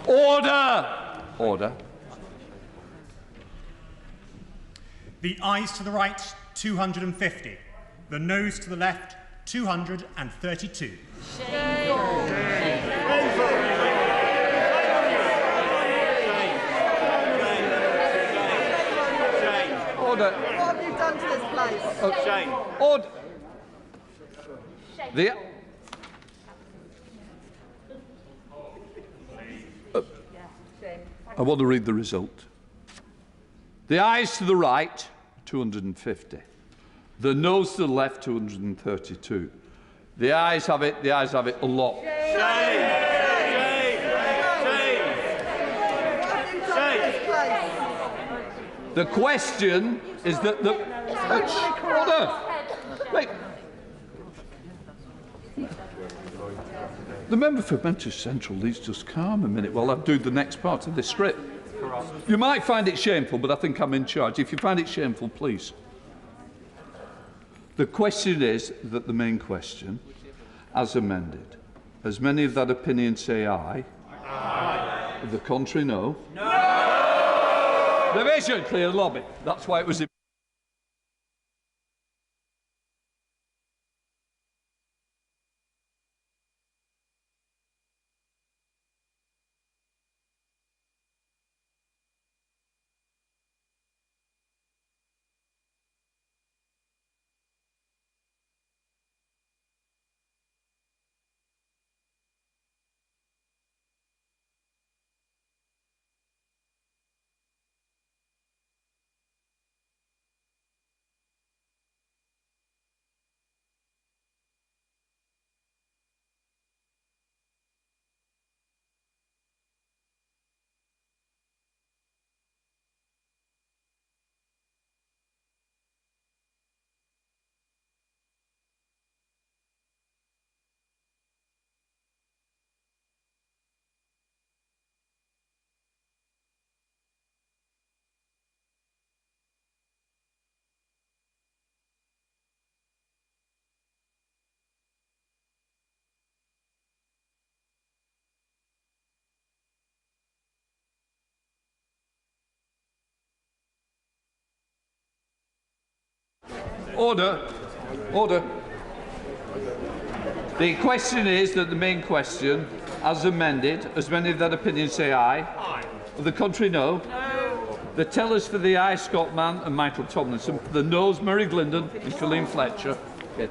B: Order!
I: Order.
Q: The ayes to the right, 250. The noes to the left, 232.
I: Order.
S: What have you done to this place?
I: Oh,
Q: Shame.
I: Order. The... I want to read the result. The ayes to the right, 250. The noes to the left, 232. The ayes have it, a lot. The question is that the... Order! Wait. The member for Manchester Central needs to just calm a minute while I do the next part of this script. You might find it shameful, but I think I'm in charge. If you find it shameful, please. The question is that the main question, as amended. As many of that opinion say aye. Aye. The contrary, no. No! Division, clear lobby. That's why it was... Order. Order. The question is that the main question, as amended, as many of that opinion say aye. Aye. Of the contrary, no. No. The tellers for the aye, Scott Mann and Michael Tomlinson. For the noes, Murray Glendon and Colleen Fletcher. Okay.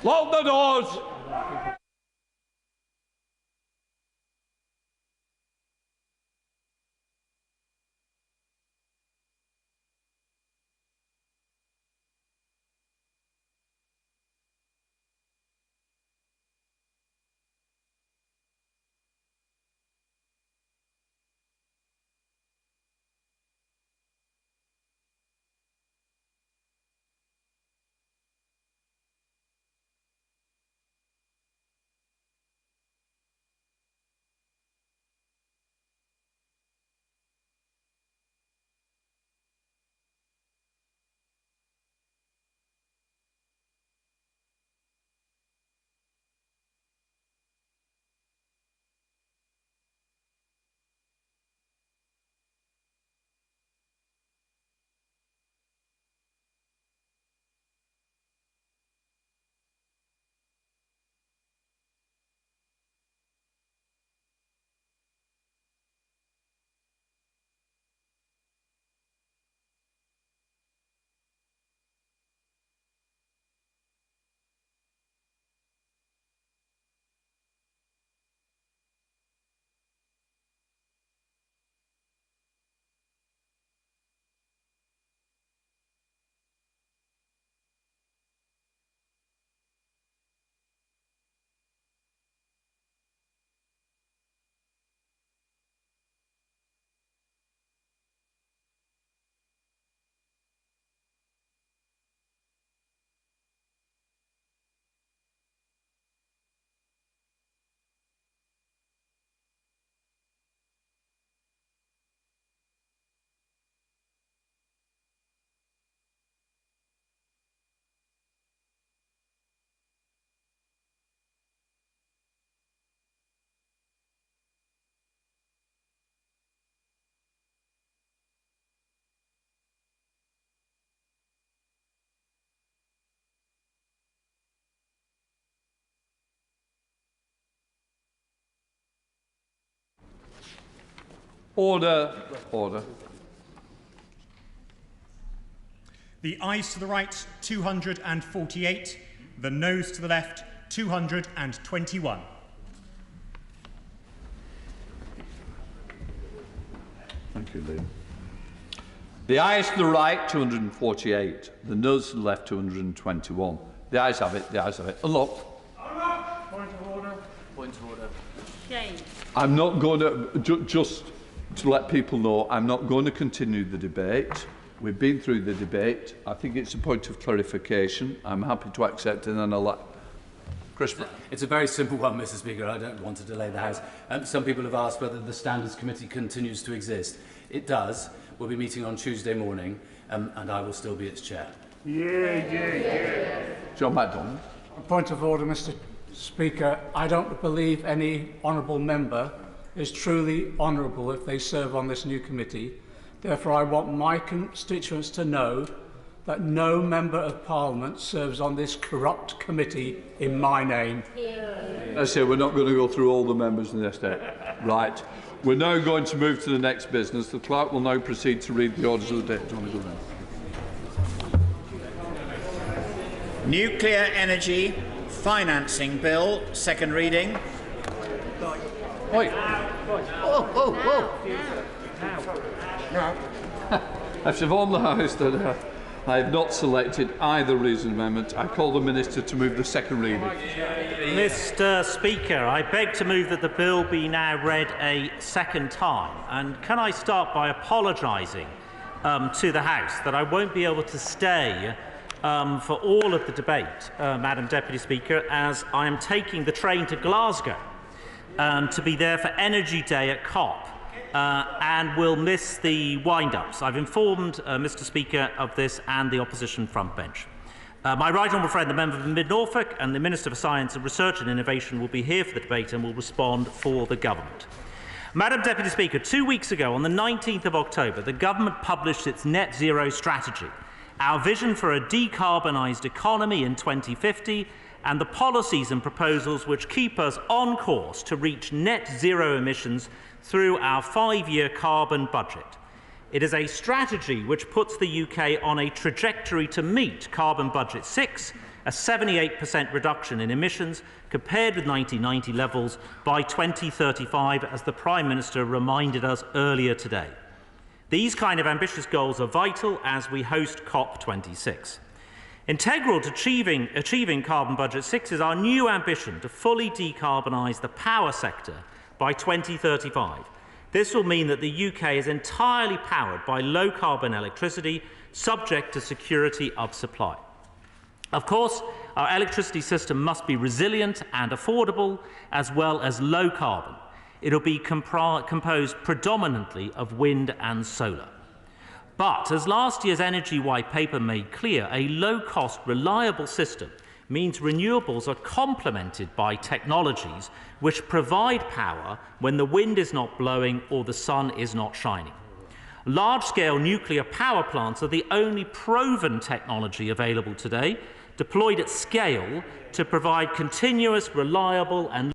B: Lock the doors! Order. Order.
Q: The ayes to the right, 248. The noes to the left, 221.
I: Thank you, Liam. The ayes to the right, 248. The noes to the left, 221. The ayes have it. The ayes have it. Unlocked.
M: Point of order.
G: Point of order. Shame.
I: I'm not going to, just to let people know, I'm not going to continue the debate. We've been through the debate. I think it's a point of clarification. I'm happy to accept it, and then I'll let Chris.
K: It's a very simple one, Mr. Speaker. I don't want to delay the House. Some people have asked whether the Standards Committee continues to exist. It does. We'll be meeting on Tuesday morning, and I will still be its chair.
B: Yeah.
I: John MacDonald.
E: A point of order, Mr. Speaker. I don't believe any honourable member is truly honourable if they serve on this new committee. Therefore, I want my constituents to know that no member of Parliament serves on this corrupt committee in my name.
I: I say we're not going to go through all the members in the estate. Right. We're now going to move to the next business. The clerk will now proceed to read the orders of the day. Do you want to go then?
F: Nuclear Energy Financing Bill, second reading.
I: Oi. I've informed the House that I have not selected either reasoned amendment. I call the Minister to move the second reading.
T: Mr. Speaker, I beg to move that the bill be now read a second time. And can I start by apologising to the House that I won't be able to stay for all of the debate, Madam Deputy Speaker, as I am taking the train to Glasgow to be there for Energy Day at COP. And will miss the wind-ups. I've informed Mr. Speaker of this and the opposition front bench. My right honourable friend, the member for Mid-Norfolk, and the Minister for Science, Research and Innovation will be here for the debate and will respond for the government. Madam Deputy Speaker, 2 weeks ago, on the 19th of October, the government published its net zero strategy, our vision for a decarbonised economy in 2050, and the policies and proposals which keep us on course to reach net zero emissions through our 5-year carbon budget. It is a strategy which puts the UK on a trajectory to meet Carbon Budget 6 a 78% reduction in emissions compared with 1990 levels by 2035, as the Prime Minister reminded us earlier today. These kind of ambitious goals are vital as we host COP26. Integral to achieving Carbon Budget 6 is our new ambition to fully decarbonise the power sector by 2035. This will mean that the UK is entirely powered by low-carbon electricity, subject to security of supply. Of course, our electricity system must be resilient and affordable, as well as low-carbon. It will be composed predominantly of wind and solar. But, as last year's Energy White Paper made clear, a low-cost, reliable system means renewables are complemented by technologies which provide power when the wind is not blowing or the sun is not shining. Large-scale nuclear power plants are the only proven technology available today, deployed at scale to provide continuous, reliable and